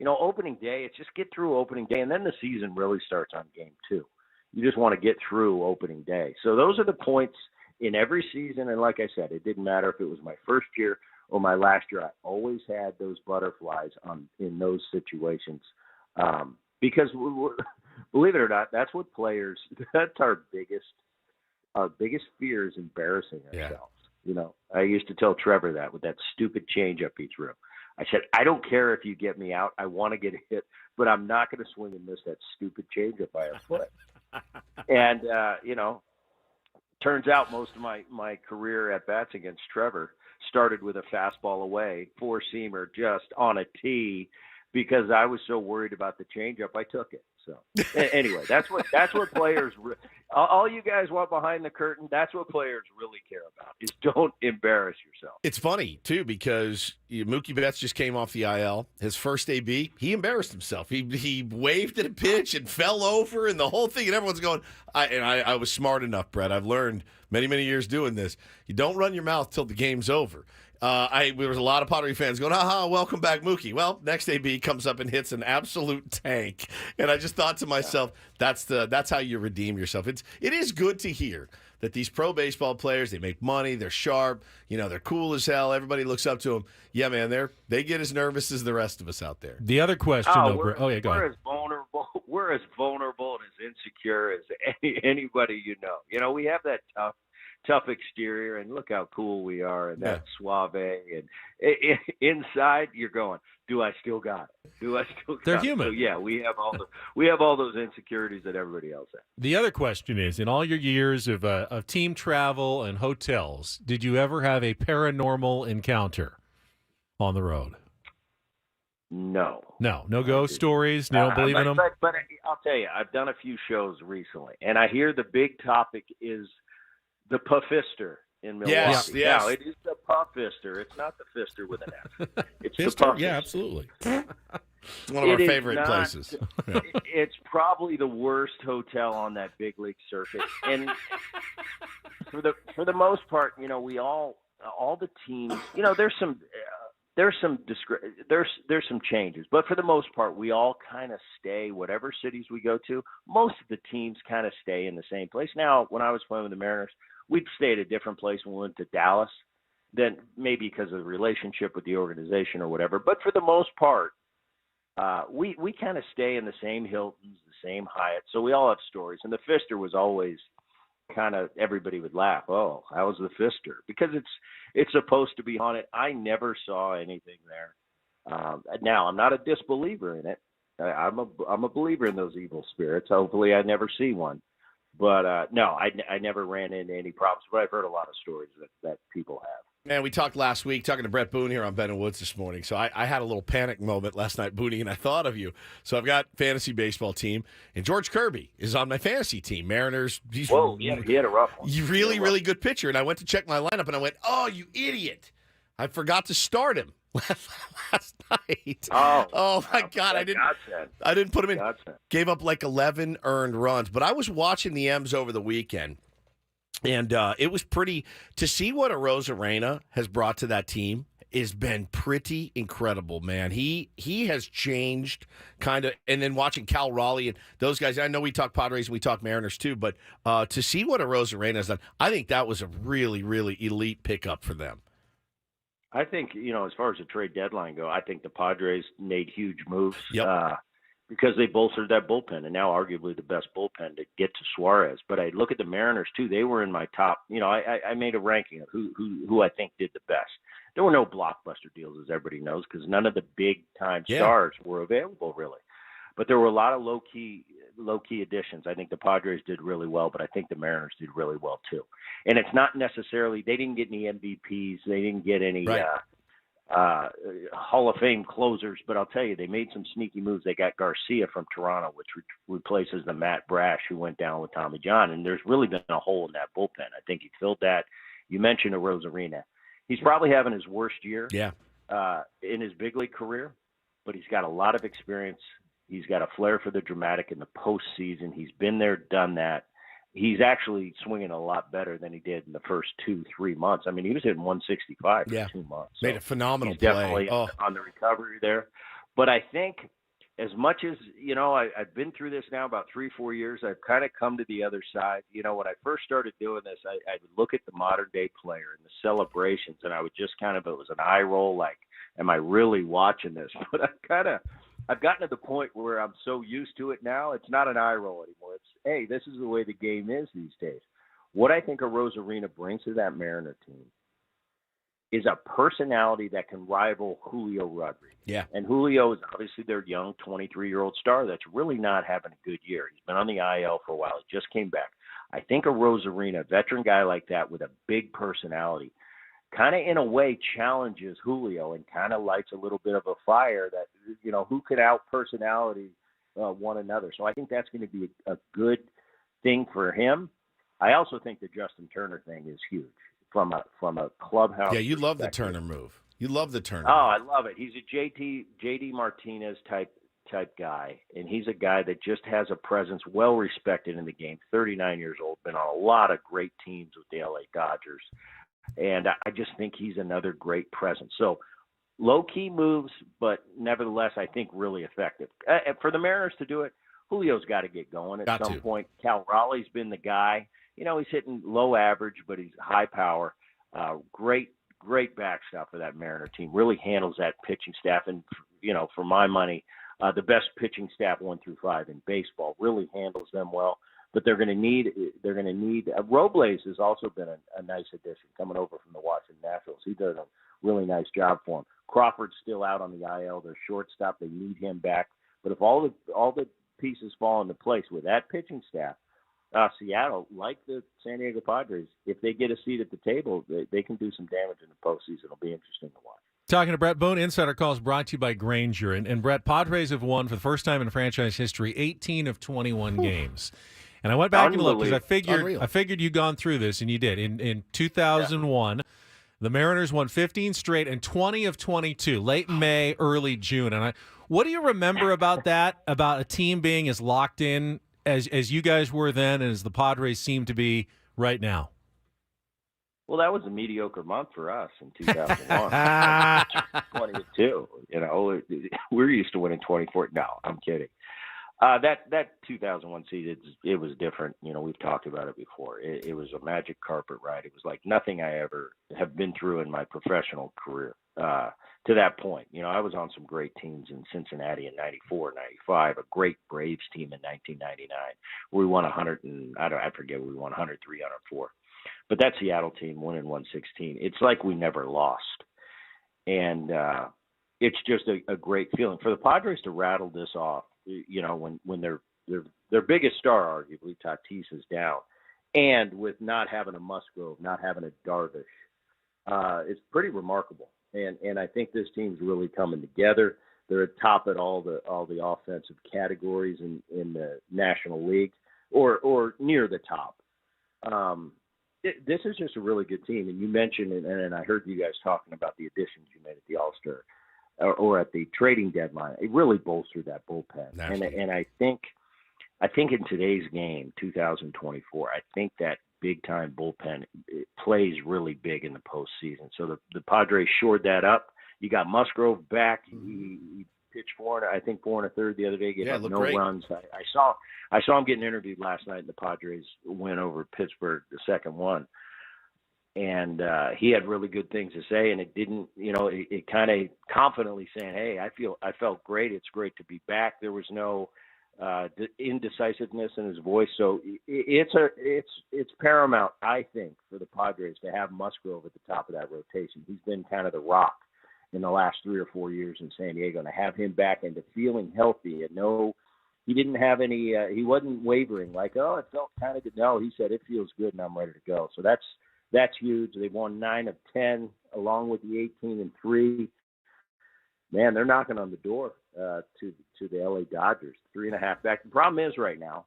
Opening day, it's just get through opening day, and then the season really starts on game 2. You just want to get through opening day. So those are the points in every season, and like I said, it didn't matter if it was my first year or my last year. I always had those butterflies in those situations, because believe it or not, that's what players. That's our biggest fear is embarrassing ourselves. Yeah. I used to tell Trevor that with that stupid changeup he threw. I said, I don't care if you get me out. I want to get a hit, but I'm not going to swing and miss that stupid changeup by a foot. And, turns out most of my career at bats against Trevor started with a fastball away, 4-seamer just on a tee, because I was so worried about the changeup, I took it. So anyway, that's what players. All you guys want behind the curtain. That's what players really care about. Is don't embarrass yourself. It's funny too, because Mookie Betts just came off the IL. His first AB, he embarrassed himself. He waved at a pitch and fell over, and the whole thing. And everyone's going. I was smart enough, Brett. I've learned many years doing this. You don't run your mouth till the game's over. There was a lot of Padres fans going, welcome back, Mookie. Well, next AB comes up and hits an absolute tank. And I just thought to myself, that's how you redeem yourself. It is good to hear that these pro baseball players, they make money, they're sharp, they're cool as hell. Everybody looks up to them. Yeah, man, they get as nervous as the rest of us out there. The other question, go ahead. We're as vulnerable and as insecure as anybody we have that tough exterior, and look how cool we are, and that suave, and inside you're going, do I still got it? They're human. So yeah, we have all those insecurities that everybody else has. The other question is, in all your years of team travel and hotels, did you ever have a paranormal encounter on the road? No ghost stories. You don't believe in them. But I'll tell you, I've done a few shows recently, and I hear the big topic is the Puffister in Milwaukee. Yes. Now, it is the Puffister. It's not the Fister with an F. It's Fister? the Puffister. Yeah, absolutely. It's one of our favorite places. It's probably the worst hotel on that big league circuit. And for the most part, we all the teams, there's some changes, but for the most part, we all kind of stay whatever cities we go to. Most of the teams kind of stay in the same place. Now, when I was playing with the Mariners, we'd stay at a different place when we went to Dallas, then maybe because of the relationship with the organization or whatever. But for the most part, we kind of stay in the same Hiltons, the same Hyatt. So we all have stories. And the Fister was always kind of, everybody would laugh. Oh, how was the Fister? Because it's supposed to be haunted. I never saw anything there. Now, I'm not a disbeliever in it. I'm a believer in those evil spirits. Hopefully, I never see one. But no, I never ran into any problems. But I've heard a lot of stories that people have. Man, we talked last week, talking to Bret Boone here on Ben and Woods this morning. So I had a little panic moment last night, Booney, and I thought of you. So I've got fantasy baseball team, and George Kirby is on my fantasy team. Mariners. Whoa, he had a rough one. Really good pitcher. And I went to check my lineup, and I went, oh, you idiot. I forgot to start him last night. Oh my God. I didn't put him in. Gave up like 11 earned runs. But I was watching the M's over the weekend. And it was pretty to see what Arozarena has brought to that team has been pretty incredible, man. He has changed kind of, and then watching Cal Raleigh and those guys. I know we talk Padres and we talk Mariners too, but to see what Arozarena has done, I think that was a really, really elite pickup for them. I think, as far as the trade deadline go, I think the Padres made huge moves. Yep. Because they bolstered that bullpen, and now arguably the best bullpen to get to Suarez. But I look at the Mariners too; they were in my top. I made a ranking of who I think did the best. There were no blockbuster deals, as everybody knows, because none of the big time stars were available really. But there were a lot of low key additions. I think the Padres did really well, but I think the Mariners did really well too. And it's not necessarily they didn't get any MVPs, they didn't get any. Right. Hall of Fame closers, but I'll tell you, they made some sneaky moves. They got Garcia from Toronto, which replaces the Matt Brash who went down with Tommy John, and there's really been a hole in that bullpen. I think he filled that. You mentioned Arozarena. He's probably having his worst year in his big league career, but he's got a lot of experience. He's got a flair for the dramatic in the postseason. He's been there, done that. He's actually swinging a lot better than he did in the first 2-3 months. I mean, he was hitting 165 for 2 months. So made a phenomenal play. Definitely on the recovery there. But I think as much as, I've been through this now about 3-4 years, I've kind of come to the other side. When I first started doing this, I would look at the modern day player and the celebrations, and I would just it was an eye roll, like, am I really watching this? But I've gotten to the point where I'm so used to it now, it's not an eye roll anymore. It's, hey, this is the way the game is these days. What I think Arozarena brings to that Mariner team is a personality that can rival Julio Rodriguez. Yeah. And Julio is obviously their young 23-year-old star that's really not having a good year. He's been on the IL for a while. He just came back. I think Arozarena, a veteran guy like that with a big personality, kind of in a way challenges Julio and kind of lights a little bit of a fire that, who could out-personality one another. So I think that's going to be a good thing for him. I also think the Justin Turner thing is huge from a clubhouse. Yeah, you love the Turner move. You love the Turner. Oh, I love it. He's a JD Martinez type guy, and he's a guy that just has a presence, well respected in the game. 39 years old, been on a lot of great teams with the LA Dodgers. And I just think he's another great presence. So low-key moves, but nevertheless, I think really effective. For the Mariners to do it, Julio's got to get going at some point. Cal Raleigh's been the guy. He's hitting low average, but he's high power. Great backstop for that Mariner team. Really handles that pitching staff. And, for my money, the best pitching staff 1 through 5 in baseball. Really handles them well. But they're going to need Robles has also been a nice addition coming over from the Washington Nationals. He does a really nice job for him. Crawford's still out on the IL. Their shortstop, they need him back. But if all the pieces fall into place with that pitching staff, Seattle, like the San Diego Padres, if they get a seat at the table, they can do some damage in the postseason. It'll be interesting to watch. Talking to Bret Boone, Insider Calls brought to you by Grainger. And Bret, Padres have won for the first time in franchise history 18 of 21 games. And I went back and looked because I figured you'd gone through this, and you did. In 2001, the Mariners won 15 straight and 20 of 22, late May, early June. And what do you remember about that, about a team being as locked in as you guys were then and as the Padres seem to be right now? Well, that was a mediocre month for us in 2001. 22. We're used to winning 24. No, I'm kidding. That 2001 season, it was different. We've talked about it before. It was a magic carpet ride. It was like nothing I ever have been through in my professional career to that point. I was on some great teams in Cincinnati in 94, 95, a great Braves team in 1999. We won 100 and I forget, we won 103, 104. But that Seattle team winning 116, it's like we never lost. And it's just a great feeling. For the Padres to rattle this off when their biggest star, arguably Tatis, is down, and with not having a Musgrove, not having a Darvish, it's pretty remarkable. And I think this team's really coming together. They're at top at all the offensive categories in the National League, or near the top. This is just a really good team. And you mentioned, and I heard you guys talking about the additions you made at the All-Star or at the trading deadline. It really bolstered that bullpen. And I think in today's game, 2024, I think that big-time bullpen plays really big in the postseason. So the Padres shored that up. You got Musgrove back. He pitched 4 1/3 the other day, gave up no great. runs. I saw him getting interviewed last night in the Padres win over Pittsburgh, the second one. And he had really good things to say, and it didn't, it kind of confidently saying, "Hey, I felt great. It's great to be back." There was no indecisiveness in his voice, so it's paramount, I think, for the Padres to have Musgrove at the top of that rotation. He's been kind of the rock in the last 3 or 4 years in San Diego, and to have him back into feeling healthy and he didn't have any. He wasn't wavering like, "Oh, it felt kind of good." No, he said it feels good and I'm ready to go. So that's huge. They won 9 of 10, along with the 18-3. Man, they're knocking on the door to the LA Dodgers, 3.5 back. The problem is right now,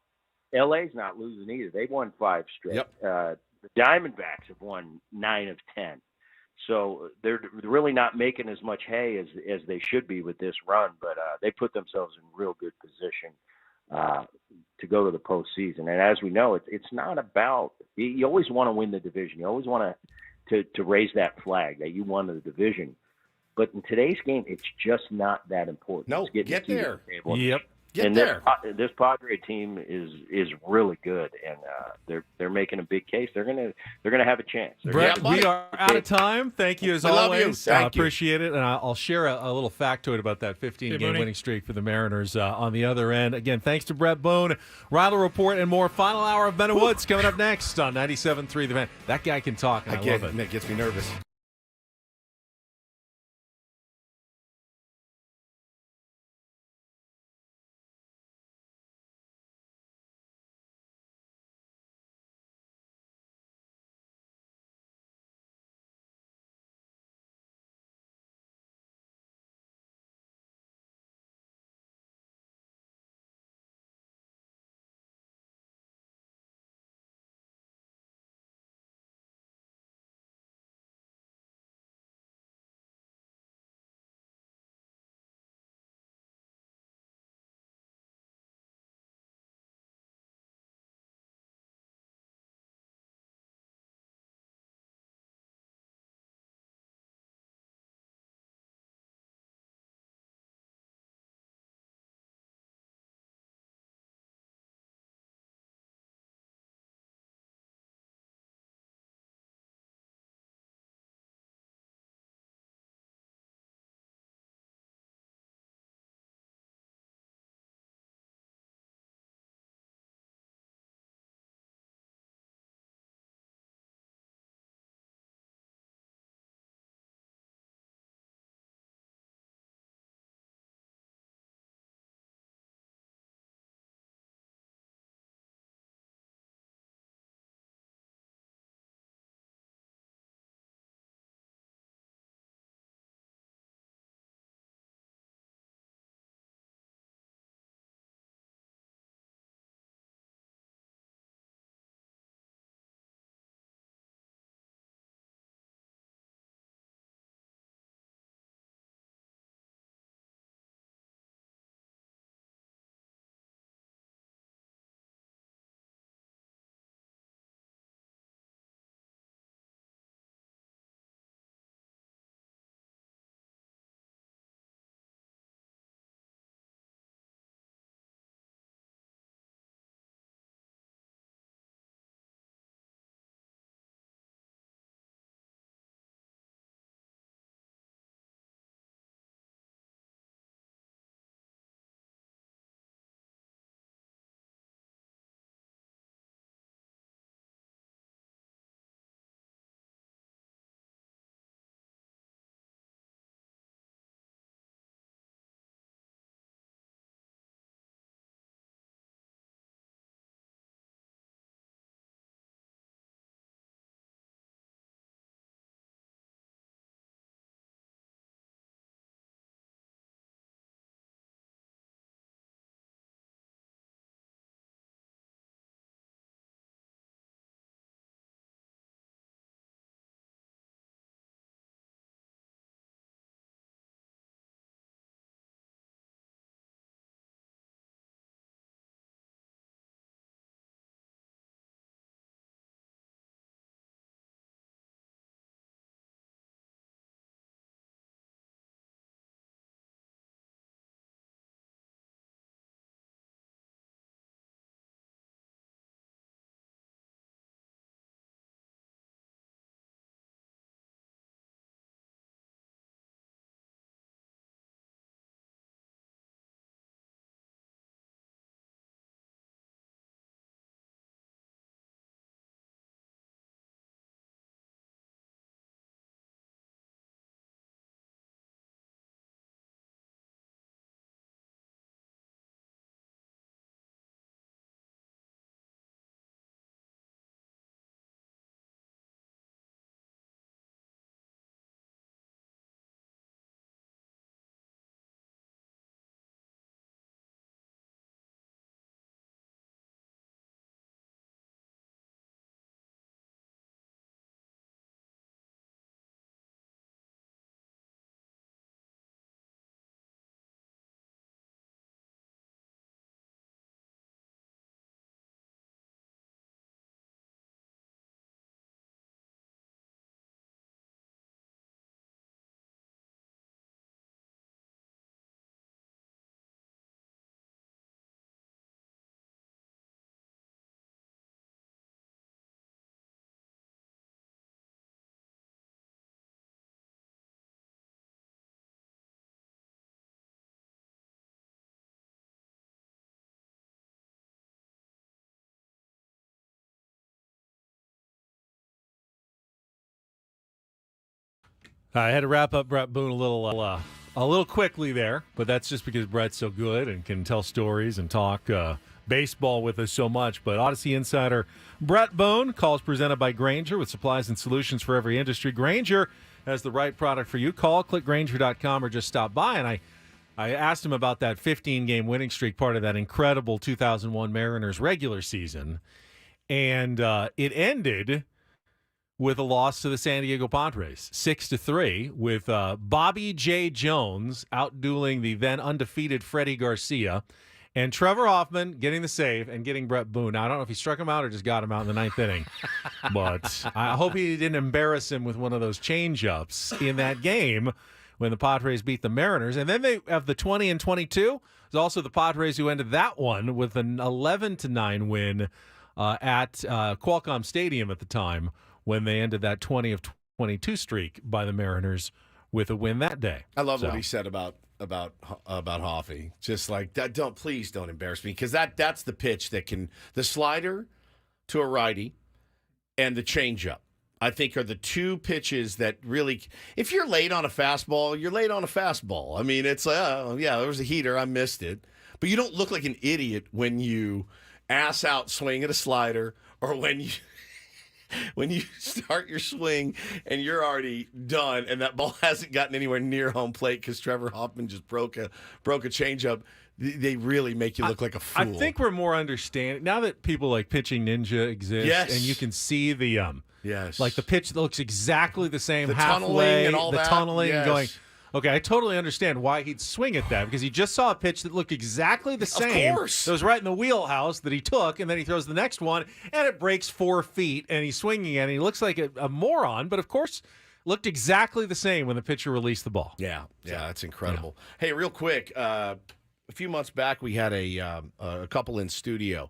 LA's not losing either. They've won 5 straight. Yep. The Diamondbacks have won 9 of 10. So they're really not making as much hay as they should be with this run, but they put themselves in real good position to go to the postseason. And as we know, it's not about – you always want to win the division. You always want to raise that flag that you won the division. But in today's game, it's just not that important. No, it's get there. The table. Yep. Get and there. This Padre team is really good, and they're making a big case. They're gonna have a chance. Brett, we are out of time. Thank you as We love always. you. Thank you. Appreciate it, and I'll share a little factoid about that 15-game winning streak for the Mariners on the other end. Again, thanks to Bret Boone, Reindl Report, and more. Final hour of Ben and Woods coming up next on 97.3 The Fan. That guy can talk, and I love it. It gets me nervous. I had to wrap up Bret Boone a little quickly there, but that's just because Bret's so good and can tell stories and talk baseball with us so much. But Odyssey insider Bret Boone, calls presented by Grainger with supplies and solutions for every industry. Grainger has the right product for you. Call, click Grainger.com, or just stop by. And I asked him about that 15-game winning streak, part of that incredible 2001 Mariners regular season. And it ended with a loss to the San Diego Padres, 6-3, with Bobby J. Jones outdueling the then undefeated Freddie Garcia, and Trevor Hoffman getting the save and getting Bret Boone. Now, I don't know if he struck him out or just got him out in the ninth inning, but I hope he didn't embarrass him with one of those change-ups in that game when the Padres beat the Mariners. And then they have the 20-22. It was also the Padres who ended that one with an 11-9 win at Qualcomm Stadium at the time, when they ended that 20-22 streak by the Mariners with a win that day. I love what he said about Hoffy. Just like that, please don't embarrass me, because that's the pitch that can, the slider to a righty and the changeup, I think, are the two pitches that really, if you're late on a fastball, you're late on a fastball. I mean, it's like, oh yeah, there was a heater, I missed it, but you don't look like an idiot when you ass out swing at a slider, or when you start your swing and you're already done and that ball hasn't gotten anywhere near home plate because Trevor Hoffman just broke a changeup. They really make you look like a fool. I think we're more understanding now that people like Pitching Ninja exist, and you can see the like the pitch that looks exactly the same, the halfway, tunneling and all the that. tunneling, Yes. and going. Okay, I totally understand why he'd swing at that, because he just saw a pitch that looked exactly the same. Of course. That was right in the wheelhouse that he took, and then he throws the next one, and it breaks 4 feet, and he's swinging, and he looks like a moron, but of course, looked exactly the same when the pitcher released the ball. Yeah, that's incredible. Yeah. Hey, real quick, a few months back, we had a couple in studio,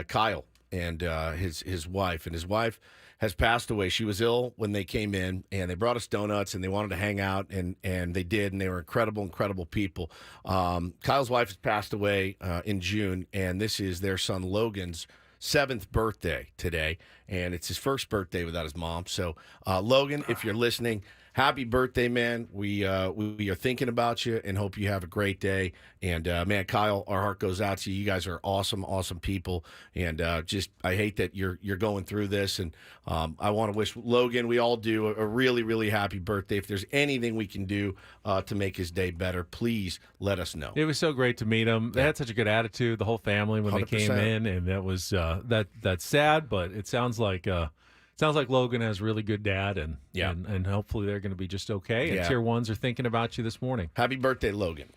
Kyle and his wife, and his wife has passed away. She was ill when they came in, and they brought us donuts, and they wanted to hang out, and they did, and they were incredible people. Kyle's wife has passed away in June, and this is their son Logan's 7th birthday today, and it's his first birthday without his mom. So, Logan, if you're listening, happy birthday, man. We are thinking about you and hope you have a great day. And, man, Kyle, our heart goes out to you. You guys are awesome people. And I hate that you're going through this. And I want to wish Logan, we all do, a really, really happy birthday. If there's anything we can do to make his day better, please let us know. It was so great to meet him. They had such a good attitude, the whole family, when 100%. They came in. And that was that's sad, but it sounds like Logan has a really good dad, and hopefully they're going to be just okay. And Tier 1s are thinking about you this morning. Happy birthday, Logan.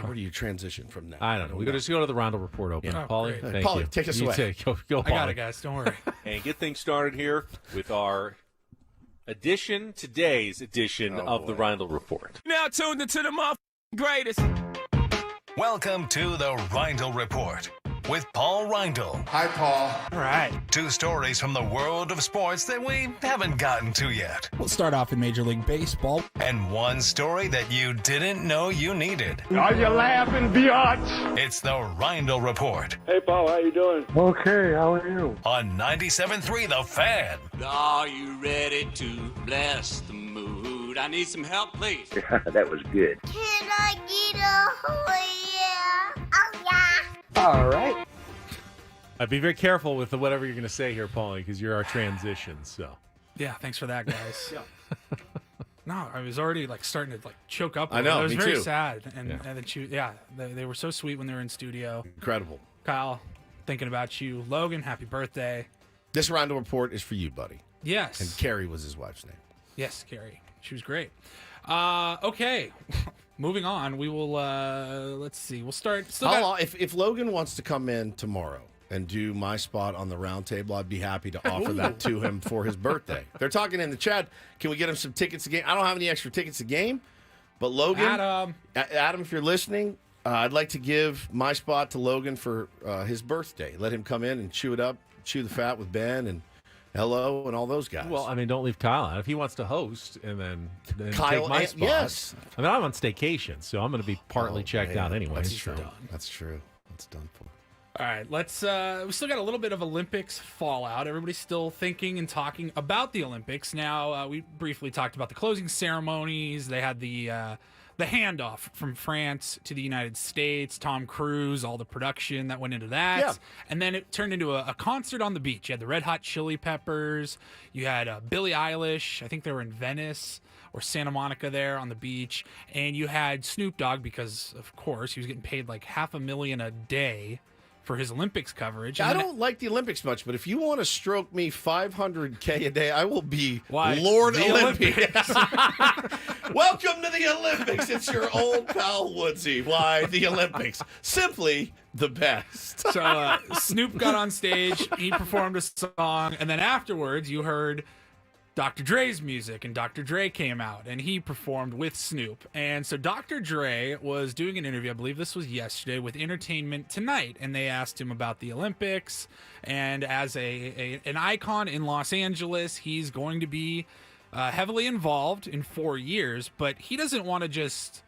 Where do you transition from that? I don't know. We just go to the Reindl Report open. Paulie, thank you. Paulie, take us away. Go, Paulie. I got it, guys. Don't worry. And get things started here with our today's edition of the Reindl Report. Now tuned into the greatest. Welcome to the Reindl Report with Paul Reindl. Hi, Paul. All right. 2 stories from the world of sports that we haven't gotten to yet. We'll start off in Major League Baseball. And 1 story that you didn't know you needed. Are you laughing, biatch? It's the Reindl Report Hey, Paul, how you doing? Okay, how are you? on 97.3 The Fan. Are you ready to bless the mood? I need some help, please. That was good. Can I get a yeah? Oh, yeah. All right. Be very careful with whatever you're going to say here, Paulie, because you're our transition. So. Yeah, thanks for that, guys. No, I was already starting to choke up. I know. It was me very too. sad, and they were so sweet when they were in studio. Incredible. Kyle, thinking about you. Logan, happy birthday. This Reindl Report is for you, buddy. Yes. And Carrie was his wife's name. Yes, Carrie. She was great. Okay. Moving on, we will, let's see. We'll start. If Logan wants to come in tomorrow and do my spot on the round table, I'd be happy to offer that to him for his birthday. They're talking in the chat. Can we get him some tickets to game? I don't have any extra tickets to game, but Logan, Adam, if you're listening, I'd like to give my spot to Logan for his birthday. Let him come in and chew the fat with Ben and Hello and all those guys. Well, I mean, don't leave Kyle out. If he wants to host and then Kyle, take my spot. Yes. I mean, I'm on staycation, so I'm going to be partly checked out anyway. That's true. That's true. That's done for. All right, let's. We still got a little bit of Olympics fallout. Everybody's still thinking and talking about the Olympics. Now, we briefly talked about the closing ceremonies. They had the handoff from France to the United States. Tom Cruise, all the production that went into that, Yeah. and then it turned into a concert on the beach. You had the Red Hot Chili Peppers. You had Billie Eilish. I think they were in Venice or Santa Monica there on the beach, and you had Snoop Dogg because, of course, he was getting paid like $500,000 a day for his Olympics coverage. I don't like the Olympics much, but if you want to stroke me $500K a day, I will be Why? Lord The Olympia. Welcome to the Olympics. It's your old pal Woodsy. Why, the Olympics. Simply the best. So Snoop got on stage, he performed a song, and then afterwards you heard Dr. Dre's music, and Dr. Dre came out, and he performed with Snoop. And so Dr. Dre was doing an interview, I believe this was yesterday, with Entertainment Tonight, and they asked him about the Olympics, and as an icon in Los Angeles, he's going to be heavily involved in 4 years, but he doesn't want to just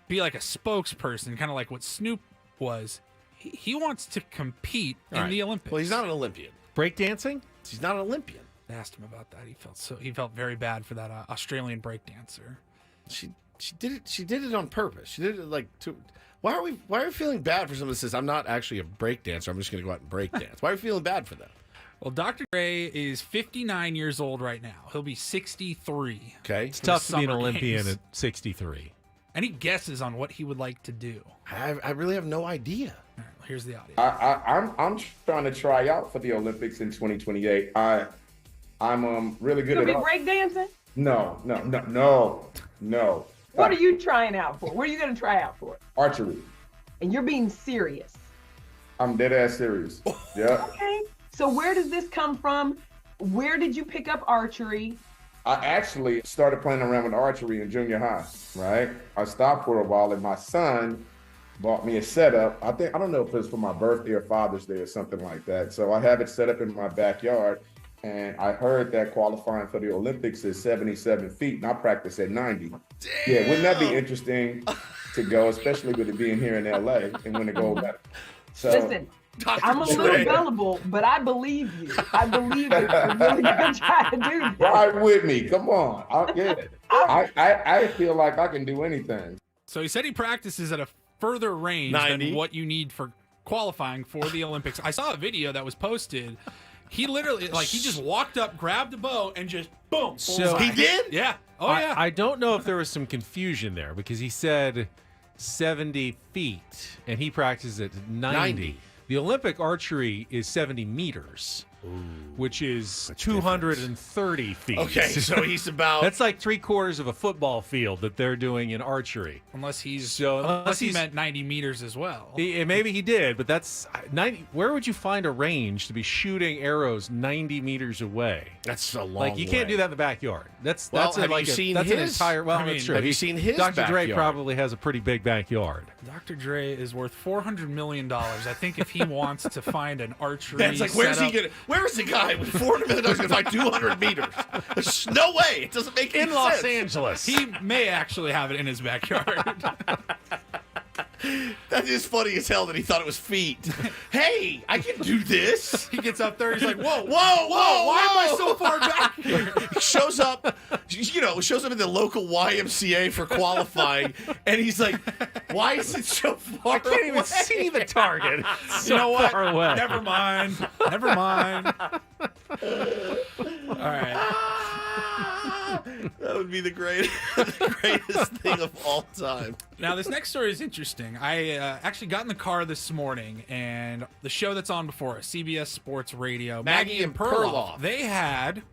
be like a spokesperson, kind of like what Snoop was. He wants to compete in the Olympics. Well, he's not an Olympian. Breakdancing? He's not an Olympian. I asked him about that. He felt very bad for that Australian breakdancer. She did it on purpose. She did it like to. Why are we feeling bad for someone that says I'm not actually a breakdancer? I'm just going to go out and breakdance. Why are we feeling bad for that? Well, Dr. Dre is 59 years old right now. He'll be 63. Okay, it's tough to be an Summer Olympian Games. at 63. Any guesses on what he would like to do? I really have no idea. All right, well, here's the audio. I'm trying to try out for the Olympics in 2028. I'm really good You'll at be breakdancing? No. What are you trying out for? What are you going to try out for? Archery. And you're being serious. I'm dead ass serious. Yeah. Okay. So where does this come from? Where did you pick up archery? I actually started playing around with archery in junior high, right? I stopped for a while and my son bought me a setup. I don't know if it was for my birthday or Father's Day or something like that. So I have it set up in my backyard. And I heard that qualifying for the Olympics is 77 feet, and I practice at 90. Damn. Yeah, wouldn't that be interesting to go, especially with it being here in LA and win the gold medal? So, listen, I'm a little gullible, but I believe you. I believe that you're really going to try to do this. Ride with me, come on. I feel like I can do anything. So he said he practices at a further range 90. than what you need for qualifying for the Olympics. I saw a video that was posted. He literally, he just walked up, grabbed a bow, and just boom. So he did? Yeah. Oh, yeah. I don't know if there was some confusion there because he said 70 feet and he practices at 90. The Olympic archery is 70 meters, which is 230 feet. Okay, so he's about... That's like 3/4 of a football field that they're doing in archery. Unless he meant 90 meters as well. Maybe he did, but that's 90. Where would you find a range to be shooting arrows 90 meters away? That's a long Like you can't way. do that in the backyard. That's have you seen that's his? an entire. Well, that's true. Have you seen his Dr. Dre backyard? probably has a pretty big backyard. Dr. Dre is worth $400 million. I think if he wants to find an archery That's like, where's he setup- gonna? Where's the guy with $400 million going to find 200 meters? There's no way. It doesn't make any In sense. Los Angeles. He may actually have it in his backyard. That is funny as hell that he thought it was feet. Hey, I can do this. He gets up there. He's like, whoa, Why am I so far back here? He shows up in the local YMCA for qualifying, and he's like, why is it so far I can't away? even see the target. It's You know what? far away. Never mind. All right. That would be the greatest thing of all time. Now, this next story is interesting. I actually got in the car this morning, and the show that's on before us, CBS Sports Radio, Maggie and Perloff. they had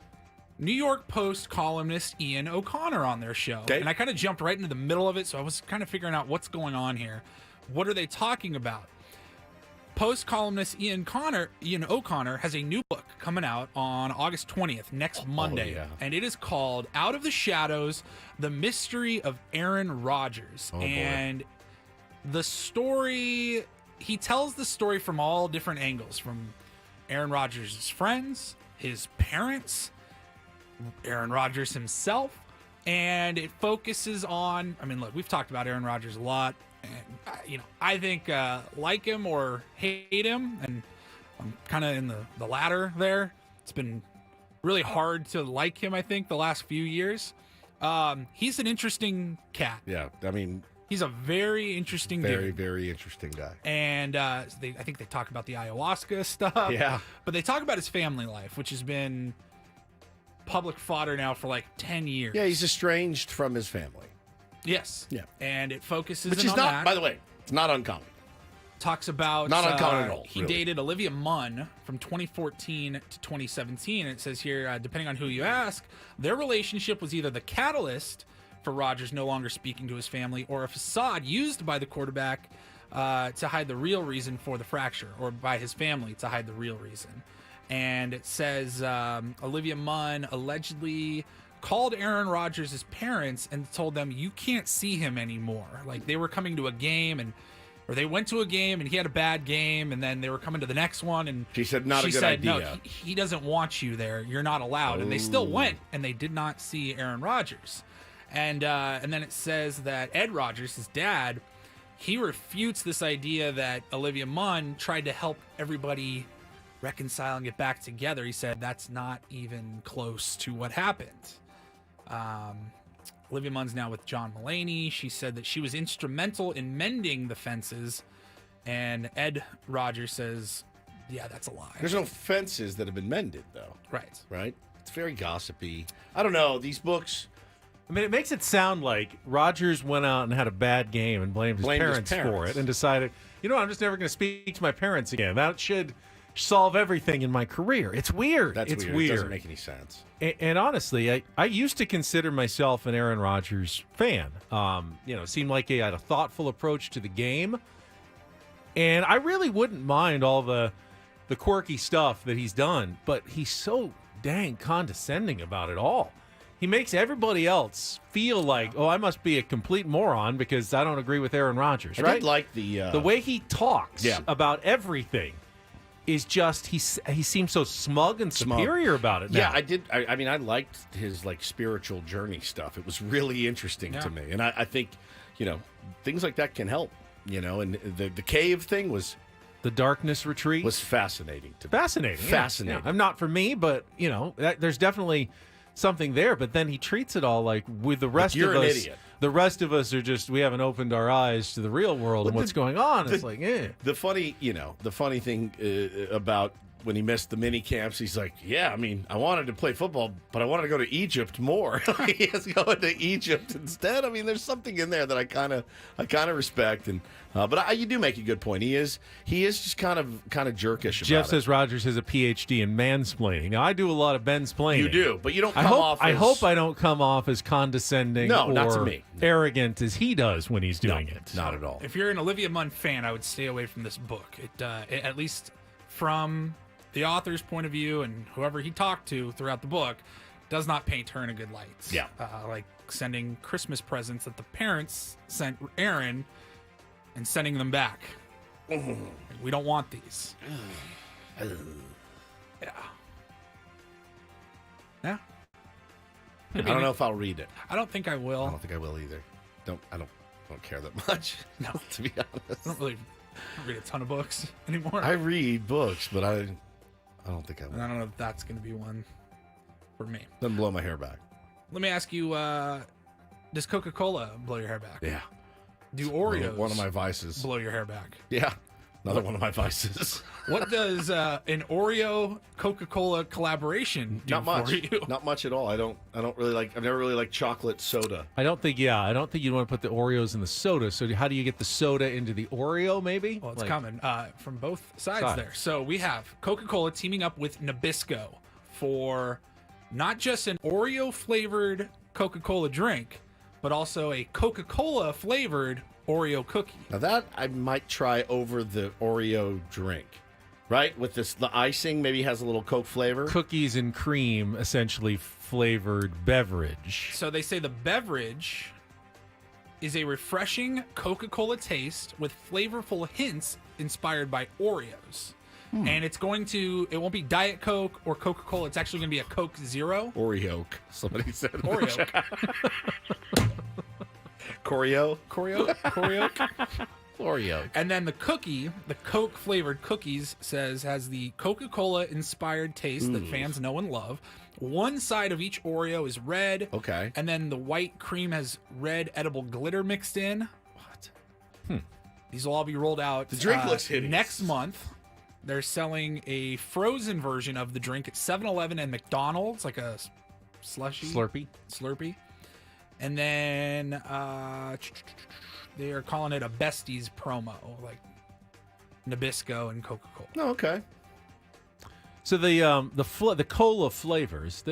New York Post columnist Ian O'Connor on their show. Okay. And I kind of jumped right into the middle of it, so I was kind of figuring out what's going on here. What are they talking about? Post columnist Ian O'Connor has a new book coming out on August 20th, next Monday. yeah. And it is called Out of the Shadows, The Mystery of Aaron Rodgers. Oh, boy. And the story, he tells the story from all different angles, from Aaron Rodgers' friends, his parents, Aaron Rodgers himself. And it focuses on, look, we've talked about Aaron Rodgers a lot. I think like him or hate him, and I'm kind of in the latter there. It's been really hard to like him, I think, the last few years. He's an interesting cat. Yeah, I mean, he's a very interesting dude. Very interesting guy. And I think they talk about the ayahuasca stuff. Yeah. But they talk about his family life, which has been public fodder now for like 10 years. Yeah, he's estranged from his family. Yes. Yeah. And it focuses Which is on not, that. by the way, it's not uncommon. Talks about not uncommon at all. He really. dated Olivia Munn from 2014 to 2017. And it says here, depending on who you ask, their relationship was either the catalyst for Rodgers no longer speaking to his family, or a facade used by the quarterback to hide the real reason for the fracture, or by his family to hide the real reason. And it says Olivia Munn allegedly called Aaron Rodgers' parents and told them, you can't see him anymore. Like, they were coming to a game, or they went to a game and he had a bad game, and then they were coming to the next one, and she said, not a good idea. No, he doesn't want you there. You're not allowed. And they still went, and they did not see Aaron Rodgers. And then it says that Ed Rodgers, his dad, he refutes this idea that Olivia Munn tried to help everybody reconcile and get back together. He said that's not even close to what happened. Olivia Munn's now with John Mulaney. She said that she was instrumental in mending the fences, and Ed Rodgers says, yeah, that's a lie. There's no fences that have been mended, though. Right. It's very gossipy. I don't know. These books... I mean, it makes it sound like Rodgers went out and had a bad game and blamed his parents for it and decided, I'm just never going to speak to my parents again. That should solve everything in my career. It's weird. It's weird. It doesn't make any sense. And honestly, I used to consider myself an Aaron Rodgers fan. Seemed like he had a thoughtful approach to the game. And I really wouldn't mind all the quirky stuff that he's done, but he's so dang condescending about it all. He makes everybody else feel like, I must be a complete moron because I don't agree with Aaron Rodgers, right? I did like the way he talks about everything is just he seems so smug and superior about it now. Yeah, I did. I mean, I liked his spiritual journey stuff. It was really interesting to me, and I think things like that can help. And the cave thing was. The darkness retreat was fascinating to me. Fascinating. Fascinating. Yeah. I'm not for me, but there's definitely something there, but then he treats it all like with the rest of us. You're an idiot. The rest of us are just, we haven't opened our eyes to the real world and what's going on. It's the funny thing about when he missed the mini camps, he's like, I mean, I wanted to play football, but I wanted to go to Egypt more. He is going to Egypt instead. I mean, there's something in there that I kind of respect, and but you do make a good point. He is just kind of jerkish. Jeff about says it. Rodgers has a PhD in mansplaining. Now I do a lot of mansplaining. You do, but you don't. I hope I don't come off as condescending or not to me. arrogant as he does when he's doing it. Not at all. If you're an Olivia Munn fan, I would stay away from this book. It at least from the author's point of view and whoever he talked to throughout the book does not paint her in a good light. Yeah. Like sending Christmas presents that the parents sent Aaron and sending them back. We don't want these. Yeah. I don't know if I'll read it. I don't think I will. I don't think I will either. I don't care that much. No, to be honest. I don't really read a ton of books anymore. I read books, but I don't think I will. I don't know if that's going to be one for me. Doesn't blow my hair back. Let me ask you, does Coca-Cola blow your hair back? Yeah. Do Oreos one of my vices blow your hair back? Yeah. Another one of my vices. What does an Oreo Coca-Cola collaboration do Not much. for you? Not much at all. I don't really like. I've never really liked chocolate soda. I don't think you want to put the Oreos in the soda. So how do you get the soda into the Oreo, maybe? Well, it's coming from both sides there. So we have Coca-Cola teaming up with Nabisco for not just an Oreo-flavored Coca-Cola drink, but also a Coca-Cola flavored Oreo cookie. Now that I might try over the Oreo drink, right? With the icing, maybe has a little Coke flavor. Cookies and cream, essentially flavored beverage. So they say the beverage is a refreshing Coca-Cola taste with flavorful hints inspired by Oreos. And it won't be Diet Coke or Coca-Cola. It's actually going to be a Coke Zero. Oreo, somebody said. Oreo. Choreo. Oreo. And then the cookie, the Coke flavored cookies, has the Coca-Cola inspired taste that fans know and love. One side of each Oreo is red. Okay. And then the white cream has red edible glitter mixed in. What? These will all be rolled out. The drink looks hideous. Next month. They're selling a frozen version of the drink at 7-Eleven and McDonald's, like a slushy. Slurpee. And then they are calling it a Besties promo, like Nabisco and Coca-Cola. Oh, okay. So the cola flavors.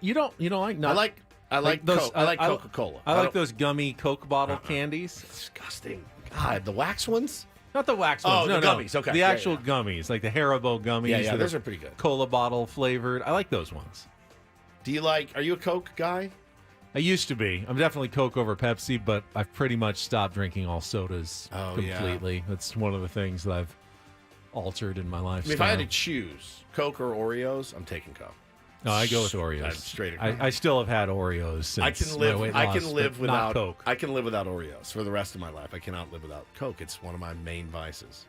You don't like. I like those. I like Coca-Cola. I like those gummy Coke bottle candies. Disgusting. God, the wax ones. Not the wax ones. Oh, no, the gummies. Okay. The actual gummies, like the Haribo gummies. Yeah, that those are pretty good. Cola bottle flavored. I like those ones. Are you a Coke guy? I used to be. I'm definitely Coke over Pepsi, but I've pretty much stopped drinking all sodas completely. That's one of the things that I've altered in my lifestyle. If I had to choose Coke or Oreos, I'm taking Coke. No, I go with Oreos. I'm straight I still have had Oreos since I can my weight loss, live but without not Coke. I can live without Oreos for the rest of my life. I cannot live without Coke. It's one of my main vices.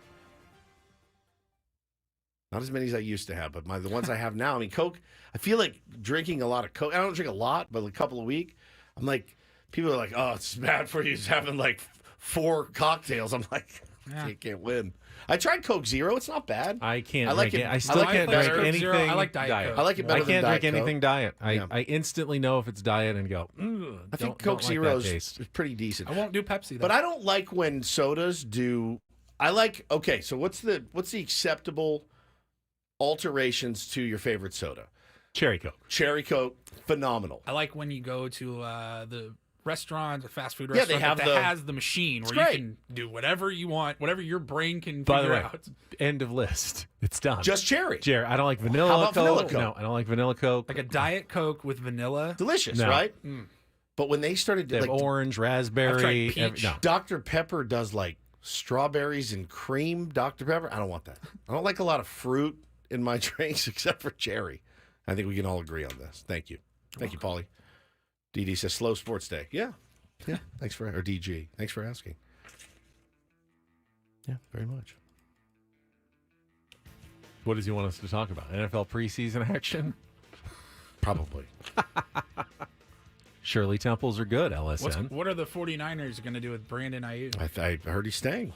Not as many as I used to have, but the ones I have now. I mean, Coke. I feel like drinking a lot of Coke. I don't drink a lot, but a couple a week. I'm like, people are like, "Oh, it's bad for you." It's having like 4 cocktails. I'm like, I can't win. I tried Coke Zero. It's not bad. I can't. I like drink it. I still can't drink Coke anything. Zero. I like Diet Coke. I like it better I can't than drink Diet anything Coke. diet. Yeah. I instantly know if it's diet and go. I think Coke Zero is pretty decent. I won't do Pepsi though. But I don't like when sodas do. I like. Okay, so what's the acceptable alterations to your favorite soda? Cherry Coke. Cherry Coke, phenomenal. I like when you go to the restaurant or fast food Yeah, restaurant they have that has the machine where great. you can do whatever you want, whatever your brain can By the figure way, out. end of list. It's done. Just cherry. Cherry. I don't like vanilla How about Coke. vanilla Coke? No, I don't like vanilla Coke. Like a Diet Coke with vanilla. Delicious, No. right? But when they started They have like orange, raspberry. peach. No. Dr. Pepper does like strawberries and cream Dr. Pepper. I don't want that. I don't like a lot of fruit in my drinks except for cherry. I think we can all agree on this. Thank you. Thank you, Paulie. DD says slow sports day. Yeah. Yeah. Thanks for or DG. Thanks for asking. Yeah, very much. What does he want us to talk about? NFL preseason action? Probably. Shirley Temples are good, LSN. What are the 49ers going to do with Brandon Ayuk? I heard he's staying.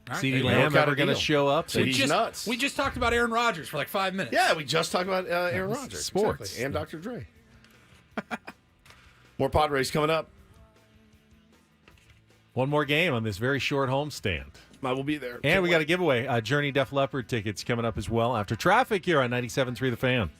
All right, CeeDee there you Lamb go. ever going to show up? So he's nuts. We just talked about Aaron Rodgers for like 5 minutes. Yeah, we just talked about Aaron Rodgers. Sports. Exactly. And Dr. Dre. More Padres coming up. One more game on this very short homestand. I will be there. And we got a giveaway. Journey Def Leppard tickets coming up as well after traffic here on 97.3 The Fan.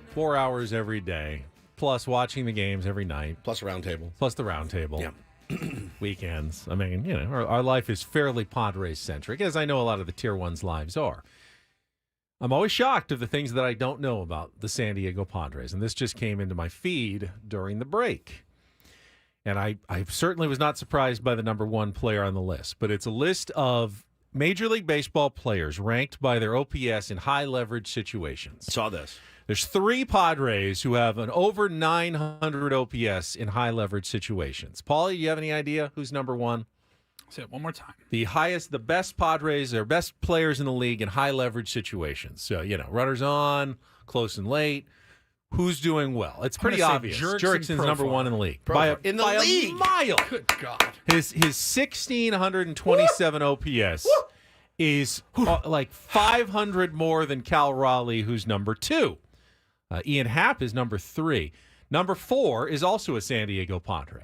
4 hours every day, plus watching the games every night. Plus a round table. Plus the round table. Yeah. Weekends. I mean, you know, our life is fairly Padres-centric, as I know a lot of the Tier 1's lives are. I'm always shocked of the things that I don't know about the San Diego Padres, and this just came into my feed during the break. And I certainly was not surprised by the number one player on the list, but it's a list of Major League Baseball players ranked by their OPS in high-leverage situations. Saw this. There's 3 Padres who have an over 900 OPS in high-leverage situations. Paulie, do you have any idea who's number one? Say it one more time. The best Padres, or best players in the league in high-leverage situations. So, you know, runners on, close and late. Who's doing well? It's pretty obvious. Jurickson's number one in the league. By a mile. Good God. His 1,627 OPS is like 500 more than Cal Raleigh, who's number 2. Ian Happ is number 3. Number 4 is also a San Diego Padre.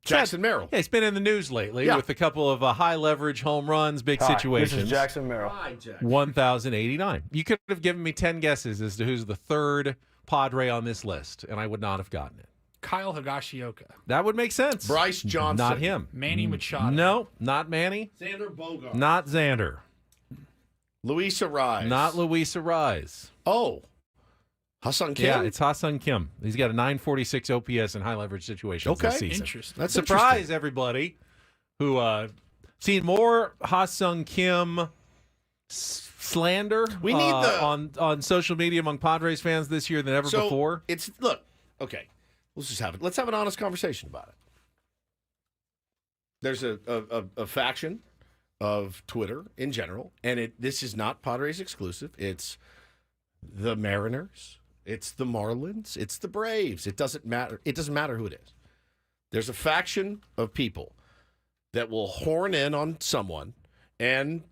Jackson Merrill. Yeah, he's been in the news lately with a couple of high-leverage home runs, big situations. This is Jackson Merrill. Hi, Jack. 1,089. You could have given me 10 guesses as to who's the third Padre on this list, and I would not have gotten it. Kyle Higashioka. That would make sense. Bryce Johnson. Not him. Manny Machado. No, not Manny. Xander Bogart. Not Xander. Luis Arraez. Not Luis Arraez. Oh. Ha-Seong Kim? Yeah, it's Ha-Seong Kim. He's got a 946 OPS in high-leverage situations this season. Interesting. That's Surprise, everybody who seen more Ha-Seong Kim slander We need on social media among Padres fans this year than ever before. Okay. Let's have an honest conversation about it. There's a faction of Twitter in general, and this is not Padres exclusive. It's the Mariners, it's the Marlins, it's the Braves. It doesn't matter. It doesn't matter who it is. There's a faction of people that will horn in on someone and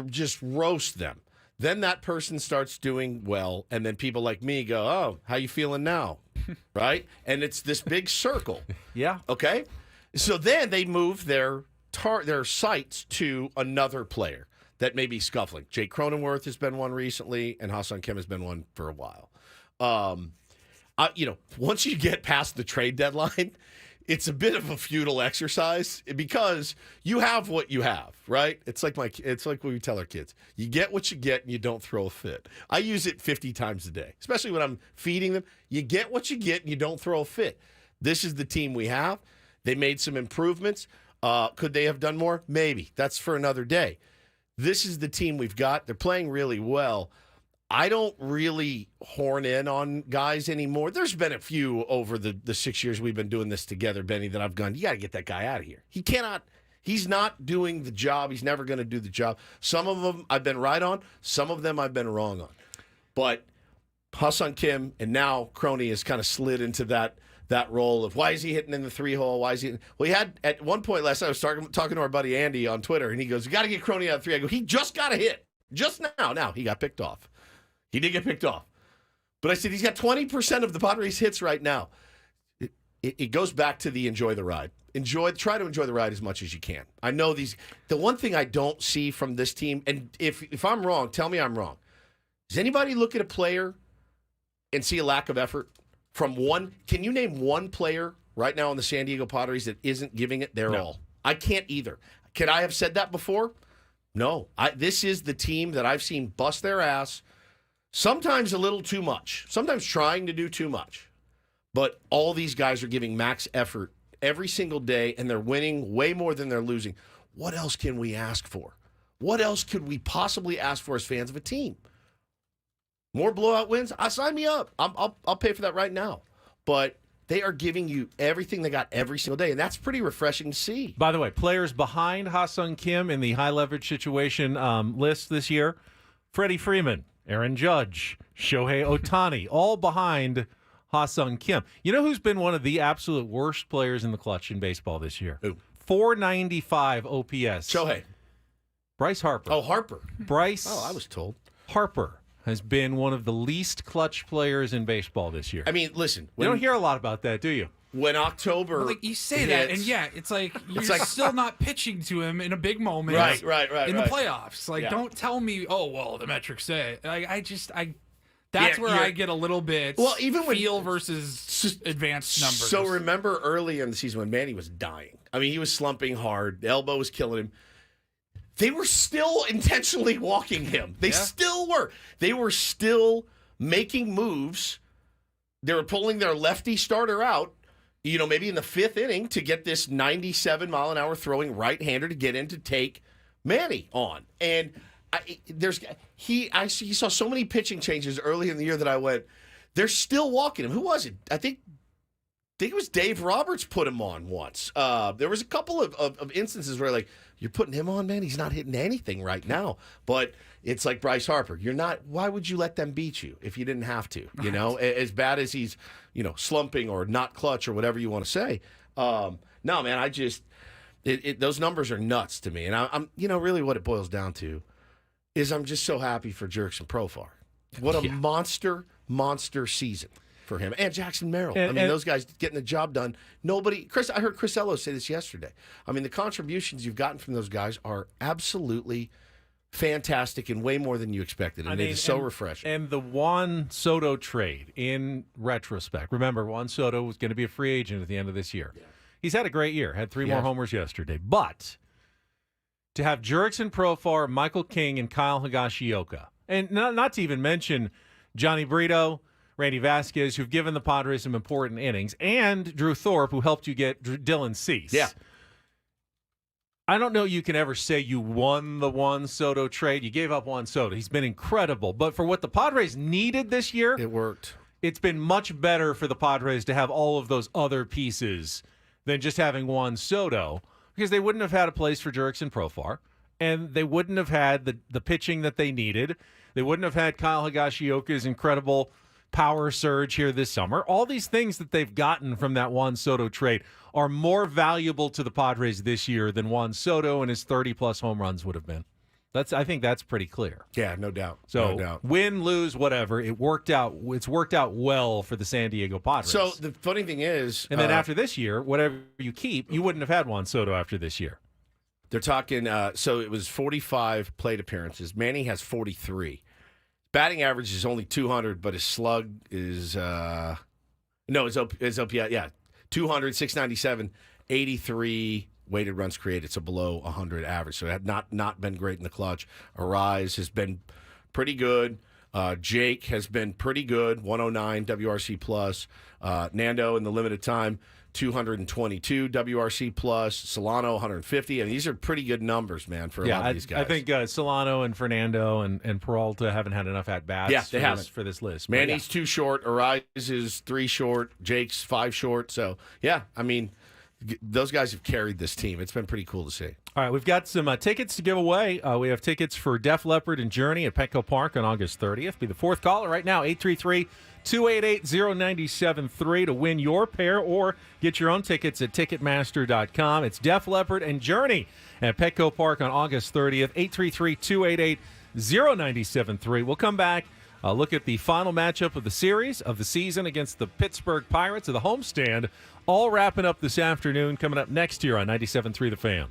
just roast them. Then that person starts doing well, and then people like me go, "Oh, how you feeling now?" Right? And it's this big circle. Yeah. Okay? So then they move their sights to another player that may be scuffling. Jake Cronenworth has been one recently, and Ha-Seong Kim has been one for a while. Once you get past the trade deadline, it's a bit of a futile exercise because you have what you have, right? It's like what we tell our kids. You get what you get and you don't throw a fit. I use it 50 times a day, especially when I'm feeding them. You get what you get and you don't throw a fit. This is the team we have. They made some improvements. Could they have done more? Maybe. That's for another day. This is the team we've got. They're playing really well. I don't really horn in on guys anymore. There's been a few over the 6 years we've been doing this together, Benny, that I've gone, you got to get that guy out of here. He's not doing the job. He's never going to do the job. Some of them I've been right on. Some of them I've been wrong on. But Ha-Seong Kim and now Crony has kind of slid into that role of why is he hitting in the 3-hole? Why is he? Well, he had at one point last night, I was talking to our buddy Andy on Twitter, and he goes, you got to get Crony out of 3. I go, he just got a hit. Just now. Now, he got picked off. He did get picked off. But I said, he's got 20% of the Padres hits right now. It goes back to the enjoy the ride. Try to enjoy the ride as much as you can. I know the one thing I don't see from this team, and if I'm wrong, tell me I'm wrong. Does anybody look at a player and see a lack of effort from one? Can you name one player right now on the San Diego Padres that isn't giving it their all? I can't either. Can I have said that before? No. This is the team that I've seen bust their ass. Sometimes a little too much. Sometimes trying to do too much. But all these guys are giving max effort every single day, and they're winning way more than they're losing. What else can we ask for? What else could we possibly ask for as fans of a team? More blowout wins? Sign me up. I'll pay for that right now. But they are giving you everything they got every single day, and that's pretty refreshing to see. By the way, players behind Ha-Seong Kim in the high-leverage situation list this year, Freddie Freeman, Aaron Judge, Shohei Ohtani, all behind Ha-Seong Kim. You know who's been one of the absolute worst players in the clutch in baseball this year? Who? 495 OPS. Shohei. Bryce Harper. Oh, Harper. Bryce. Oh, I was told. Harper has been one of the least clutch players in baseball this year. I mean, listen. You don't hear a lot about that, do you? When October you say that, and it's like you're still not pitching to him in a big moment. Right. In the playoffs. Don't tell me, oh, well, the metrics say. That's Yeah, where yeah. I get a little bit even when feel versus advanced numbers. So remember early in the season when Manny was dying. I mean, he was slumping hard. The elbow was killing him. They were still intentionally walking him. They still were. They were still making moves. They were pulling their lefty starter out, maybe in the 5th inning to get this 97-mile-an-hour throwing right-hander to get in to take Manny on. And he saw so many pitching changes early in the year that I went, they're still walking him. Who was it? I think it was Dave Roberts put him on once. There was a couple of instances where you're putting him on, man. He's not hitting anything right now. But it's like Bryce Harper. You're not. Why would you let them beat you if you didn't have to? As bad as he's slumping or not clutch or whatever you want to say. No, man. I just those numbers are nuts to me. And I'm really what it boils down to is I'm just so happy for Jurickson Profar. What a monster season for him. And Jackson Merrill. Those guys getting the job done. I heard Chris Ello say this yesterday. I mean, the contributions you've gotten from those guys are absolutely fantastic and way more than you expected. And it is so refreshing. And the Juan Soto trade, in retrospect, remember, Juan Soto was going to be a free agent at the end of this year. Yeah. He's had a great year. Had 3 more homers yesterday. But to have Jurickson Profar, Michael King, and Kyle Higashioka, and not to even mention Johnny Brito, Randy Vasquez, who've given the Padres some important innings, and Drew Thorpe, who helped you get Dylan Cease. Yeah. I don't know you can ever say you won the Juan Soto trade. You gave up Juan Soto. He's been incredible. But for what the Padres needed this year, it worked. It's been much better for the Padres to have all of those other pieces than just having Juan Soto, because they wouldn't have had a place for Jurickson Profar, and they wouldn't have had the pitching that they needed. They wouldn't have had Kyle Higashioka's incredible power surge here this summer. All these things that they've gotten from that Juan Soto trade are more valuable to the Padres this year than Juan Soto and his 30-plus home runs would have been. I think that's pretty clear. Yeah, no doubt. So no doubt. Win, lose, whatever, it worked out. It's worked out well for the San Diego Padres. So the funny thing is, and then after this year, whatever you keep, you wouldn't have had Juan Soto after this year. They're talking. So it was 45 plate appearances. Manny has 43. Batting average is only 200, but his slug is his OPS, 200, 697, 83 weighted runs created, so below 100 average. So it had not been great in the clutch. Arráez has been pretty good. Jake has been pretty good, 109 WRC plus. Nando in the limited time, 222 WRC plus. Solano 150. I mean, these are pretty good numbers, man, for a lot of these guys. I think Solano and Fernando and Peralta haven't had enough at bats. Yeah, they haven't for this list. Manny's 2 short. Arráez is 3 short. Jake's 5 short. So yeah, I mean, those guys have carried this team. It's been pretty cool to see. All right, we've got some tickets to give away. We have tickets for Def Leppard and Journey at Petco Park on August 30th. Be the 4th caller right now, 833-288-0973 to win your pair or get your own tickets at Ticketmaster.com. It's Def Leppard and Journey at Petco Park on August 30th, 833-288-0973. We'll come back. Look at the final matchup of the series of the season against the Pittsburgh Pirates of the homestand. All wrapping up this afternoon, coming up next year on 97.3 The Fan.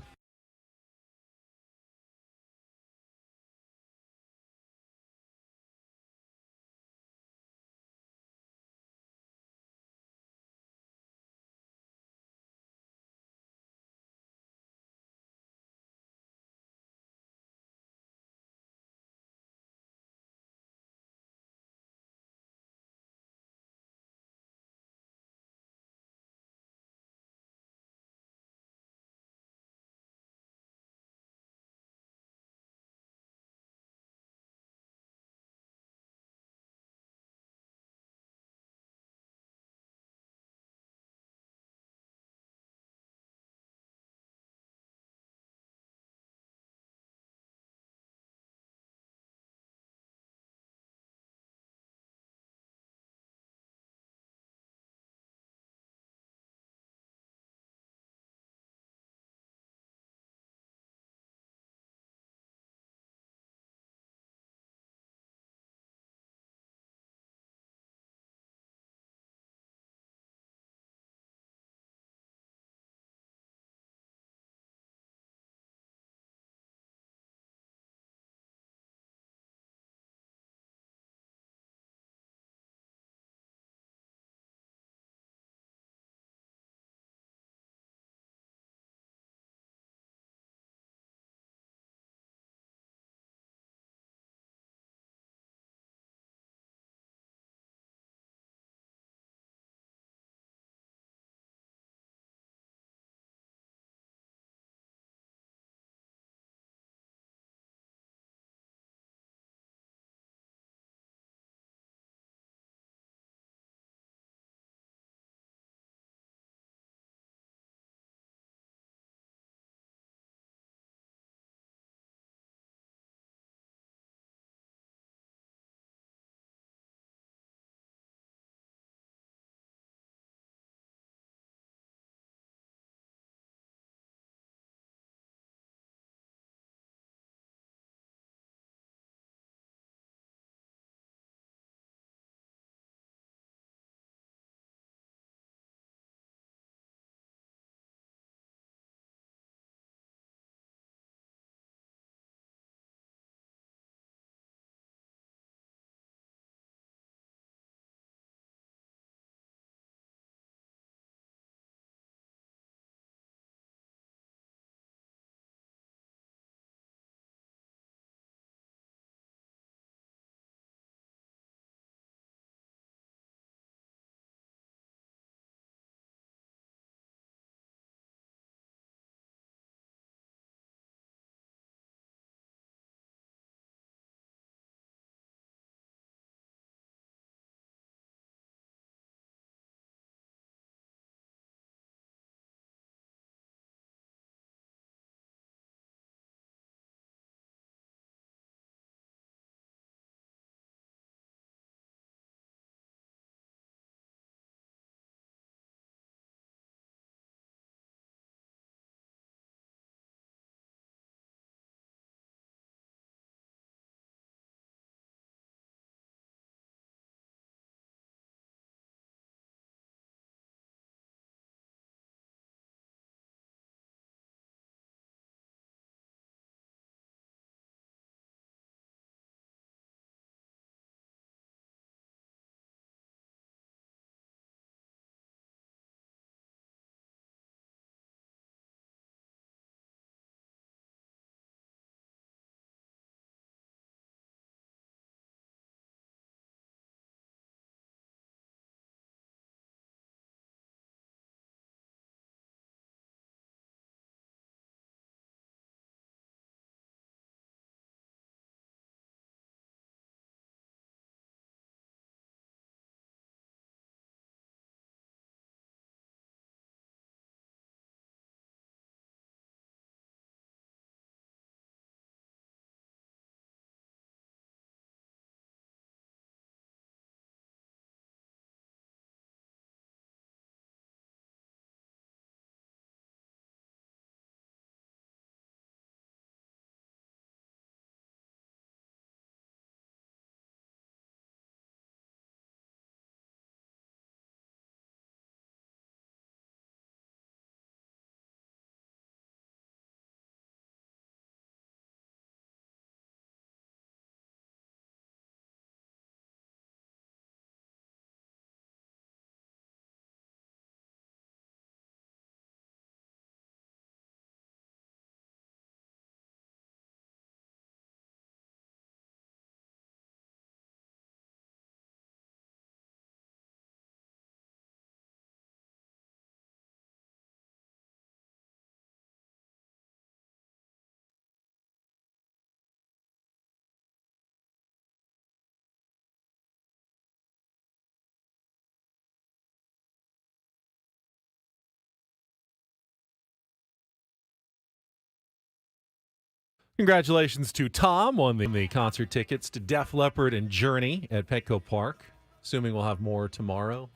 Congratulations to Tom on the concert tickets to Def Leppard and Journey at Petco Park. Assuming we'll have more tomorrow.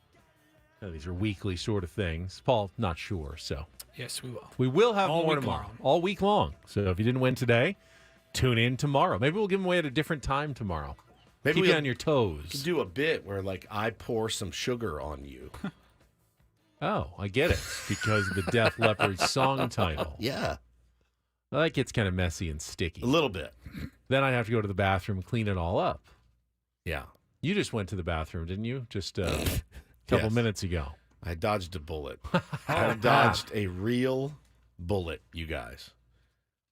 These are weekly sort of things. Paul, not sure, so. Yes, we will. We will have All more week tomorrow. long. All week long. So if you didn't win today, tune in tomorrow. Maybe we'll give them away at a different time tomorrow. Maybe Keep you we'll- on your toes. Could do a bit where, like, I pour some sugar on you. Oh, I get it. Because of the Def Leppard song title. Yeah. Well, that gets kind of messy and sticky. A little bit. Then I'd have to go to the bathroom and clean it all up. Yeah. You just went to the bathroom, didn't you? Just a couple minutes ago. I dodged a bullet. I dodged a real bullet, you guys.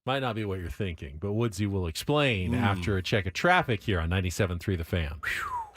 Might not be what you're thinking, but Woodsy will explain after a check of traffic here on 97.3 The Fan.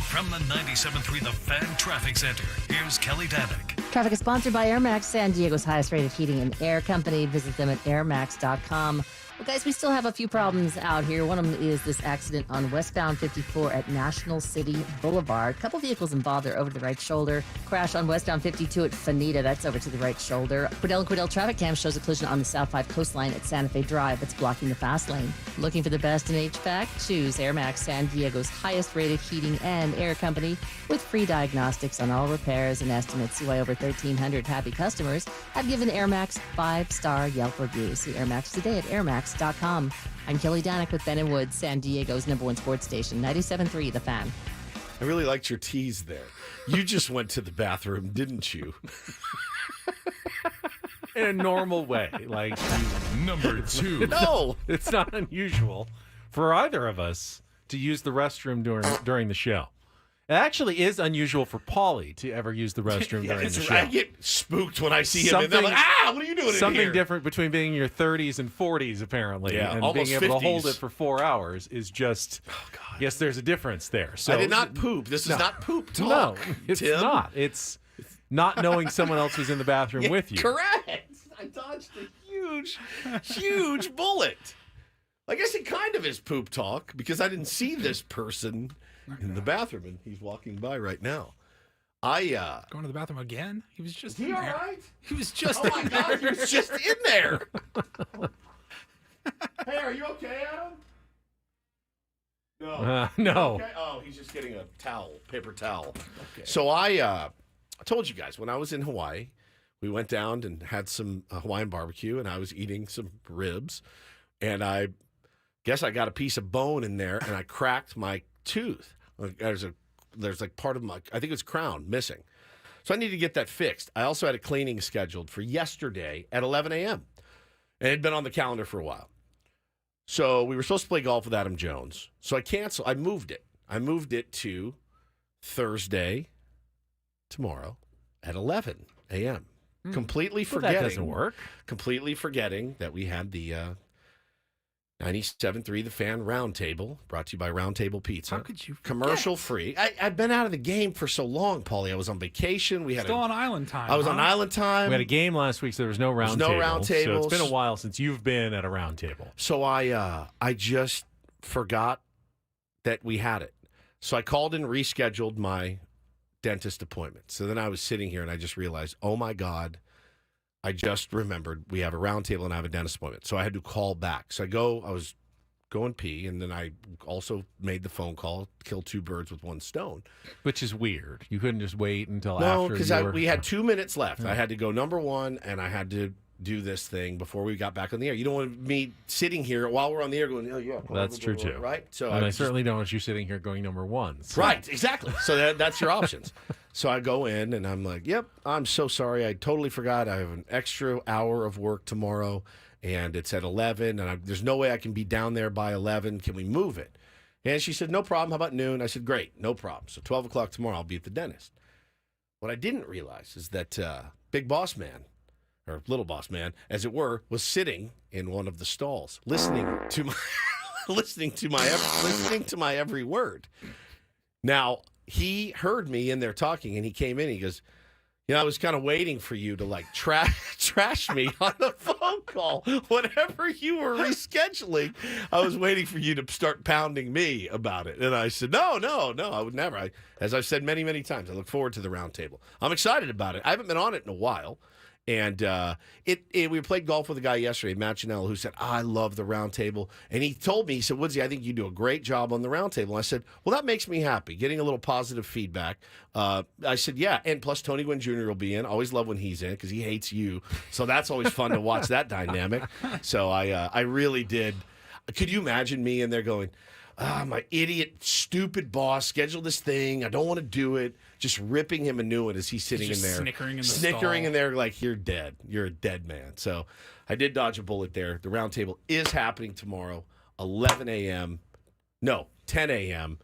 From the 97.3 The Fan Traffic Center, here's Kelly Danick. Traffic is sponsored by Air Max, San Diego's highest rated heating and air company. Visit them at airmax.com. Well, guys, we still have a few problems out here. One of them is this accident on westbound 54 at National City Boulevard. A couple vehicles involved are over to the right shoulder. Crash on westbound 52 at Fanita. That's over to the right shoulder. Quiddell traffic cam shows a collision on the South 5 coastline at Santa Fe Drive. It's blocking the fast lane. Looking for the best in HVAC? Choose Air Max, San Diego's highest rated heating and air company with free diagnostics on all repairs and estimates. See why over 1,300 happy customers have given Air Max 5-star Yelp reviews. See Air Max today at airmax.com. I'm Kelly Danick with Ben & Woods, San Diego's #1 sports station, 97.3 The Fan. I really liked your tease there. You just went to the bathroom, didn't you? In a normal way. Like Number 2. No! It's not unusual for either of us to use the restroom during the show. It actually is unusual for Paulie to ever use the restroom during the show. I get spooked when I see him, and they're like, what are you doing in Something here? different between being in your 30s and 40s, apparently, Yeah, and almost being able to hold 50s. it for 4 hours is just, yes, there's a difference there. So I did not poop. This is not poop talk. No, it's Tim. not. It's not knowing someone else was in the bathroom with you. Correct. I dodged a huge bullet. I guess it kind of is poop talk because I didn't see this person in the bathroom, and he's walking by right now. Going to the bathroom again? He was just Is he in all there. right? He was just Oh my in God, there. he was just in there. Hey, are you okay, Adam? No. No. Okay? Oh, he's just getting a towel, paper towel. Okay. So I told you guys when I was in Hawaii, we went down and had some Hawaiian barbecue, and I was eating some ribs, and I guess I got a piece of bone in there, and I cracked my tooth. Like, there's like part of my, I think it's crown missing. So I need to get that fixed. I also had a cleaning scheduled for yesterday at 11 a.m. And it had been on the calendar for a while. So we were supposed to play golf with Adam Jones. So I canceled. I moved it. I moved it to Thursday, tomorrow at 11 a.m. Completely Well, forgetting. that doesn't work. Completely forgetting that we had the 97.3 The Fan Roundtable, brought to you by Roundtable Pizza. How could you forget? Commercial free. I've been out of the game for so long, Paulie. I was on vacation. We had Still on island time. I was on island time. We had a game last week, so there was no round There's no table. round So tables. it's been a while since you've been at a round table. So I just forgot that we had it. So I called and rescheduled my dentist appointment. So then I was sitting here and I just realized, oh my God, I just remembered we have a round table and I have a dentist appointment. So I had to call back. So I was going pee, and then I also made the phone call, kill two birds with one stone. Which is weird. You couldn't just wait until No, after because we had 2 minutes left. Yeah. I had to go number one, and I had to do this thing before we got back on the air. You don't want me sitting here while we're on the air going, oh, yeah. Well, that's true, too. Right? So and I was certainly don't want you sitting here going number one. So. Right, exactly. So that's your options. So I go in, and I'm like, yep, I'm so sorry. I totally forgot. I have an extra hour of work tomorrow, and it's at 11, and there's no way I can be down there by 11. Can we move it? And she said, no problem. How about noon? I said, great, no problem. So 12 o'clock tomorrow, I'll be at the dentist. What I didn't realize is that Big Boss Man, or Little Boss Man, as it were, was sitting in one of the stalls, listening to my every word. Now, he heard me in there talking, and he came in. He goes, I was kind of waiting for you to like trash me on the phone call. Whatever you were rescheduling, I was waiting for you to start pounding me about it. And I said, no, I would never. As I've said many, many times, I look forward to the round table. I'm excited about it. I haven't been on it in a while. And we played golf with a guy yesterday, Matt Janelle, who said, I love the round table. And he told me, he said, Woodsy, I think you do a great job on the round table. And I said, well, that makes me happy, getting a little positive feedback. I said, yeah, and plus Tony Gwynn Jr. will be in. Always love when he's in because he hates you. So that's always fun to watch that dynamic. So I really did. Could you imagine me in there going, my idiot, stupid boss scheduled this thing. I don't want to do it. Just ripping him a new one as he's sitting in there. Snickering in there like, you're dead. You're a dead man. So I did dodge a bullet there. The round table is happening tomorrow, 11 a.m. No, 10 a.m.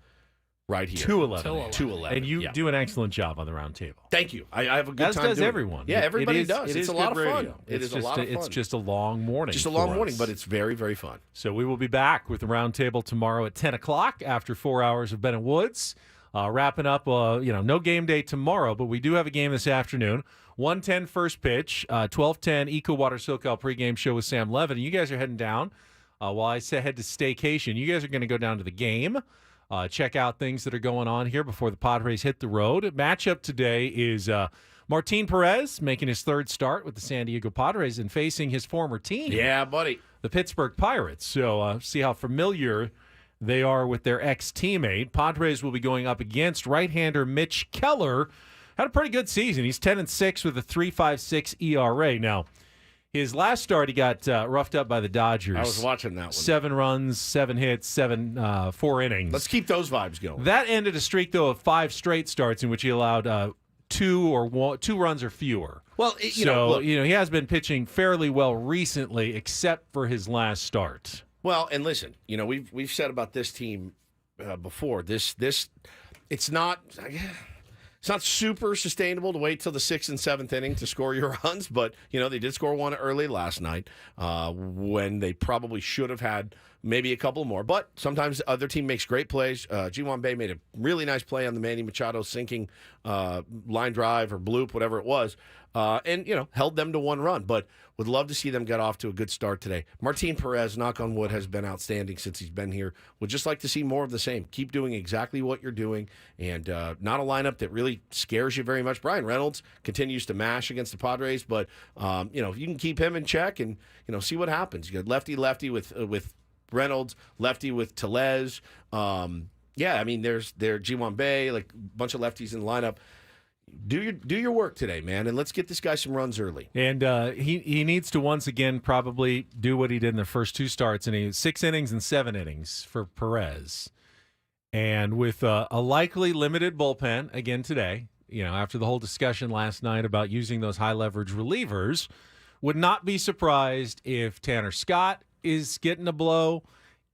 right here. 2:11. And you do an excellent job on the round table. Thank you. I have a good time does doing everyone. Yeah, everybody does. It's a lot of fun. It is a lot of fun. It's just a long morning. Just a long morning, but it's very, very fun. So we will be back with the round table tomorrow at 10 o'clock after 4 hours of Ben and Woods. Wrapping up, no game day tomorrow, but we do have a game this afternoon. 1:10 first pitch, 12:10 Eco Water SoCal pregame show with Sam Levin. You guys are heading down while I head to staycation. You guys are going to go down to the game. Check out things that are going on here before the Padres hit the road. Matchup today is Martin Perez making his third start with the San Diego Padres and facing his former team. Yeah, buddy. The Pittsburgh Pirates. So see how familiar they are with their ex-teammate. Padres will be going up against right-hander Mitch Keller. Had a pretty good season. He's 10-6 with a 3.56 ERA. Now, his last start, he got roughed up by the Dodgers. I was watching that one. 7 runs, 7 hits, 4 innings. Let's keep those vibes going. That ended a streak, though, of 5 straight starts in which he allowed 2 runs or fewer. Well, he has been pitching fairly well recently, except for his last start. Well, and listen, we've said about this team before. It's not super sustainable to wait till the 6th and 7th inning to score your runs, but they did score one early last night when they probably should have had maybe a couple more. But sometimes the other team makes great plays. G1 Bay made a really nice play on the Manny Machado sinking line drive or bloop, whatever it was, and held them to 1 run. But would love to see them get off to a good start today. Martin Perez, knock on wood, has been outstanding since he's been here. Would just like to see more of the same. Keep doing exactly what you're doing, and not a lineup that really scares you very much. Brian Reynolds continues to mash against the Padres, but if you can keep him in check and see what happens. You got lefty with Reynolds, lefty with Tellez. There's G1 Bay, like a bunch of lefties in the lineup. Do your work today, man, and let's get this guy some runs early. And he needs to once again probably do what he did in the first 2 starts, and he 6 innings and 7 innings for Perez. And with a likely limited bullpen again today, after the whole discussion last night about using those high leverage relievers, would not be surprised if Tanner Scott is getting a blow,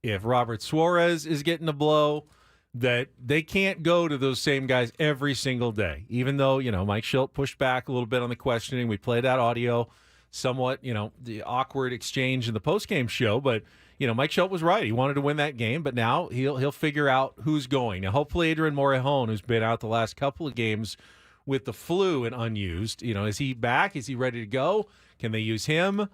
if Robert Suarez is getting a blow, that they can't go to those same guys every single day. Even though, Mike Shildt pushed back a little bit on the questioning. We played that audio, somewhat, the awkward exchange in the postgame show. But, Mike Shildt was right. He wanted to win that game, but now he'll figure out who's going. Now, hopefully Adrian Morejon, who's been out the last couple of games with the flu and unused, is he back? Is he ready to go? Can they use him?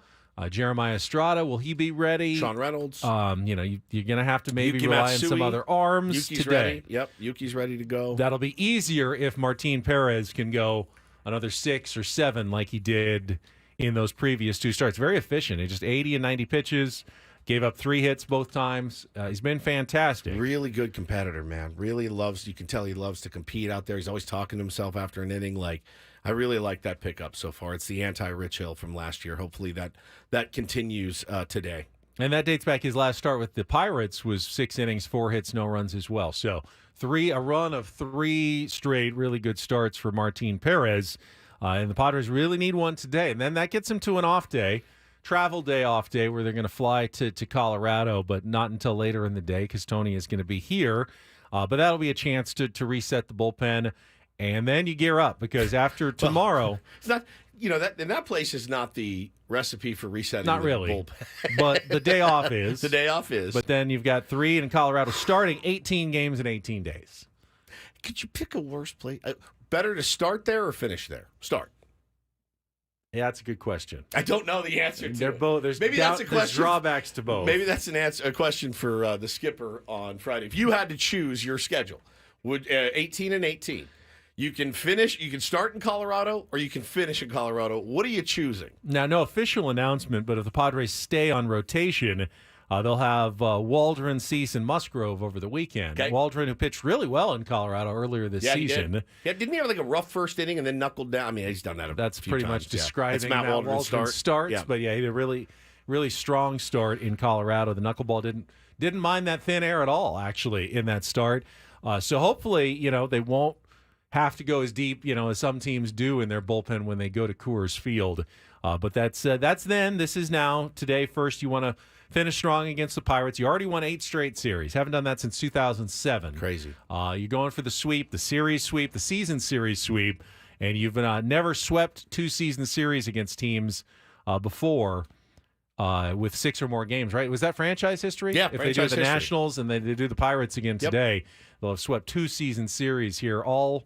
Jeremiah Estrada, will he be ready? Sean Reynolds. You're going to have to maybe rely on some other arms Yuki's today. Ready. Yep, Yuki's ready to go. That'll be easier if Martin Perez can go another 6 or 7 like he did in those previous 2 starts. Very efficient. He just 80 and 90 pitches, gave up 3 hits both times. He's been fantastic. Really good competitor, man. Really you can tell he loves to compete out there. He's always talking to himself after an inning I really like that pickup so far. It's the anti-Rich Hill from last year. Hopefully that continues today. And that dates back. His last start with the Pirates was 6 innings, 4 hits, no runs as well. So a run of 3 straight really good starts for Martin Perez. And the Padres really need one today. And then that gets them to an off day, travel day off day, where they're going to fly to Colorado, but not until later in the day because Tony is going to be here. But that'll be a chance to reset the bullpen. And then you gear up because after tomorrow, it's not that place is not the recipe for resetting. Not really, bullpen. But the day off is. The day off is. But then you've got 3 in Colorado, starting 18 games in 18 days. Could you pick a worse place? Better to start there or finish there? Start. Yeah, that's a good question. I don't know the answer to They're it. Both. There's drawbacks to both. Maybe that's a question for the skipper on Friday. If you had to choose your schedule, would 18 and 18. You can start in Colorado, or you can finish in Colorado. What are you choosing? Now, no official announcement, but if the Padres stay on rotation, they'll have Waldron, Cease, and Musgrove over the weekend. Okay. Waldron, who pitched really well in Colorado earlier this season. He did. Yeah, didn't he have like a rough first inning and then knuckled down? I mean, he's done that That's few pretty times, much describing It's Matt Waldron's starts. Yeah. But yeah, he had a really, really strong start in Colorado. The knuckleball didn't mind that thin air at all, actually, in that start. So hopefully, they won't have to go as deep, as some teams do in their bullpen when they go to Coors Field. But that's then. This is now. Today, first, you want to finish strong against the Pirates. You already won 8 straight series. Haven't done that since 2007. Crazy. You're going for the sweep, the series sweep, the season series sweep, and you've never swept 2 season series against teams before with 6 or more games, right? Was that franchise history? Yeah, if they do the history. Nationals and they do the Pirates again today, they'll have swept 2 season series here, all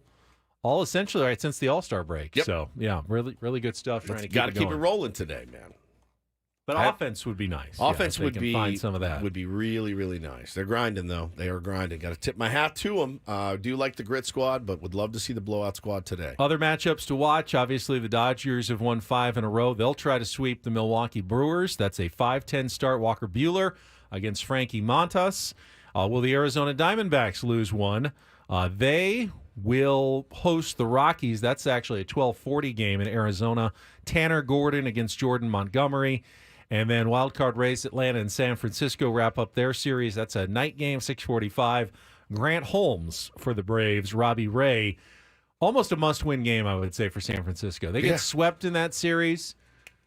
essentially right since the All-Star break. Yep. So, yeah, really, really good stuff. Got to keep it rolling today, man. But offense would be nice. Offense would be find some of that. Would be really, really nice. They're grinding though. They are grinding. Got to tip my hat to them. Do like the grit squad, but would love to see the blowout squad today. Other matchups to watch. Obviously, the Dodgers have won 5 in a row. They'll try to sweep the Milwaukee Brewers. That's a 5-10 start. Walker Buehler against Frankie Montas. Will the Arizona Diamondbacks lose one? They will host the Rockies. That's actually a 12:40 game in Arizona. Tanner Gordon against Jordan Montgomery. And then wildcard race, Atlanta and San Francisco wrap up their series. That's a night game, 6:45. Grant Holmes for the Braves. Robbie Ray. Almost a must-win game, I would say, for San Francisco. They get swept in that series.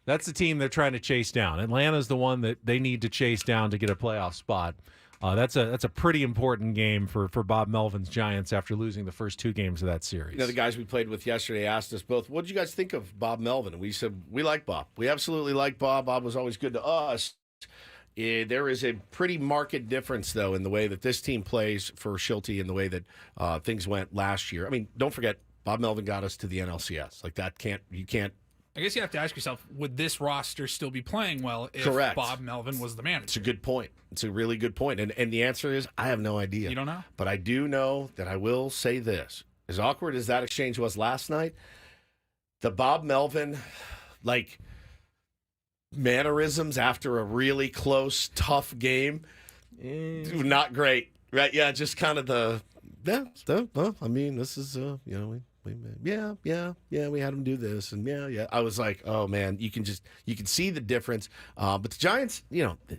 That's the team they're trying to chase down. Atlanta's the one that they need to chase down to get a playoff spot. That's a pretty important game for Bob Melvin's Giants after losing the first 2 games of that series. The guys we played with yesterday asked us both, what did you guys think of Bob Melvin? And we said, we like Bob. We absolutely like Bob. Bob was always good to us. There is a pretty marked difference, though, in the way that this team plays for Shildt and the way that things went last year. I mean, don't forget, Bob Melvin got us to the NLCS. Like, you can't. I guess you have to ask yourself, would this roster still be playing well if Correct. Bob Melvin was the manager? It's a good point. It's a really good point. And the answer is, I have no idea. You don't know? But I do know that I will say this. As awkward as that exchange was last night, the Bob Melvin, mannerisms after a really close, tough game, not great. Right? Yeah, just kind of this is, we had him do this, and I was like, oh man, you can see the difference. But the Giants,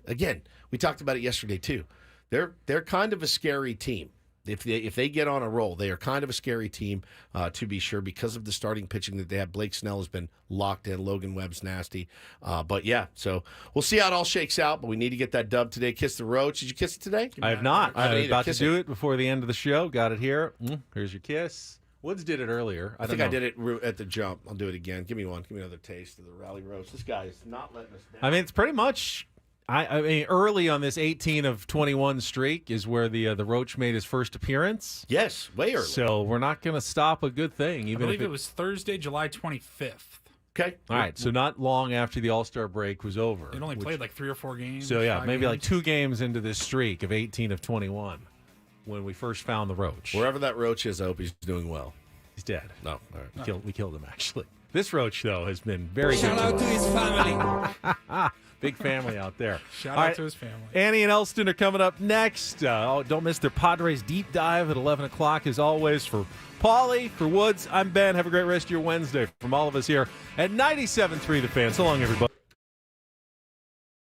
again, we talked about it yesterday too. They're kind of a scary team. If they get on a roll, they are kind of a scary team to be sure because of the starting pitching that they have. Blake Snell has been locked in. Logan Webb's nasty. But yeah, so we'll see how it all shakes out. But we need to get that dub today. Kiss the Roach. Did you kiss it today? I have not. I'm about to do it it before the end of the show. Got it here. Here's your kiss. Woods did it earlier. I think I did it at the jump. I'll do it again. Give me one. Give me another taste of the Rally Roach. This guy is not letting us down. I mean, it's pretty much. I mean, early on this 18 of 21 streak is where the Roach made his first appearance. Yes, way early. So we're not going to stop a good thing. I believe it was Thursday, July 25th. Okay. All right. So not long after the All-Star break was over. It only played like 3 or 4 games. So yeah, 5 maybe games. like 2 games into this streak of 18 of 21 when we first found the Roach. Wherever that Roach is, I hope he's doing well. He's dead. No. All right. We killed him, actually. This Roach, though, has been very good. Shout out to his family. Big family out there. Shout out to his family. Annie and Elston are coming up next. Don't miss their Padres deep dive at 11 o'clock, as always. For Paulie, for Woods, I'm Ben. Have a great rest of your Wednesday. From all of us here at 97.3 The Fan. So long, everybody.